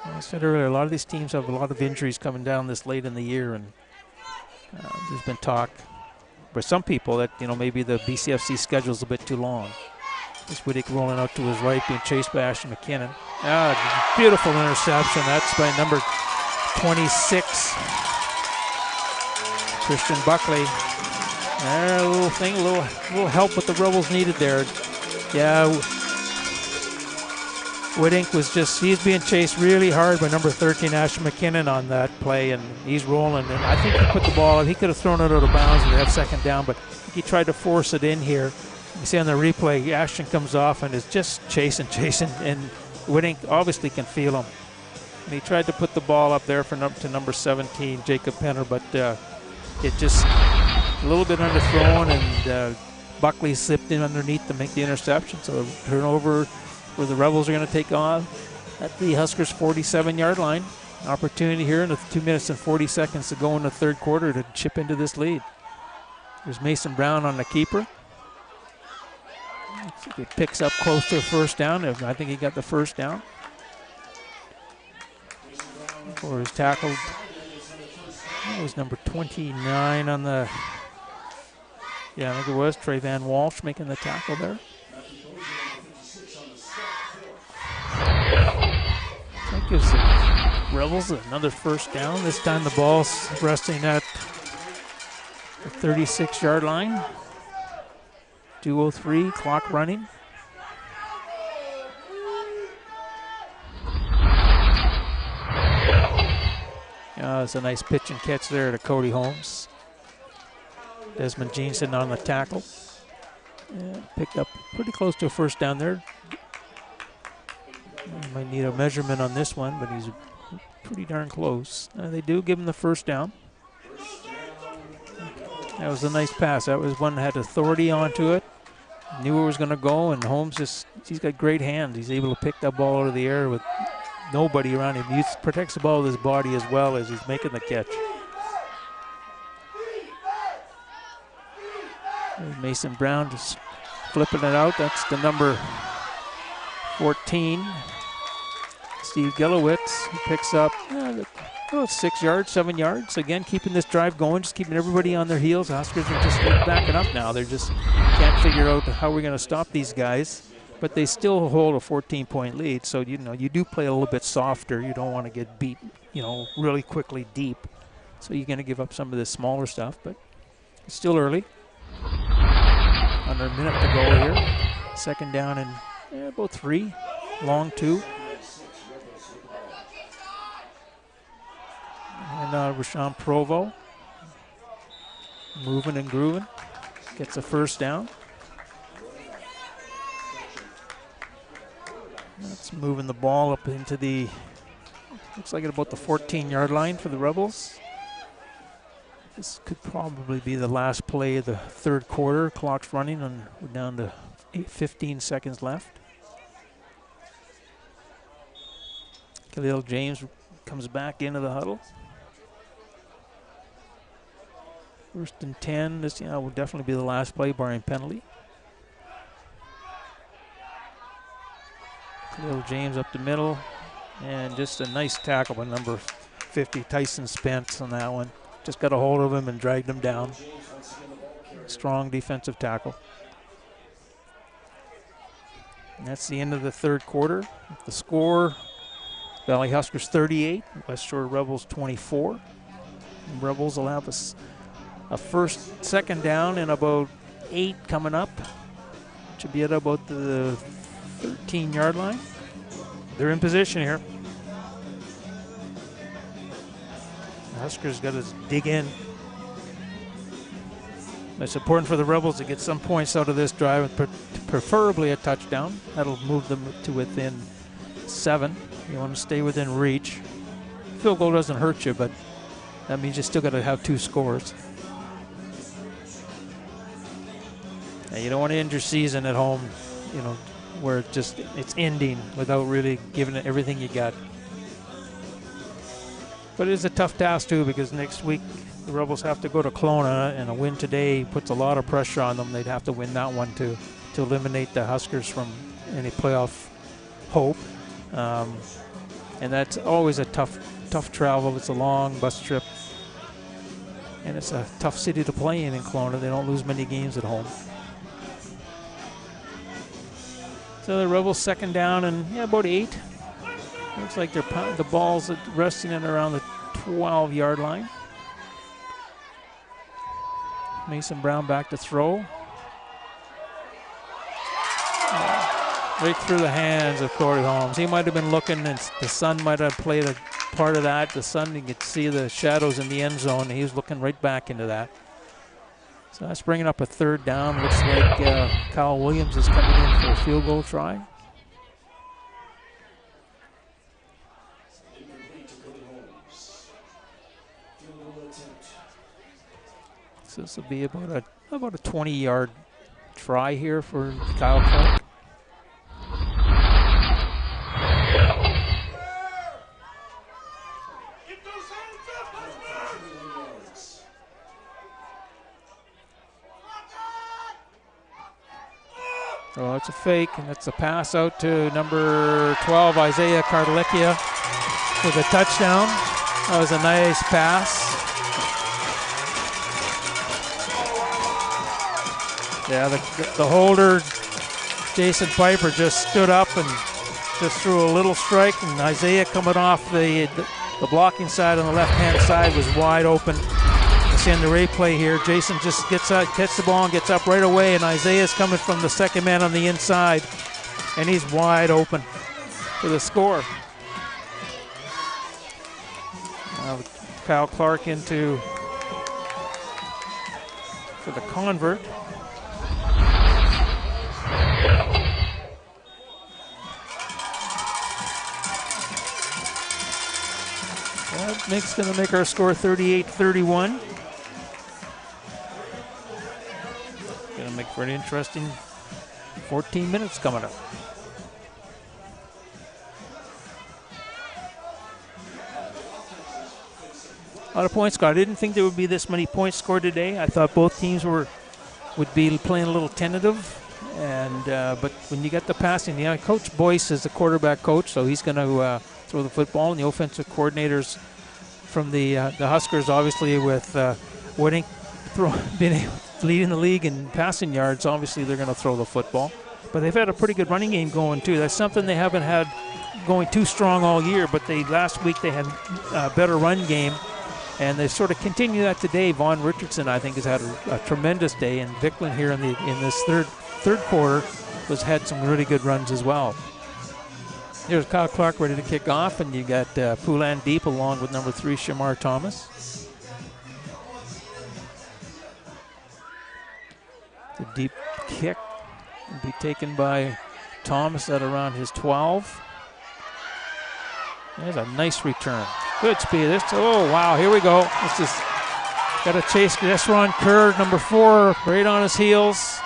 As I said earlier, a lot of these teams have a lot of injuries coming down this late in the year, and there's been talk by some people that, you know, maybe the BCFC schedule is a bit too long. This Whittick rolling out to his right, being chased by Ashton McKinnon. Beautiful interception. That's by number 26, Christian Buckley. A little thing, a little help what the Rebels needed there. Yeah, Whittick was he's being chased really hard by number 13, Ashton McKinnon, on that play, and he's rolling. And I think he put the ball, he could have thrown it out of bounds and have second down, but he tried to force it in here. You see on the replay, Ashton comes off and is just chasing, and Whittick obviously can feel him. And he tried to put the ball up there to number 17, Jacob Penner, but it just a little bit underthrown, and Buckley slipped in underneath to make the interception. So turnover where the Rebels are going to take on at the Huskers 47-yard line. An opportunity here in the 2 minutes and 40 seconds to go in the third quarter to chip into this lead. There's Mason Brown on the keeper. He picks up close to a first down. I think he got the first down. Or is tackled. It was number 29 on the, I think it was Trey Van Walsh making the tackle there. That gives the Rebels another first down. This time the ball's resting at the 36-yard line. 2:03, clock running. It's a nice pitch and catch there to Cody Holmes. Desmond Jeanson on the tackle. Picked up pretty close to a first down there. Might need a measurement on this one, but he's pretty darn close. They do give him the first down. That was a nice pass. That was one that had authority onto it. Knew where it was going to go, and Holmes he's got great hands. He's able to pick that ball out of the air with nobody around him. He protects the ball with his body as well as he's making the catch. There's Mason Brown just flipping it out. That's the number 14, Steve Gilowitz. He picks up 6 yards, 7 yards. Again, keeping this drive going, just keeping everybody on their heels. The Huskers are just backing up now. They just can't figure out how we're going to stop these guys. But they still hold a 14-point lead, so you do play a little bit softer. You don't want to get beat, really quickly deep. So you're going to give up some of this smaller stuff, but it's still early. Under a minute to go here. Second down and about 3, long 2. And Rashawn Provo moving and grooving, gets a first down. That's moving the ball up into the, looks like at about the 14-yard line for the Rebels. This could probably be the last play of the third quarter. Clock's running and we're down to 15 seconds left. Khalil James comes back into the huddle. First and 10, this will definitely be the last play barring penalty. Khalil James up the middle, and just a nice tackle by number 50, Tyson Spence on that one. Just got a hold of him and dragged him down. Strong defensive tackle. And that's the end of the third quarter. The score, Valley Huskers 38, Westshore Rebels 24. And Rebels will have a second down in about 8 coming up. Should be at about the 13-yard line. They're in position here. The Huskers got to dig in. It's important for the Rebels to get some points out of this drive, preferably a touchdown. That'll move them to within 7. You want to stay within reach. Field goal doesn't hurt you, but that means you still got to have 2 scores. Now, you don't want to end your season at home, you know, where it's ending without really giving it everything you got. But it is a tough task too, because next week the Rebels have to go to Kelowna, and a win today puts a lot of pressure on them. They'd have to win that one to eliminate the Huskers from any playoff hope. And that's always a tough travel. It's a long bus trip, and it's a tough city to play in Kelowna. They don't lose many games at home. So the Rebels second down and about 8. Looks like the ball's resting in around the 12-yard line. Mason Brown back to throw. Right through the hands of Corey Holmes. He might have been looking, and the sun might have played a part of that. The sun, you could see the shadows in the end zone, and he was looking right back into that. So that's bringing up a third down. Looks like Kyle Williams is coming in for a field goal try. So this will be about a 20-yard try here for Kyle Clark. So it's a fake, and it's a pass out to number 12, Isaiah Cardelicchia, with a touchdown. That was a nice pass. Yeah, the holder, Jason Piper, just stood up and just threw a little strike, and Isaiah coming off the blocking side on the left-hand side was wide open. In the replay here, Jason just gets up, catches the ball and gets up right away, and Isaiah's coming from the second man on the inside, and he's wide open for the score. Now Kyle Clark into for the convert. That's going to make our score 38-31. Going to make for an interesting 14 minutes coming up. A lot of points scored. I didn't think there would be this many points scored today. I thought both teams would be playing a little tentative, and but when you get the passing, Coach Boyce is the quarterback coach, so he's going to throw the football, and the offensive coordinators from the Huskers, obviously with leading the league in passing yards, obviously they're going to throw the football. But they've had a pretty good running game going too. That's something they haven't had going too strong all year, but last week they had a better run game, and they sort of continue that today. Vaughn Richardson, I think, has had a tremendous day, and Vicklin here in this third quarter had some really good runs as well. Here's Kyle Clark ready to kick off, and you got Poulan deep along with number 3, Shamar Thomas. The deep kick will be taken by Thomas at around his 12. There's a nice return. Good speed. Oh, wow, here we go. This is got to chase Desron Kerr, number 4, right on his heels.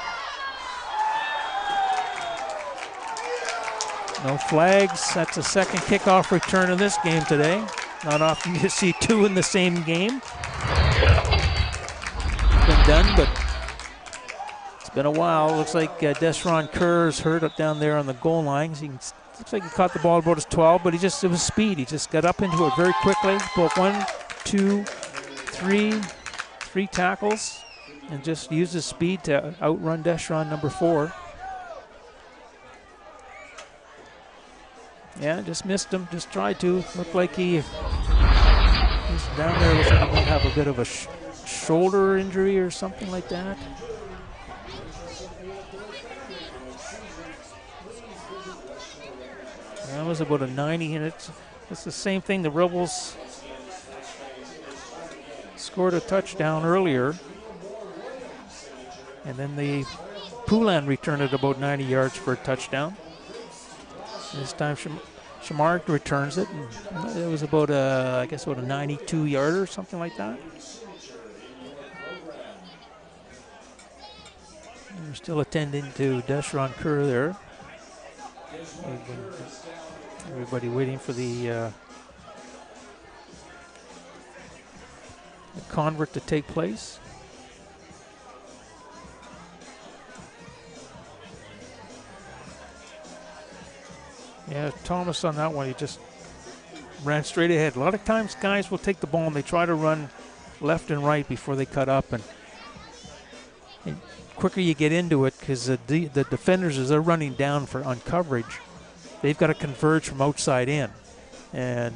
No flags. That's a second kickoff return in this game today. Not often you see 2 in the same game. It's been done, but it's been a while. Looks like Desron Kerr's hurt up down there on the goal line. Looks like he caught the ball about his 12, but it was speed. He just got up into it very quickly. Broke 1, 2, 3 tackles, and just used his speed to outrun Desron, number 4. Yeah, just missed him. Just tried to. Looked like he's down there. Looks like he might have a bit of a shoulder injury or something like that. That was about a 90, and it's the same thing. The Rebels scored a touchdown earlier, and then the Poulan returned it about 90 yards for a touchdown. This time Shamar returns it, and it was about I guess about a 92-yarder or something like that. And we're still attending to Deshron Kerr there. Everybody waiting for the convert to take place. Yeah, Thomas on that one, he just ran straight ahead. A lot of times guys will take the ball and they try to run left and right before they cut up, and quicker you get into it, because the defenders, as they're running down on coverage, they've got to converge from outside in, and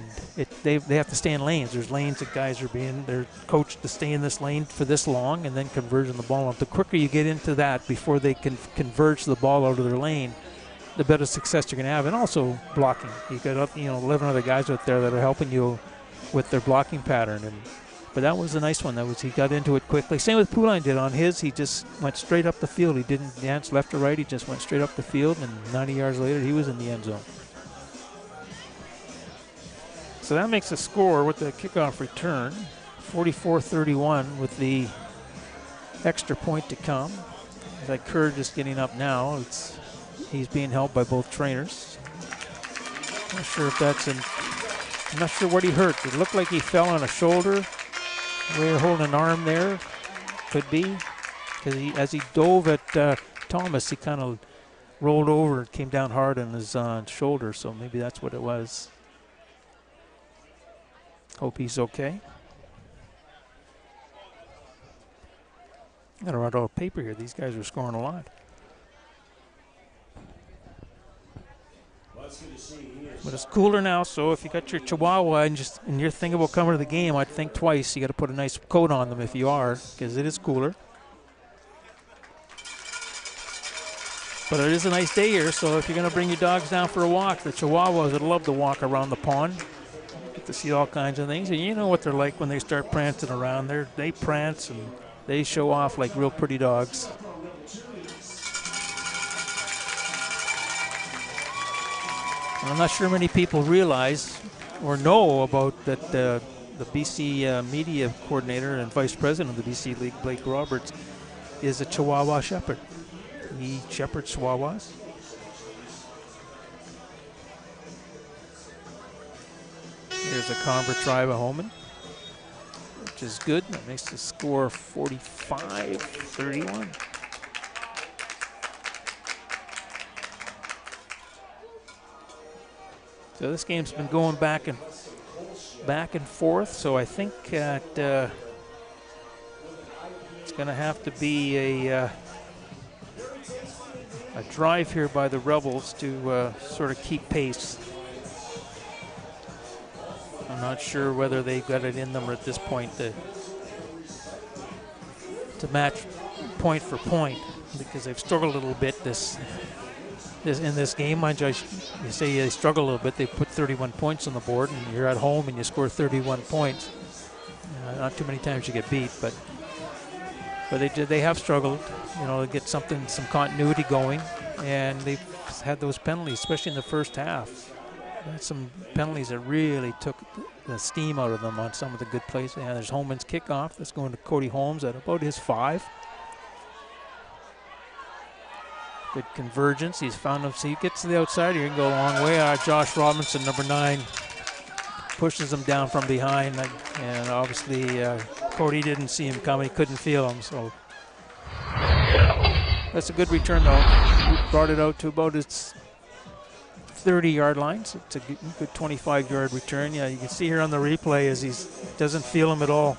they have to stay in lanes. There's lanes that guys they're coached to stay in this lane for this long and then converge on the ball. The quicker you get into that before they can converge the ball out of their lane, the better success you're going to have. And also blocking. You've got 11 other guys out there that are helping you with their blocking pattern. But that was a nice one. He got into it quickly. Same with Poulan did on his. He just went straight up the field. He didn't dance left or right. He just went straight up the field, and 90 yards later, he was in the end zone. So that makes a score with the kickoff return, 44-31 with the extra point to come. Like Kerr just getting up now. He's being held by both trainers. Not sure if that's I'm not sure what he hurt. It looked like he fell on a shoulder. We're holding an arm there. Could be. Because as he dove at Thomas, he kind of rolled over and came down hard on his shoulder. So maybe that's what it was. Hope he's okay. Got to run out of paper here. These guys are scoring a lot. But it's cooler now, so if you got your Chihuahua and you're thinking about coming to the game, I'd think twice. You got to put a nice coat on them if you are, because it is cooler. But it is a nice day here, so if you're going to bring your dogs down for a walk, the Chihuahuas would love to walk around the pond. Get to see all kinds of things, and you know what they're like when they start prancing around. They prance and they show off like real pretty dogs. I'm not sure many people realize or know about that the BC media coordinator and vice president of the BC League, Blake Roberts, is a Chihuahua shepherd. He shepherds Chihuahuas. Here's a convert try by Holman, which is good. That makes the score 45-31. So this game's been going back and forth. So I think that it's going to have to be a drive here by the Rebels to sort of keep pace. I'm not sure whether they've got it in them at this point to match point for point, because they've struggled a little bit in this game. Mind you, you say they struggle a little bit. They put 31 points on the board, and you're at home and you score 31 points. Not too many times you get beat, but they have struggled, to get some continuity going, and they've had those penalties, especially in the first half. They had some penalties that really took the steam out of them on some of the good plays. And there's Holman's kickoff. That's going to Cody Holmes at about his 5. Good convergence. He's found him. So he gets to the outside. He can go a long way. Josh Robinson, number 9, pushes him down from behind. And obviously, Cody didn't see him coming. He couldn't feel him. So that's a good return, though. He brought it out to about its 30-yard line. So it's a good 25-yard return. Yeah, you can see here on the replay as he doesn't feel him at all.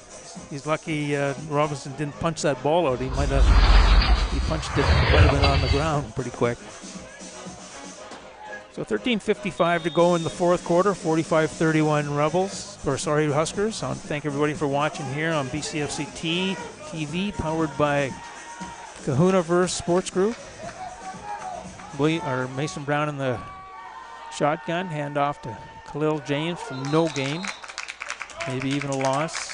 He's lucky Robinson didn't punch that ball out. He punched it, might have been on the ground pretty quick. So 13:55 to go in the fourth quarter, 45-31 Huskers. I want to thank everybody for watching here on BCFC TV, powered by Kahunaverse Sports Group. Mason Brown in the Shotgun, handoff to Khalil James for no gain. Maybe even a loss.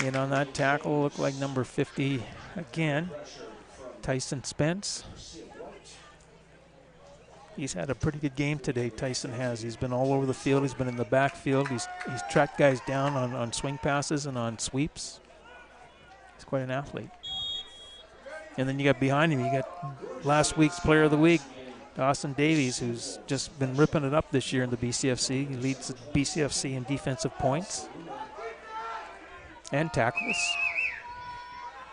In on that tackle, looked like number 50 again, Tyson Spence. He's had a pretty good game today, Tyson has. He's been all over the field. He's been in the backfield. He's tracked guys down on swing passes and on sweeps. He's quite an athlete. And then you got behind him, you got last week's Player of the Week, Dawson Davies, who's just been ripping it up this year in the BCFC. He leads the BCFC in defensive points and tackles.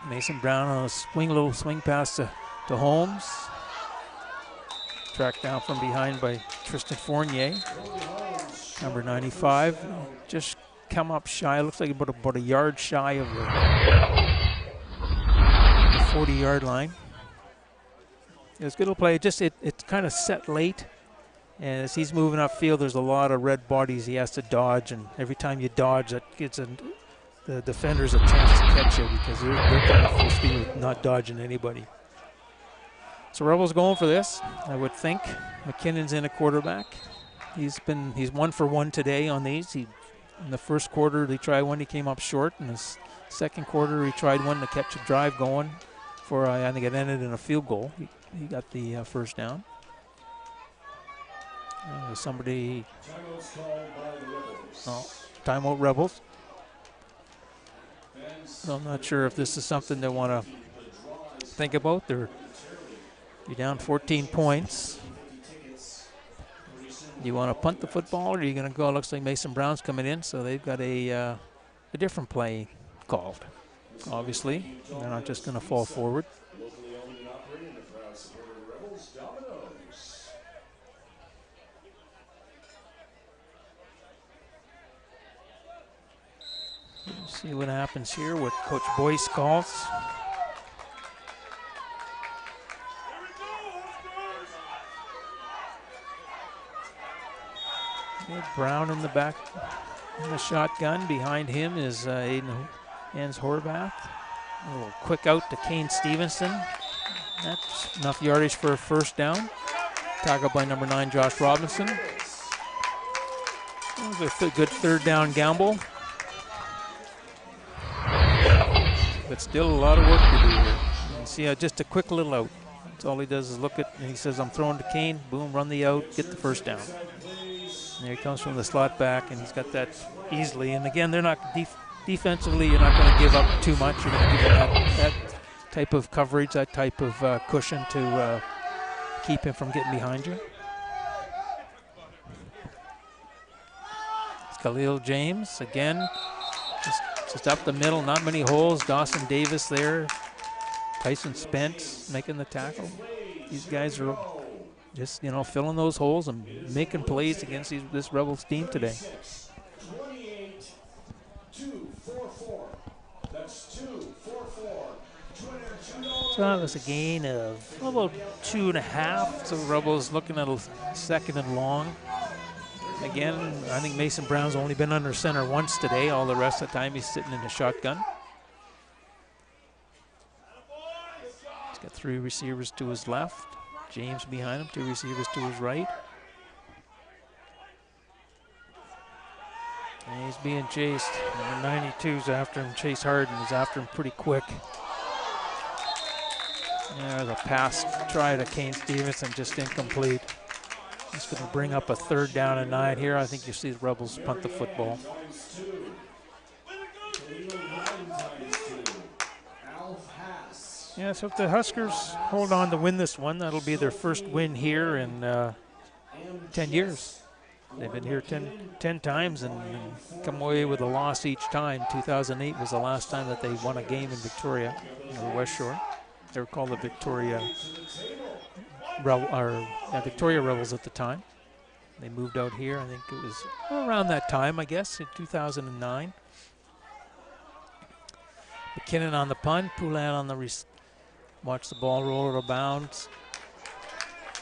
Mason Brown on a little swing pass to Holmes. Tracked down from behind by Tristan Fournier. Number 95, just come up shy. Looks like about a yard shy of the 40-yard line. It was good to play. Just it's kind of set late, and as he's moving upfield, there's a lot of red bodies he has to dodge, and every time you dodge, that gives the defenders a chance to catch you because they're kind of full speed with not dodging anybody. So Rebels going for this, I would think. McKinnon's in a quarterback. He's 1 for 1 today on these. In the first quarter, they tried one, he came up short. In the second quarter, he tried one to catch a drive going for, I think it ended in a field goal. He got the first down. Somebody, timeout Rebels. So I'm not sure if this is something they want to think about. You're down 14 points. Do you want to punt the football, or are you going to go? It looks like Mason Brown's coming in, so they've got a different play called. Obviously, they're not just going to fall forward. Let's see what happens here, what Coach Boyce calls. Brown in the back in the shotgun. Behind him is Jens Horvath. A little quick out to Kane Stevenson. That's enough yardage for a first down. Tackled by number 9, Josh Robinson. That was a good third down gamble. But still a lot of work to do here. You see just a quick little out. That's all he does is look at, and he says, I'm throwing to Kane. Boom, run the out, get the first down. And there he comes from the slot back, and he's got that easily. And again, they're not defensively, you're not going to give up too much. You're going to give him that type of coverage, that type of cushion to keep him from getting behind you. It's Khalil James again, just up the middle, not many holes. Dawson Davis there. Tyson Spence making the tackle. These guys are just, filling those holes and making plays against this Rebels team today. 28-2-4-4. That's 2-4-4. So that was a gain of about 2.5. So Rebels looking at a second and long. Again, I think Mason Brown's only been under center once today. All the rest of the time he's sitting in the shotgun. He's got 3 receivers to his left. James behind him, 2 receivers to his right. And he's being chased. Number 92's after him. Chase Harden is after him pretty quick. There's a pass try to Kane Stevenson, just incomplete. He's going to bring up a 3rd down and 9 here. I think you see the Rebels punt the football. Yeah, so if the Huskers hold on to win this one, that'll be their first win here in 10 years. They've been here 10 times and come away with a loss each time. 2008 was the last time that they won a game in Victoria, the Westshore. They were called the Victoria Rebels at the time. They moved out here, I think it was around that time, I guess, in 2009. McKinnon on the punt, Poulin on the watch the ball roll out of bounds.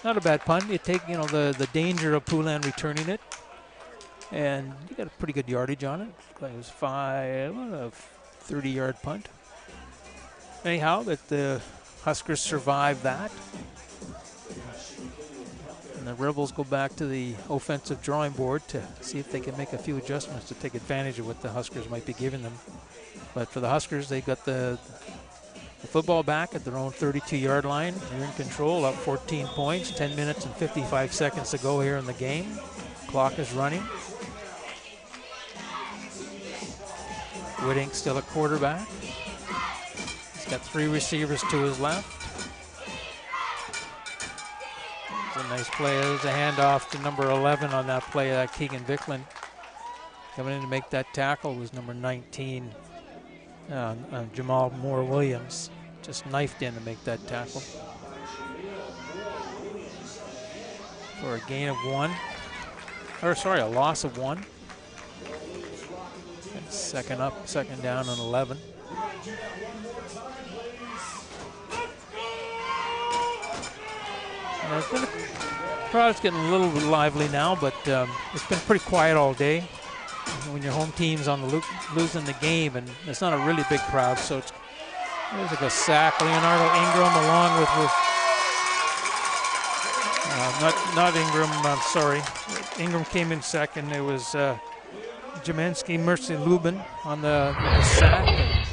Not a bad punt. You take, the danger of Poulin returning it, and you got a pretty good yardage on it. It was a 30-yard punt. Anyhow, that the Huskers survived that. And the Rebels go back to the offensive drawing board to see if they can make a few adjustments to take advantage of what the Huskers might be giving them. But for the Huskers, they got the football back at their own 32-yard line. They're in control, up 14 points, 10 minutes and 55 seconds to go here in the game. Clock is running. Whitting still a quarterback. He's got 3 receivers to his left. It's a nice play. There's a handoff to number 11 on that play. That Keegan Vicklin coming in to make that tackle was number 19. Jamal Moore-Williams just knifed in to make that tackle for a gain of 1, or sorry, a loss of 1. And second down and 11. And the crowd's getting a little lively now, but it's been pretty quiet all day. When your home team's on the losing the game, and it's not a really big crowd, so there's like a sack. Leonardo Ingram along with not Ingram. I'm sorry, Ingram came in second. It was Jemensky Mercy Lubin on the sack.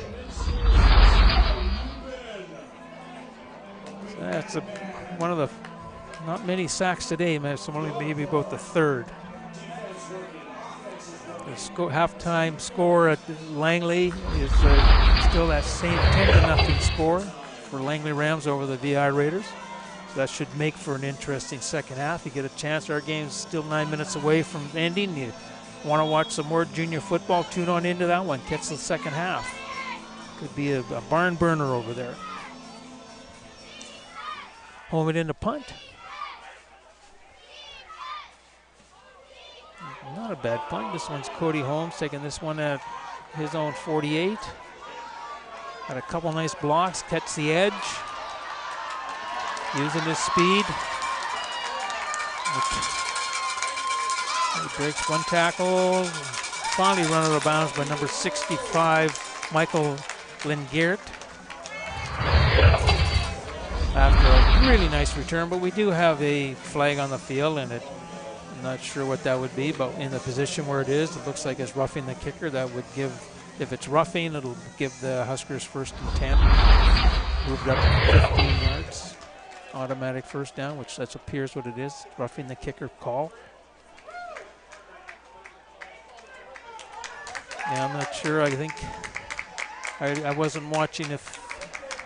So that's one of the not many sacks today, man. It's only maybe about the 3rd. The halftime score at Langley is still that same 10-0 score for Langley Rams over the VI Raiders. So that should make for an interesting second half. You get a chance. Our game's still 9 minutes away from ending. You want to watch some more junior football? Tune on into that one. Catch the second half. Could be a barn burner over there. Home it into punt. Not a bad punt. This one's Cody Holmes taking this one at his own 48. Got a couple nice blocks, catch the edge. Using his speed. He breaks one tackle. Finally run out of bounds by number 65, Michael Lingert. After a really nice return, but we do have a flag on the field, and I'm not sure what that would be, but in the position where it is, it looks like it's roughing the kicker. That would give, if it's roughing, it'll give the Huskers 1st and 10. Moved up 15 yards. Automatic first down, which that appears what it is. Roughing the kicker call. Yeah, I'm not sure. I think I wasn't watching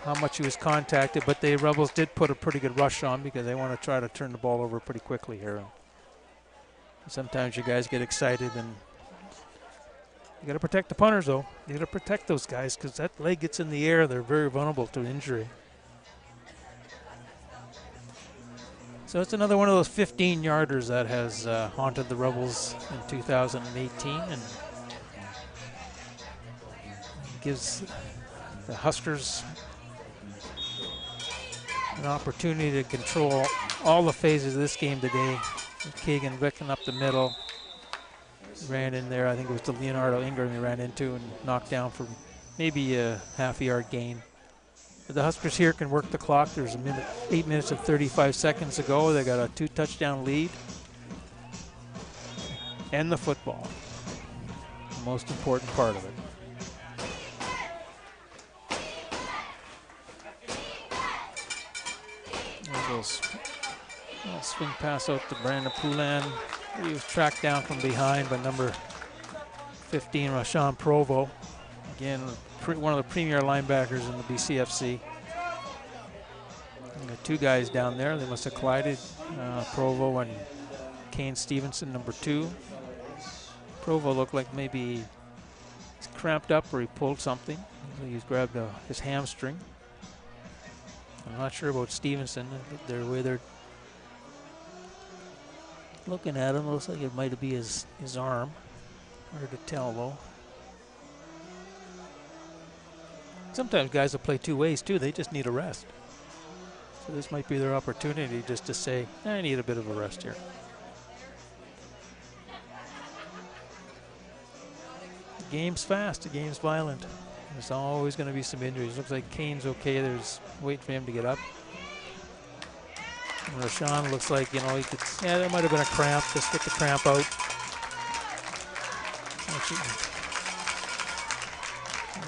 how much he was contacted, but the Rebels did put a pretty good rush on because they want to try to turn the ball over pretty quickly here. Sometimes you guys get excited, and you got to protect the punters, though. You got to protect those guys because that leg gets in the air. They're very vulnerable to injury. So it's another one of those 15-yarders that has haunted the Rebels in 2018 and gives the Huskers an opportunity to control all the phases of this game today. Keegan Vicklin up the middle. Ran in there. I think it was the Leonardo Ingram he ran into and knocked down for maybe a half-yard gain. But the Huskers here can work the clock. There's 8 minutes and 35 seconds to go. They got a 2-touchdown lead. And the football. The most important part of it. There's a swing pass out to Brandon Poulin. He was tracked down from behind by number 15, Rashawn Provo. Again, one of the premier linebackers in the BCFC. And the 2 guys down there, they must have collided. Provo and Kane Stevenson, number 2. Provo looked like maybe he's cramped up or he pulled something. He's grabbed his hamstring. I'm not sure about Stevenson. The way they're looking at him, looks like it might be his arm. Hard to tell, though. Sometimes guys will play 2 ways, too. They just need a rest. So this might be their opportunity just to say, I need a bit of a rest here. The game's fast. The game's violent. There's always going to be some injuries. Looks like Kane's okay. There's wait for him to get up. And Rashawn looks like, you know, he could, yeah, there might have been a cramp. Just get the cramp out.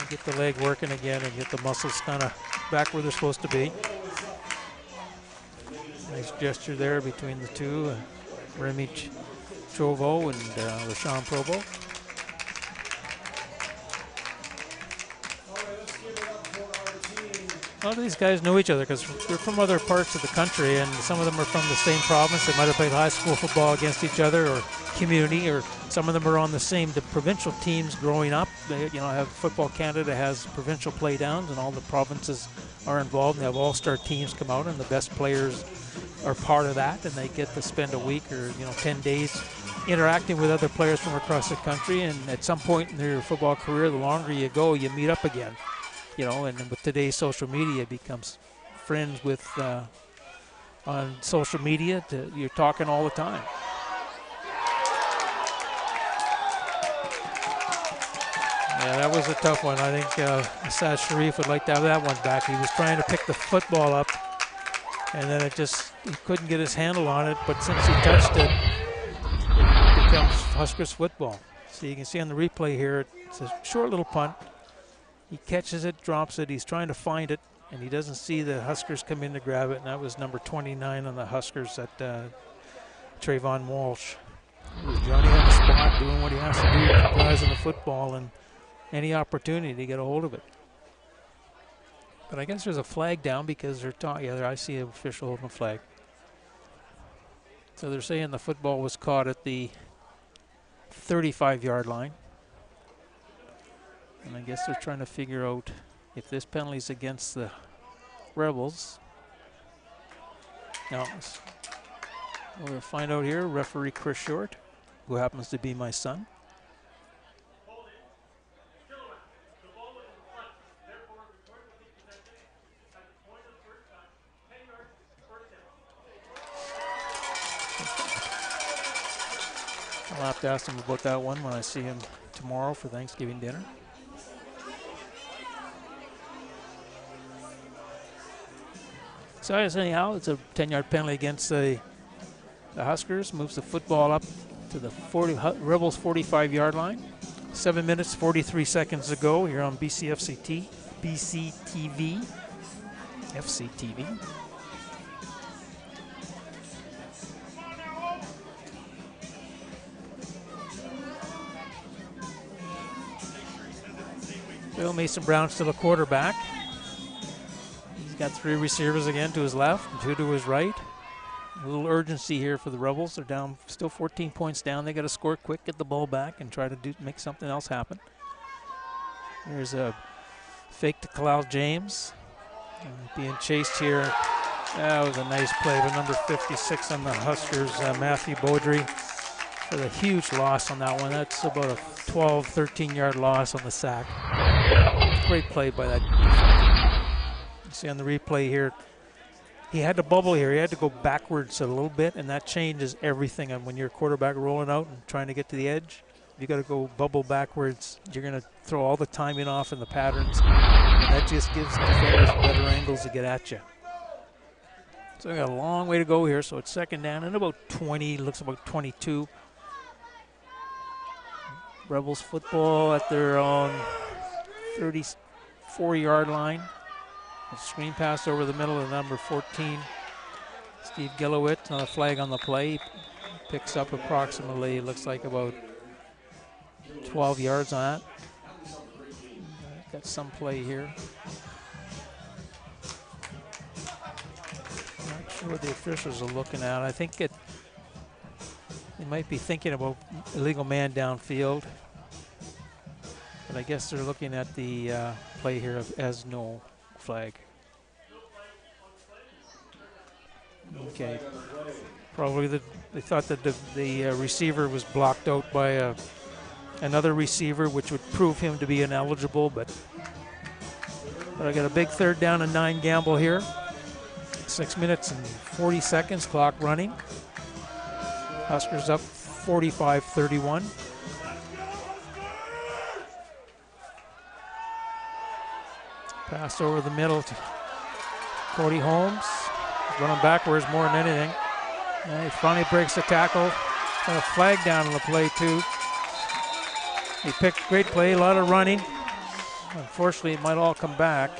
Get the leg working again and get the muscles kind of back where they're supposed to be. Nice gesture there between the two, Remy Chovo and Rashawn Provo. A lot of these guys know each other because they're from other parts of the country, and some of them are from the same province. They might have played high school football against each other, or community, or some of them are on the provincial teams growing up. They, you know, have Football Canada has provincial play downs, and all the provinces are involved. They have all-star teams come out, and the best players are part of that, and they get to spend a week or 10 days interacting with other players from across the country. And at some point in your football career, the longer you go, you meet up again. You know, and with today's social media, it becomes friends with on social media. You're talking all the time. Yeah, that was a tough one. I think Asad Sharif would like to have that one back. He was trying to pick the football up, and then he couldn't get his handle on it. But since he touched it, it becomes Huskers football. So you can see on the replay here, it's a short little punt. He catches it, drops it. He's trying to find it, and he doesn't see the Huskers come in to grab it. And that was number 29 on the Huskers, at Trayvon Walsh. He was Johnny on the spot, doing what he has to do, guys on the football, and any opportunity to get a hold of it. But I guess there's a flag down because I see an official holding a flag. So they're saying the football was caught at the 35-yard line. And I guess they're trying to figure out if this penalty's against the Rebels. Now, we'll find out here. Referee Chris Short, who happens to be my son. I'll have to ask him about that one when I see him tomorrow for Thanksgiving dinner. So anyhow, it's a 10-yard penalty against the Huskers. Moves the football up to the Rebels 45-yard line. 7 minutes, 43 seconds to go here on BCTV. FCTV. Bill Mason Brown still a quarterback. He's got 3 receivers again to his left and 2 to his right. A little urgency here for the Rebels. They're down, still 14 points down. They got to score quick, get the ball back, and try to make something else happen. Here's a fake to Kalal James. Being chased here. That was a nice play by number 56 on the Huskers, Matthew Beaudry, with a huge loss on that one. That's about a 12, 13-yard loss on the sack. Great play by that. You see on the replay here, he had to bubble here. He had to go backwards a little bit, and that changes everything. And when you're a quarterback rolling out and trying to get to the edge, you got to go bubble backwards. You're going to throw all the timing off and the patterns, and that just gives defenders better angles to get at you. So we got a long way to go here. So it's second down and about 20, looks about 22. Rebels football at their own 34-yard line. A screen pass over the middle of number 14. Steve Gillowitz on a flag on the play. Picks up approximately, looks like about 12 yards on that. Got some play here. Not sure what the officials are looking at. I think they might be thinking about illegal man downfield. But I guess they're looking at the play here as no flag. Okay. Probably they thought that the receiver was blocked out by another receiver, which would prove him to be ineligible. But I got a big third down and 9 gamble here. 6 minutes and 40 seconds, clock running. Huskers up 45-31. Pass over the middle to Cody Holmes. running backwards more than anything. And he finally breaks the tackle. Got a flag down on the play too. He picked great play, a lot of running. Unfortunately, it might all come back.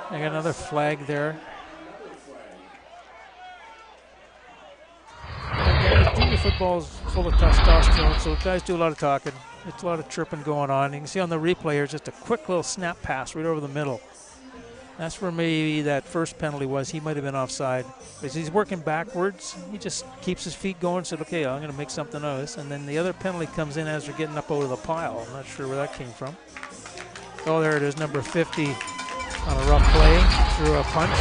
I got another flag there. Junior football is full of testosterone, so guys do a lot of talking. It's a lot of chirping going on. You can see on the replay here, just a quick little snap pass right over the middle. That's where maybe that first penalty was. He might have been offside. Because he's working backwards. He just keeps his feet going, said, okay, I'm going to make something of this. And then the other penalty comes in as they're getting up out of the pile. I'm not sure where that came from. Oh, there it is, number 50 on a rough play, threw a punch.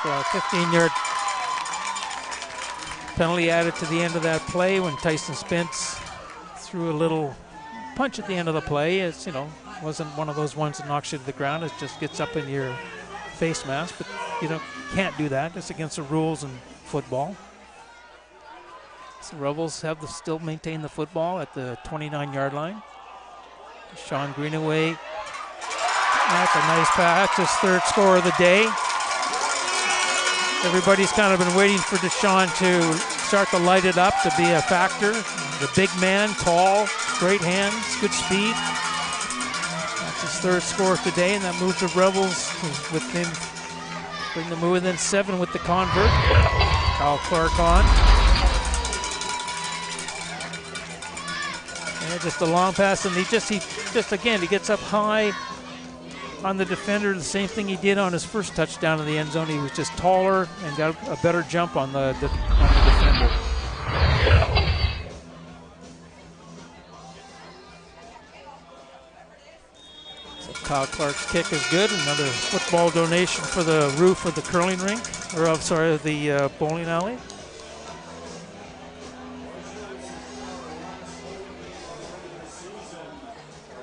So a 15-yard penalty added to the end of that play when Tyson Spence threw a little punch at the end of the play. It's, you know, wasn't one of those ones that knocks you to the ground. It just gets up in your face mask, but you know, can't do that. It's against the rules in football. So Rebels have to still maintain the football at the 29-yard line. Sean Greenaway, that's a nice pass. That's his third score of the day. Everybody's kind of been waiting for Deshaun to start to light it up, to be a factor. The big man, tall, great hands, good speed. That's his third score today, and that moves the Rebels within, bring them within 7 with the convert. Kyle Clark on. And just a long pass, and he just again, he gets up high on the defender, the same thing he did on his first touchdown in the end zone. He was just taller and got a better jump on the defender. So Kyle Clark's kick is good. Another football donation for the roof of the curling rink, or I'm sorry, the bowling alley.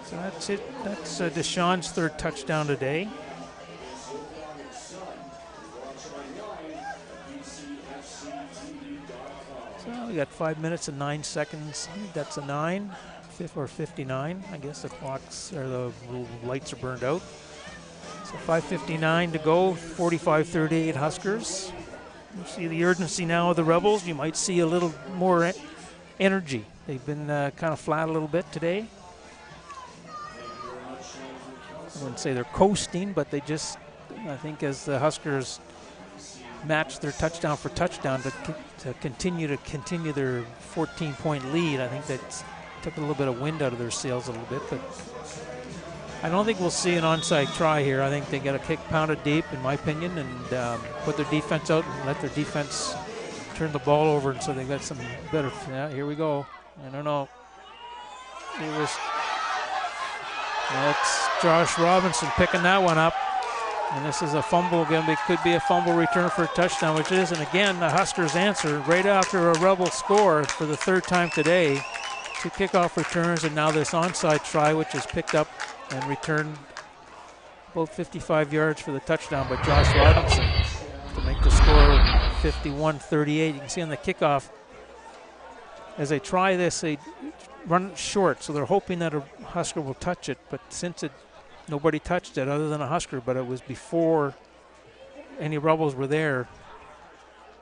So that's it. That's Deshaun's third touchdown today. So we got 5 minutes and 9 seconds. I think that's a 9, or 59. I guess the clocks or the lights are burned out. So 5:59 to go. 45-38 Huskers. You see the urgency now of the Rebels. You might see a little more energy. They've been kind of flat a little bit today. I wouldn't say they're coasting, but they just, I think as the Huskers match their touchdown for touchdown to continue their 14-point lead, I think that took a little bit of wind out of their sails a little bit. But I don't think we'll see an onside try here. I think they got a kick pounded deep, in my opinion, and put their defense out and let their defense turn the ball over, and so they got some better. Yeah, here we go. I don't know. It was. That's Josh Robinson picking that one up. And this is a fumble again. It could be a fumble return for a touchdown, which is. And again, the Huskers answer right after a Rebel score for the third time today. 2 kickoff returns, and now this onside try, which is picked up and returned about 55 yards for the touchdown by Josh Robinson to make the score 51-38. You can see on the kickoff, as they try this, they run it short, so they're hoping that a Husker will touch it, but since nobody touched it other than a Husker, but it was before any Rebels were there,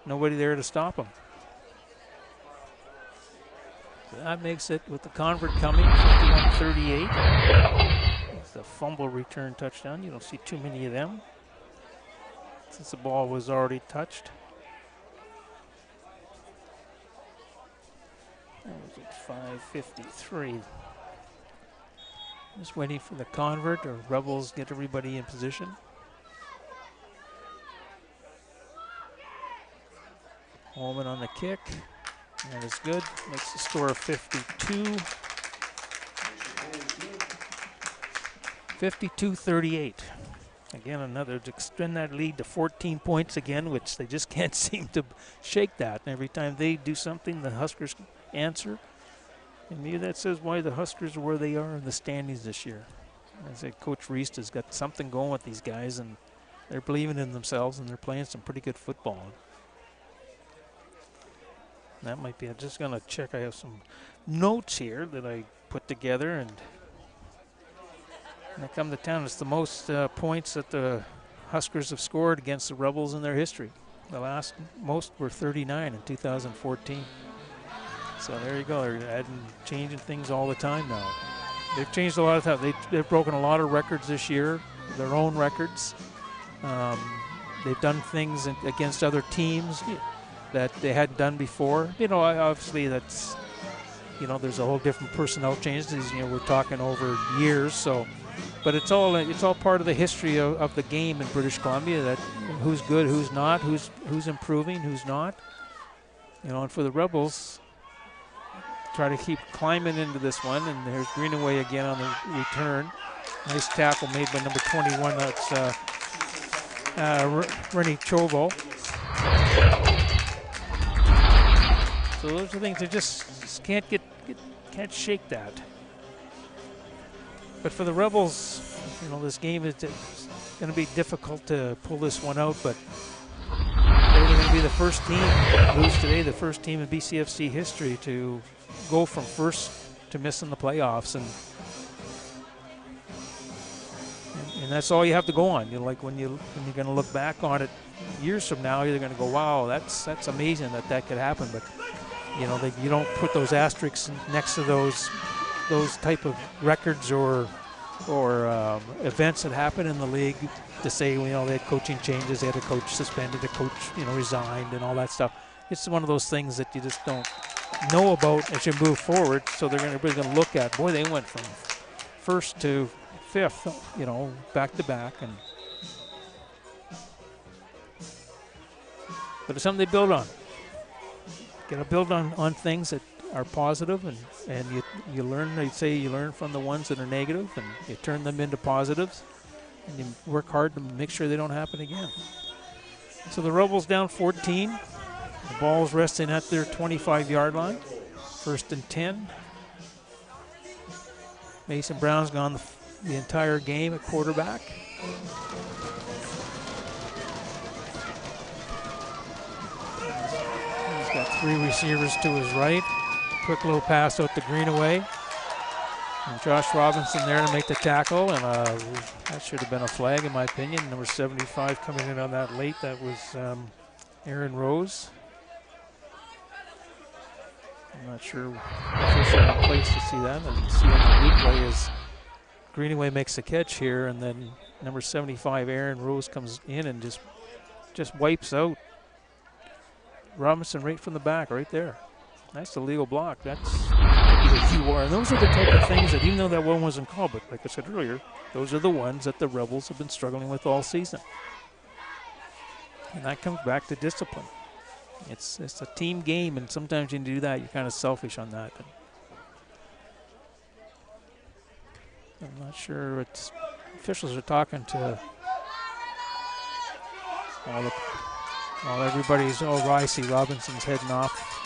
nobody there to stop them. So that makes it, with the convert coming, 51-38. It's a fumble return touchdown. You don't see too many of them since the ball was already touched. That was at 5:53. Just waiting for the convert, or Rebels get everybody in position. Holman on the kick. That is good. Makes the score of 52. 52-38. Again, another to extend that lead to 14 points again, which they just can't seem to shake that. And every time they do something, the Huskers answer. And maybe that says why the Huskers are where they are in the standings this year. I said Coach Reist has got something going with these guys, and they're believing in themselves, and they're playing some pretty good football. That might be. I'm just going to check. I have some notes here that I put together, and when I come to town, it's the most points that the Huskers have scored against the Rebels in their history. The last most were 39 in 2014. So there you go. They're adding, changing things all the time now. They've changed a lot of time. They've broken a lot of records this year, their own records. They've done things against other teams that they hadn't done before. You know, obviously that's, you know, there's a whole different personnel changes. You know, we're talking over years, so, but it's all part of the history of the game in British Columbia. That who's good, who's not, who's improving, who's not. You know, and for the Rebels, try to keep climbing into this one. And there's Greenaway again on the return. Nice tackle made by number 21. That's Rennie Chovo. So those are things that just can't can't shake that. But for the Rebels, you know, this game is going to be difficult to pull this one out. But they're going to be the first team, lose today, the first team in BCFC history to go from first to missing the playoffs, and that's all you have to go on. You know, like when you're going to look back on it years from now, you're going to go, "Wow, that's amazing that could happen." But you know, you don't put those asterisks next to those type of records or events that happen in the league to say, you know, they had coaching changes, they had a coach suspended, a coach, you know, resigned, and all that stuff. It's one of those things that you just don't know about as you move forward. So everybody's going to look at, boy, they went from first to fifth, you know, back to back, but it's something they build on. Got to build on things that are positive, and you learn. They say you learn from the ones that are negative, and you turn them into positives, and you work hard to make sure they don't happen again. So the Rebels down 14. The ball's resting at their 25-yard line. 1st and 10. Mason Brown's gone the entire game at quarterback. He's got 3 receivers to his right. Quick little pass out to Greenaway. And Josh Robinson there to make the tackle, and that should have been a flag in my opinion. Number 75 coming in on that late. That was Aaron Rose. I'm not sure if there's a place to see that. And see on the replay is Greenaway makes the catch here, and then number 75 Aaron Rose comes in and just wipes out Robinson right from the back, right there. Nice illegal block. That's UR. And those are the type of things that, even though that one wasn't called, but like I said earlier, those are the ones that the Rebels have been struggling with all season. And that comes back to discipline. It's a team game, and sometimes you do that, you're kind of selfish on that. I'm not sure what officials are talking to. Everybody's, I see Robinson's heading off.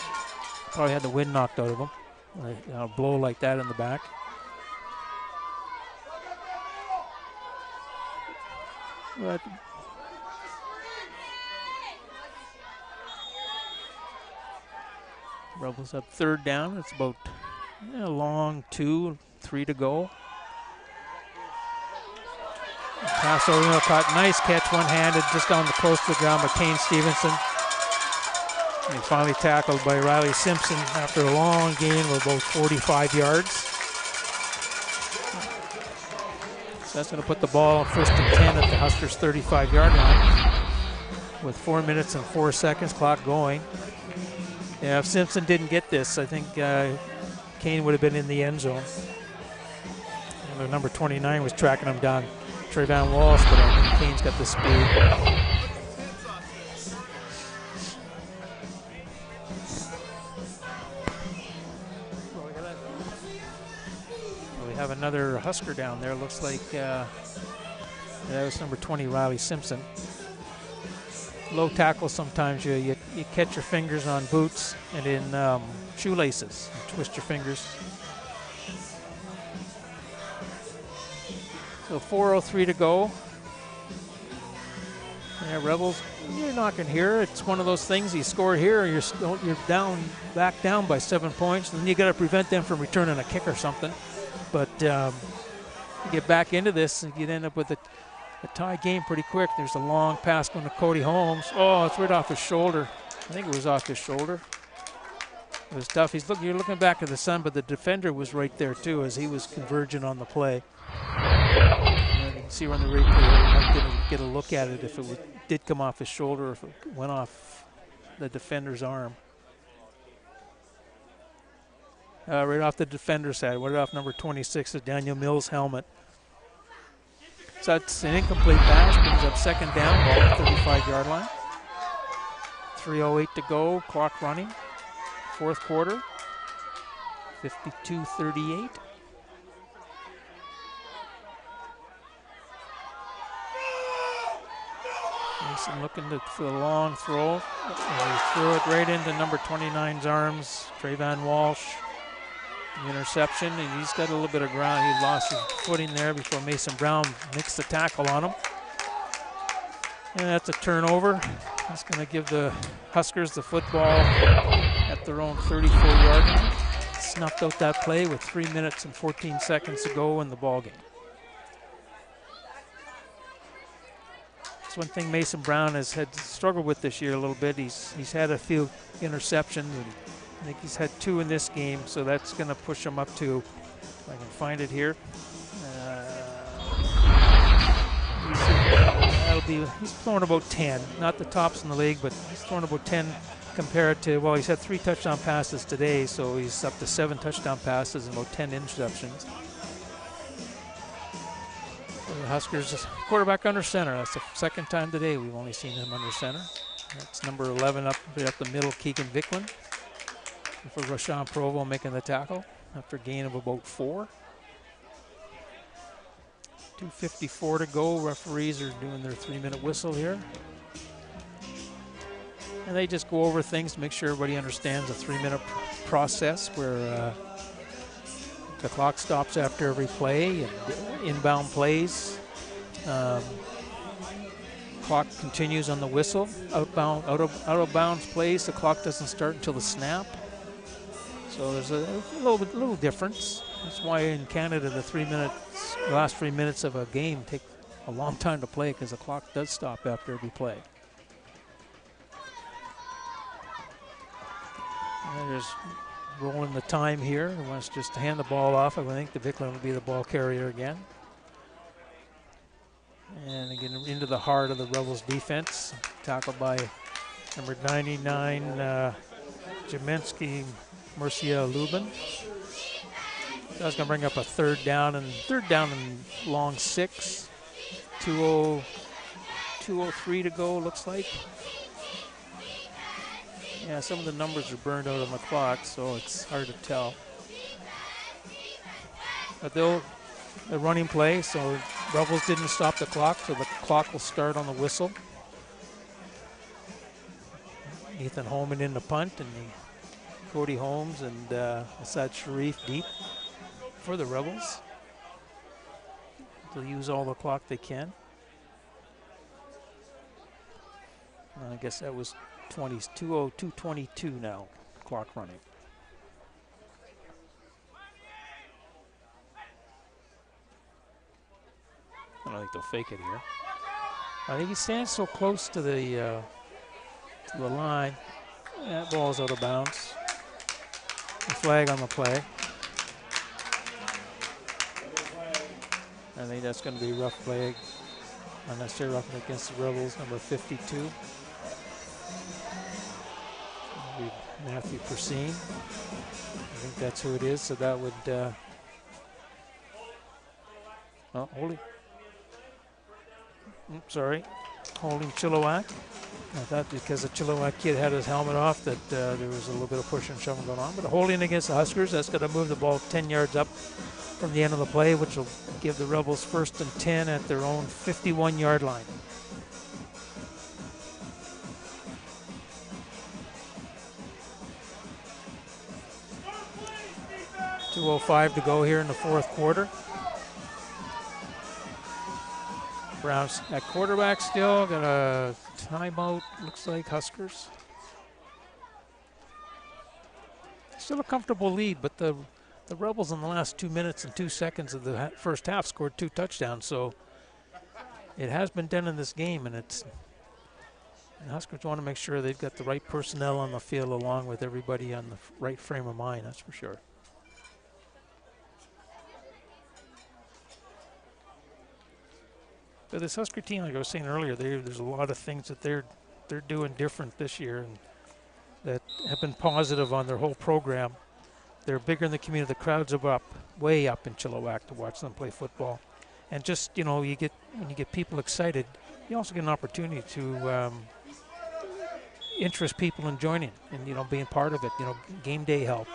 Probably had the wind knocked out of him. A blow like that in the back. But Rebels up 3rd down. It's about a long 2-3 to go. Pass over, caught, nice catch, one-handed, just on the close to the ground by Kane Stevenson. And finally tackled by Riley Simpson after a long gain of about 45 yards. So that's going to put the ball on 1st and 10 at the Huskers' 35-yard line with 4 minutes and 4 seconds, clock going. Yeah, if Simpson didn't get this, I think Kane would have been in the end zone. And the number 29 was tracking him down, Trayvon Walsh, but I think Kane's got the speed. We have another Husker down there. Looks like that was number 20, Riley Simpson. Low tackle, sometimes you catch your fingers on boots and in shoelaces. You twist your fingers. So 4:03 to go. Yeah, Rebels, you're not going to hear. It's one of those things. You score here, you're back down by 7 points, and then you got to prevent them from returning a kick or something. But you get back into this, and you'd end up with a tie game pretty quick. There's a long pass going to Cody Holmes. Oh, it's right off his shoulder. I think it was off his shoulder. It was tough. You're looking back at the sun, but the defender was right there too as he was converging on the play. And you can see on the replay, I didn't get a look at it if it did come off his shoulder or if it went off the defender's arm. Right off the defender's side, right off number 26 is Daniel Mills' helmet. So that's an incomplete pass, brings up second down, ball at the 35-yard line. 3:08 to go, clock running. Fourth quarter, 52-38. Mason looking for the long throw. And he threw it right into number 29's arms, Trayvon Walsh. The interception, and he's got a little bit of ground. He lost his footing there before Mason Brown makes the tackle on him. And that's a turnover. That's going to give the Huskers the football at their own 34-yard line. Snuffed out that play with 3 minutes and 14 seconds to go in the ball game. That's one thing Mason Brown has had struggled with this year a little bit. He's had a few interceptions. And I think he's had 2 in this game, so that's going to push him up to, if I can find it here. He's thrown about 10, not the tops in the league, but he's thrown about 10 compared to, well, he's had 3 touchdown passes today, so he's up to 7 touchdown passes and about 10 interceptions. So the Huskers quarterback under center. That's the second time today we've only seen him under center. That's number 11 up the middle, Keegan Vicklin. For Rashawn Provo making the tackle after a gain of about 4. 2:54 to go. Referees are doing their 3-minute whistle here. And they just go over things to make sure everybody understands the 3-minute process where the clock stops after every play and inbound plays. Clock continues on the whistle. Out of bounds plays, the clock doesn't start until the snap. So there's a little difference. That's why in Canada the last 3 minutes of a game take a long time to play because the clock does stop after every play. And there's rolling the time here. He wants just to hand the ball off. I think the Vicklin will be the ball carrier again. And again into the heart of the Rebels defense. Tackled by number 99, Jemensky Mercia Lubin. That's going to bring up a third down and long 6. 2:03 to go, looks like. Yeah, some of the numbers are burned out on the clock, so it's hard to tell. But the running play, so Rebels didn't stop the clock, so the clock will start on the whistle. Ethan Holman in the punt, and Cody Holmes and Asad Sharif deep for the Rebels. They'll use all the clock they can. I guess that was 2:02:22 now, clock running. I don't think they'll fake it here. I think he stands so close to the line. That ball's out of bounds. The flag on the play. I think that's going to be a rough flag. Unnecessary roughing against the Rebels, number 52. Matthew Persine. I think that's who it is, so that would, holding. Holding Chilliwack. I thought because the Chilliwack kid had his helmet off that there was a little bit of push and shoving going on. But holding against the Huskers, that's going to move the ball 10 yards up from the end of the play, which will give the Rebels 1st and 10 at their own 51-yard line. .205 to go here in the fourth quarter. Browns at quarterback still. Got a timeout, looks like Huskers. Still a comfortable lead, but the Rebels in the last 2 minutes and 2 seconds of the first half scored 2 touchdowns. So it has been done in this game, and Huskers want to make sure they've got the right personnel on the field along with everybody on the right frame of mind, that's for sure. But this Husker team, like I was saying earlier, there's a lot of things that they're doing different this year and that have been positive on their whole program. They're bigger in the community. The crowds are up, way up in Chilliwack to watch them play football. And just, when you get people excited, you also get an opportunity to interest people in joining and, being part of it, game day help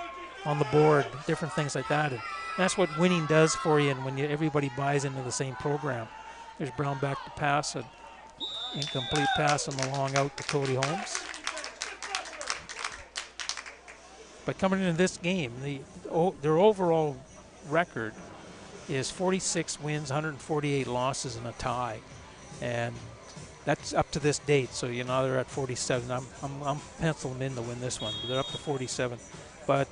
on the board, different things like that. And that's what winning does for you, and when everybody buys into the same program. There's Brown back to pass, an incomplete pass on the long out to Cody Holmes. But coming into this game, their overall record is 46 wins, 148 losses, and a tie. And that's up to this date. So, they're at 47. I'm penciling them in to win this one. They're up to 47. But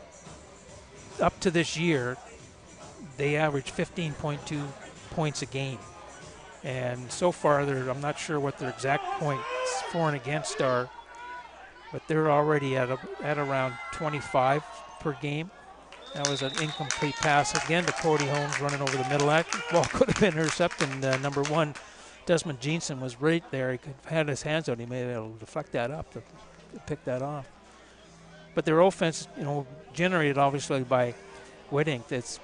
up to this year, they average 15.2 points a game. And so far, I'm not sure what their exact points for and against are, but they're already at around 25 per game. That was an incomplete pass again to Cody Holmes running over the middle. That ball could have been intercepted. And number 1, Desmond Jeanson, was right there. He could have had his hands out. He may have been able to deflect that up to pick that off. But their offense, generated obviously by Whittink, that's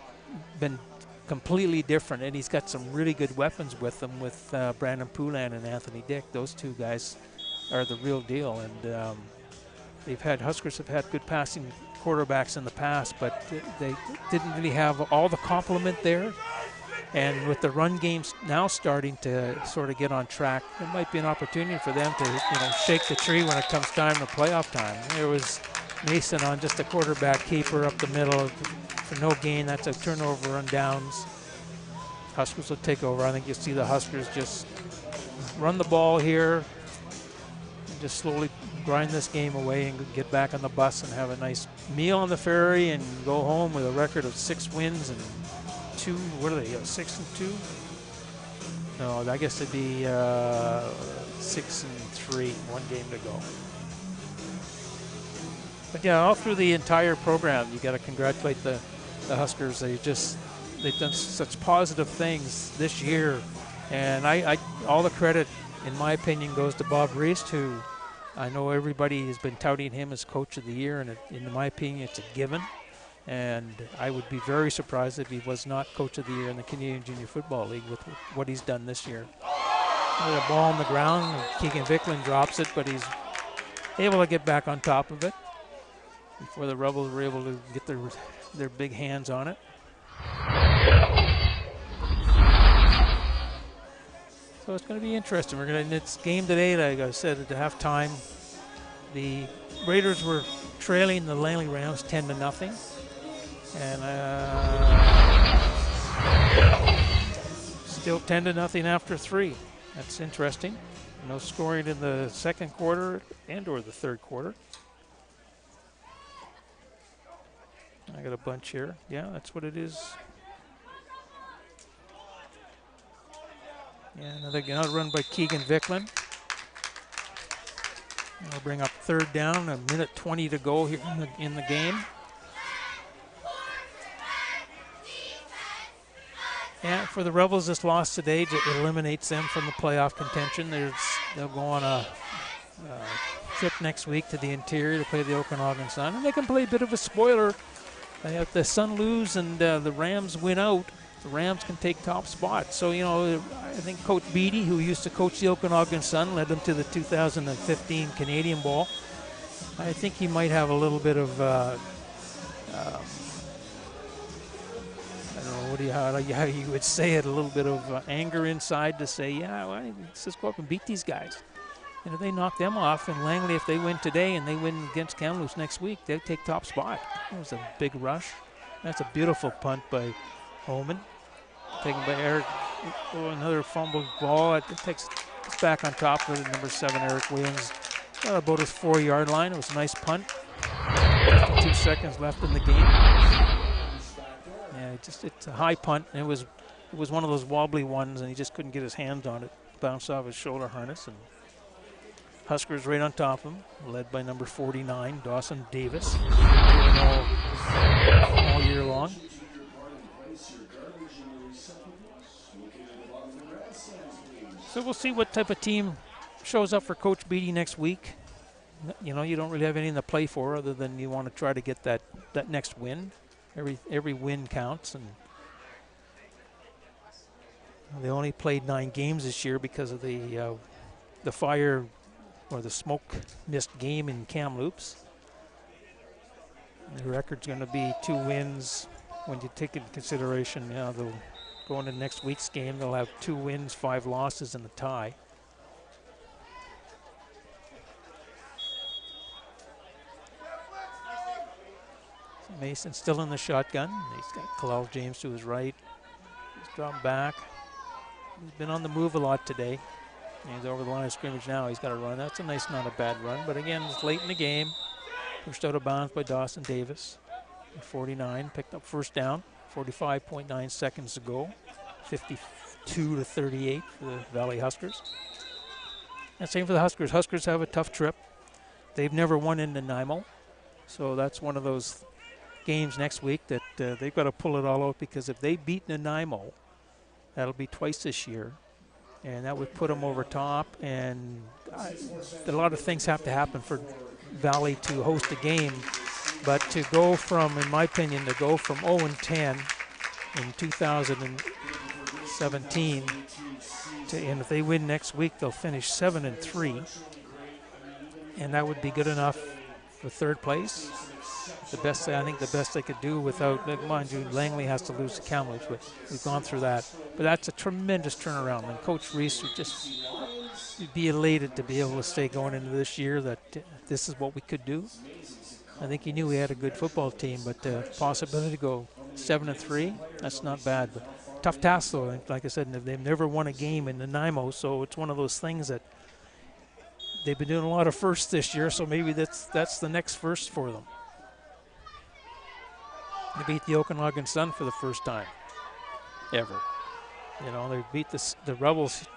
been completely different, and he's got some really good weapons with him, with Brandon Poulin and Anthony Dick. Those two guys are the real deal, and Huskers have had good passing quarterbacks in the past, but they didn't really have all the complement there. And with the run games now starting to sort of get on track, it might be an opportunity for them to shake the tree when it comes time to playoff time. There was Mason on just a quarterback keeper up the middle for no gain. That's a turnover on downs. Huskers will take over. I think you'll see the Huskers just run the ball here and just slowly grind this game away and get back on the bus and have a nice meal on the ferry and go home with a record of 6 wins and 2, 6 and 2? No, I guess it'd be 6 and 3, 1 game to go. But yeah, all through the entire program, you got to congratulate the Huskers. They've done such positive things this year, and I all the credit, in my opinion, goes to Bob Reist, who I know everybody has been touting him as Coach of the Year, and in my opinion, it's a given. And I would be very surprised if he was not Coach of the Year in the Canadian Junior Football League with what he's done this year. With a ball on the ground, Keegan Vicklin drops it, but he's able to get back on top of it before the Rebels were able to get their big hands on it. So it's going to be interesting. We're going to it's game today, like I said at the halftime. The Raiders were trailing the Langley Rams 10-0, and still 10-0 after 3. That's interesting. No scoring in the second quarter and/or the third quarter. I got a bunch here. Yeah, that's what it is. Yeah, another run by Keegan Vicklin. We'll bring up third down, 1:20 to go here in the game. And for the Rebels, this loss today eliminates them from the playoff contention. They'll go on a trip next week to the interior to play the Okanagan Sun, and they can play a bit of a spoiler. If the Sun lose and the Rams win out, the Rams can take top spot. So, I think Coach Beattie, who used to coach the Okanagan Sun, led them to the 2015 Canadian Bowl. I think he might have a little bit of, I don't know, how you would say it, a little bit of anger inside to say, let's just go up and beat these guys. And if they knock them off, and Langley, if they win today and they win against Kamloops next week, they'll take top spot. It was a big rush. That's a beautiful punt by Holman, taken by Eric another fumbled ball. It takes it's back on top of it. Number 7, Eric Williams, about his 4-yard line. It was a nice punt. 52 seconds left in the game. Yeah, it's a high punt. And it was one of those wobbly ones, and he just couldn't get his hands on it. Bounced off his shoulder harness, and Huskers right on top of him, led by number 49, Dawson Davis, all year long. So we'll see what type of team shows up for Coach Beattie next week. You know, you don't really have anything to play for other than you want to try to get that next win. Every win counts, and they only played 9 games this year because of the fire or the smoke mist game in Kamloops. The record's going to be 2 wins when you take into consideration, you know, they'll go into next week's game. They'll have 2 wins, 5 losses, and a tie. So Mason still in the shotgun. He's got Kalal James to his right. He's dropped back. He's been on the move a lot today. He's over the line of scrimmage now. He's got a run. That's a nice, not a bad run. But again, it's late in the game. Pushed out of bounds by Dawson Davis. 49 picked up first down. 45.9 seconds to go. 52-38 for the Valley Huskers. And same for the Huskers. Huskers have a tough trip. They've never won in Nanaimo. So that's one of those games next week that they've got to pull it all out, because if they beat Nanaimo, that'll be twice this year. And that would put them over top, and a lot of things have to happen for Valley to host a game. But to go from, in my opinion, to go from 0-10 in 2017 and if they win next week, they'll finish 7-3, and that would be good enough for 3rd place. I think the best they could do without, mind you, Langley has to lose to Kamloops, but we've gone through that. But that's a tremendous turnaround, and Coach Reese would just be elated to be able to stay going into this year that this is what we could do. I think he knew he had a good football team, but the possibility to go 7-3, that's not bad. But tough task, though. Like I said, they've never won a game in Nanaimo, so it's one of those things that they've been doing a lot of firsts this year, so maybe that's the next first for them. They beat the Okanagan Sun for the first time ever. You know, they beat the Rebels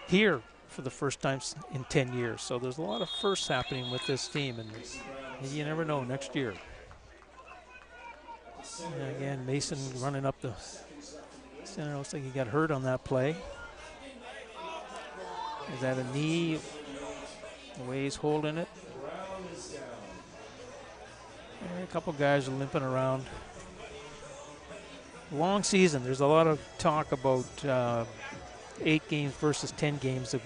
here for the first time in 10 years. So there's a lot of firsts happening with this team, and you never know next year. And again, Mason running up the center. Looks like he got hurt on that play. Is that a knee? The way he's holding it. A couple guys are limping around. Long season. There's a lot of talk about 8 games versus 10 games. The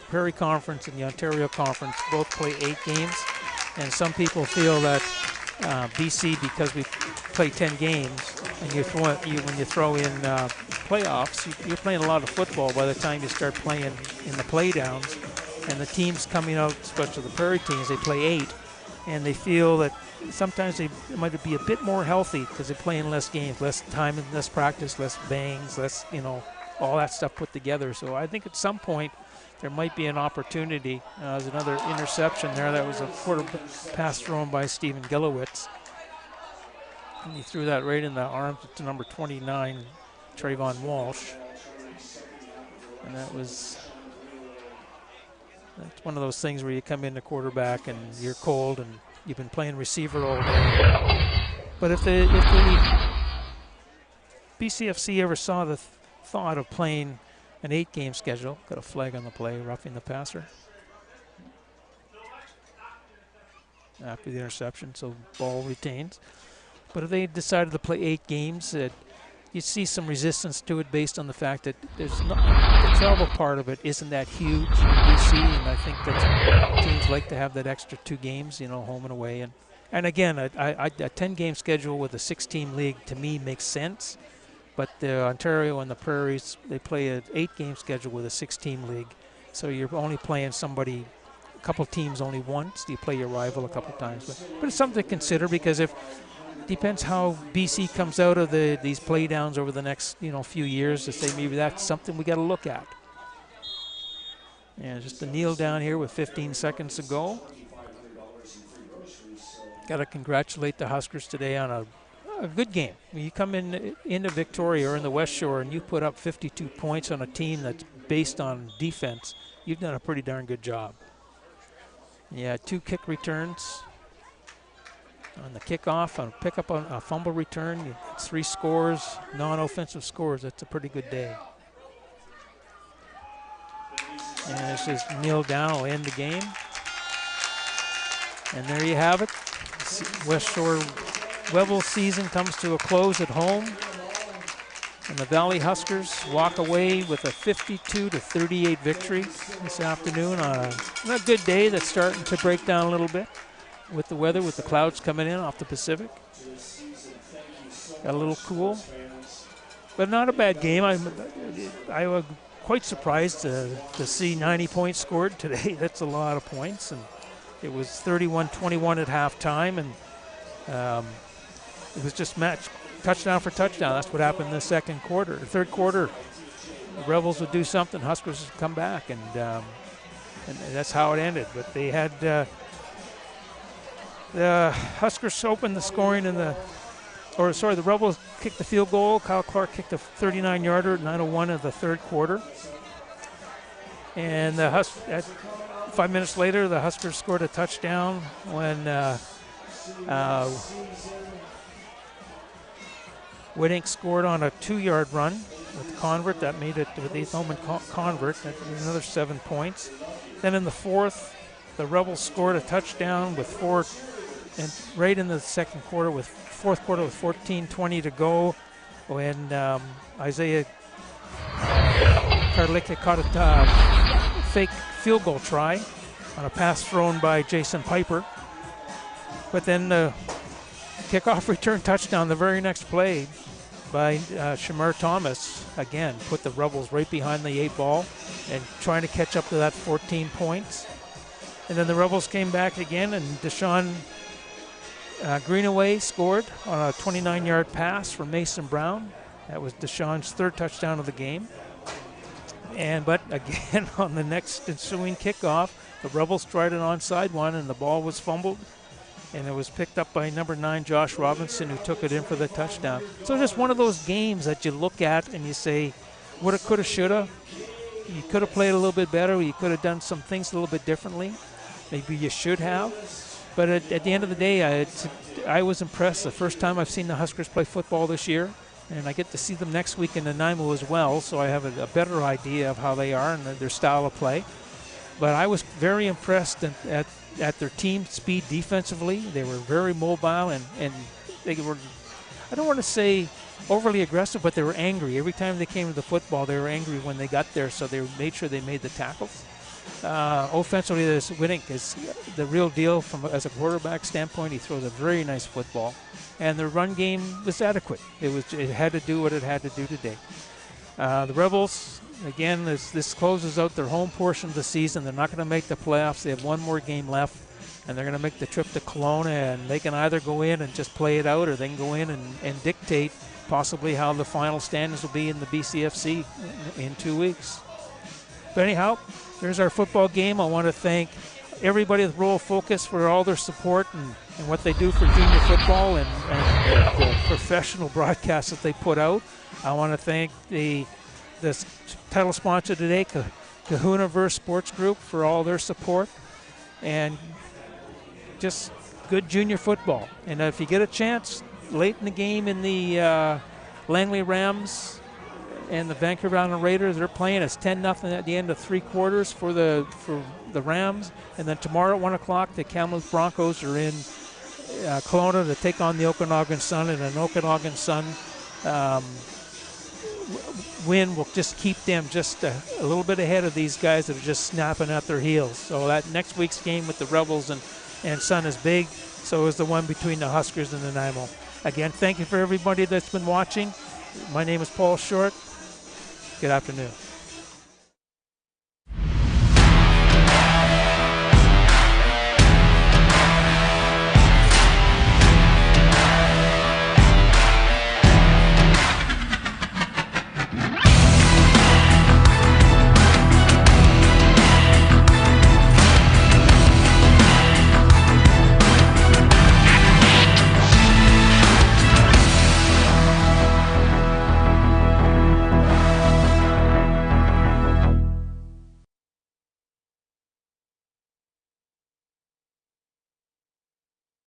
Prairie Conference and the Ontario Conference both play 8 games, and some people feel that BC, because we play 10 games, and when you throw in playoffs, you're playing a lot of football by the time you start playing in the playdowns. And the teams coming out, especially the Prairie teams, they play 8, and they feel that sometimes they might be a bit more healthy because they're playing less games, less time and less practice, less bangs, less, all that stuff put together. So I think at some point there might be an opportunity. There's another interception there. That was a quarter pass thrown by Stephen Gillowitz. And he threw that right in the arms to number 29, Trayvon Walsh. And that's one of those things where you come in the quarterback and you're cold and you've been playing receiver all day. But if the BCFC ever saw the thought of playing an 8-game schedule, got a flag on the play, roughing the passer after the interception, so ball retains. But if they decided to play 8 games, you see some resistance to it based on the fact that the travel part of it isn't that huge in BC, and I think that teams like to have that extra 2 games, home and away. And again, a 10-game schedule with a 6-team league to me makes sense, but the Ontario and the Prairies, they play an 8-game schedule with a 6-team league, so you're only playing a couple teams only once. You play your rival a couple times, but it's something to consider, because if depends how BC comes out of these play downs over the next few years to say maybe that's something we got to look at. And just a kneel down here with 15 seconds to go. Got to congratulate the Huskers today on a good game. When you come into Victoria or in the Westshore and you put up 52 points on a team that's based on defense, you've done a pretty darn good job. Yeah, 2 kick returns on the kickoff, on a pickup, on a fumble return. 3 scores, non-offensive scores. That's a pretty good day. And it's just kneel down, will end the game. And there you have it. Westshore Rebels season comes to a close at home. And the Valley Huskers walk away with a 52-38 victory this afternoon on a good day that's starting to break down a little bit with the weather, with the clouds coming in off the Pacific. Got a little cool, but not a bad game. I was quite surprised to see 90 points scored today. That's a lot of points, and it was 31-21 at halftime, and it was just matched touchdown for touchdown. That's what happened in the second quarter. The third quarter, the Rebels would do something, Huskers would come back, and that's how it ended. But they had the Huskers opened the scoring in the Rebels kicked the field goal. Kyle Clark kicked a 39-yarder at 9:01 of the third quarter. And the 5 minutes later, the Huskers scored a touchdown when Whittink scored on a 2-yard run with Convert. That made it with Ethoman Convert. That was another 7 points. Then in the fourth, the Rebels scored a touchdown with and right in the fourth quarter with 14:20 to go, when Isaiah Karlicka caught a fake field goal try on a pass thrown by Jason Piper. But then the kickoff return touchdown the very next play by Shamar Thomas, again, put the Rebels right behind the 8 ball and trying to catch up to that 14 points. And then the Rebels came back again, and Deshaun Greenaway scored on a 29-yard pass from Mason Brown. That was Deshaun's 3rd touchdown of the game. But again, on the next ensuing kickoff, the Rebels tried an onside one, and the ball was fumbled, and it was picked up by number 9, Josh Robinson, who took it in for the touchdown. So just one of those games that you look at and you say, woulda, coulda, shoulda. You could have played a little bit better. You could have done some things a little bit differently. Maybe you should have. But at the end of the day, I was impressed. The first time I've seen the Huskers play football this year, and I get to see them next week in Nanaimo as well, so I have a better idea of how they are and their style of play. But I was very impressed at their team speed defensively. They were very mobile, and they were, I don't want to say overly aggressive, but they were angry. Every time they came to the football, they were angry when they got there, so they made sure they made the tackles. Offensively, this Whittink is the real deal as a quarterback standpoint. He throws a very nice football, and the run game was adequate. It had to do what it had to do today. The Rebels, again, this closes out their home portion of the season. They're not going to make the playoffs. They have one more game left, and they're going to make the trip to Kelowna, and they can either go in and just play it out, or they can go in and dictate possibly how the final standings will be in the BCFC in 2 weeks. But anyhow, there's our football game. I want to thank everybody at Rural Focus for all their support and what they do for junior football and the professional broadcasts that they put out. I want to thank the title sponsor today, Kahunaverse Sports Group, for all their support and just good junior football. And if you get a chance late in the game in the Langley Rams and the Vancouver Island Raiders, they're playing. It's 10-0 at the end of 3 quarters for the Rams. And then tomorrow at 1 o'clock, the Kamloops Broncos are in Kelowna to take on the Okanagan Sun, and an Okanagan Sun win will just keep them just a little bit ahead of these guys that are just snapping at their heels. So that next week's game with the Rebels and Sun is big. So is the one between the Huskers and the Nanaimo. Again, thank you for everybody that's been watching. My name is Paul Short. Good afternoon.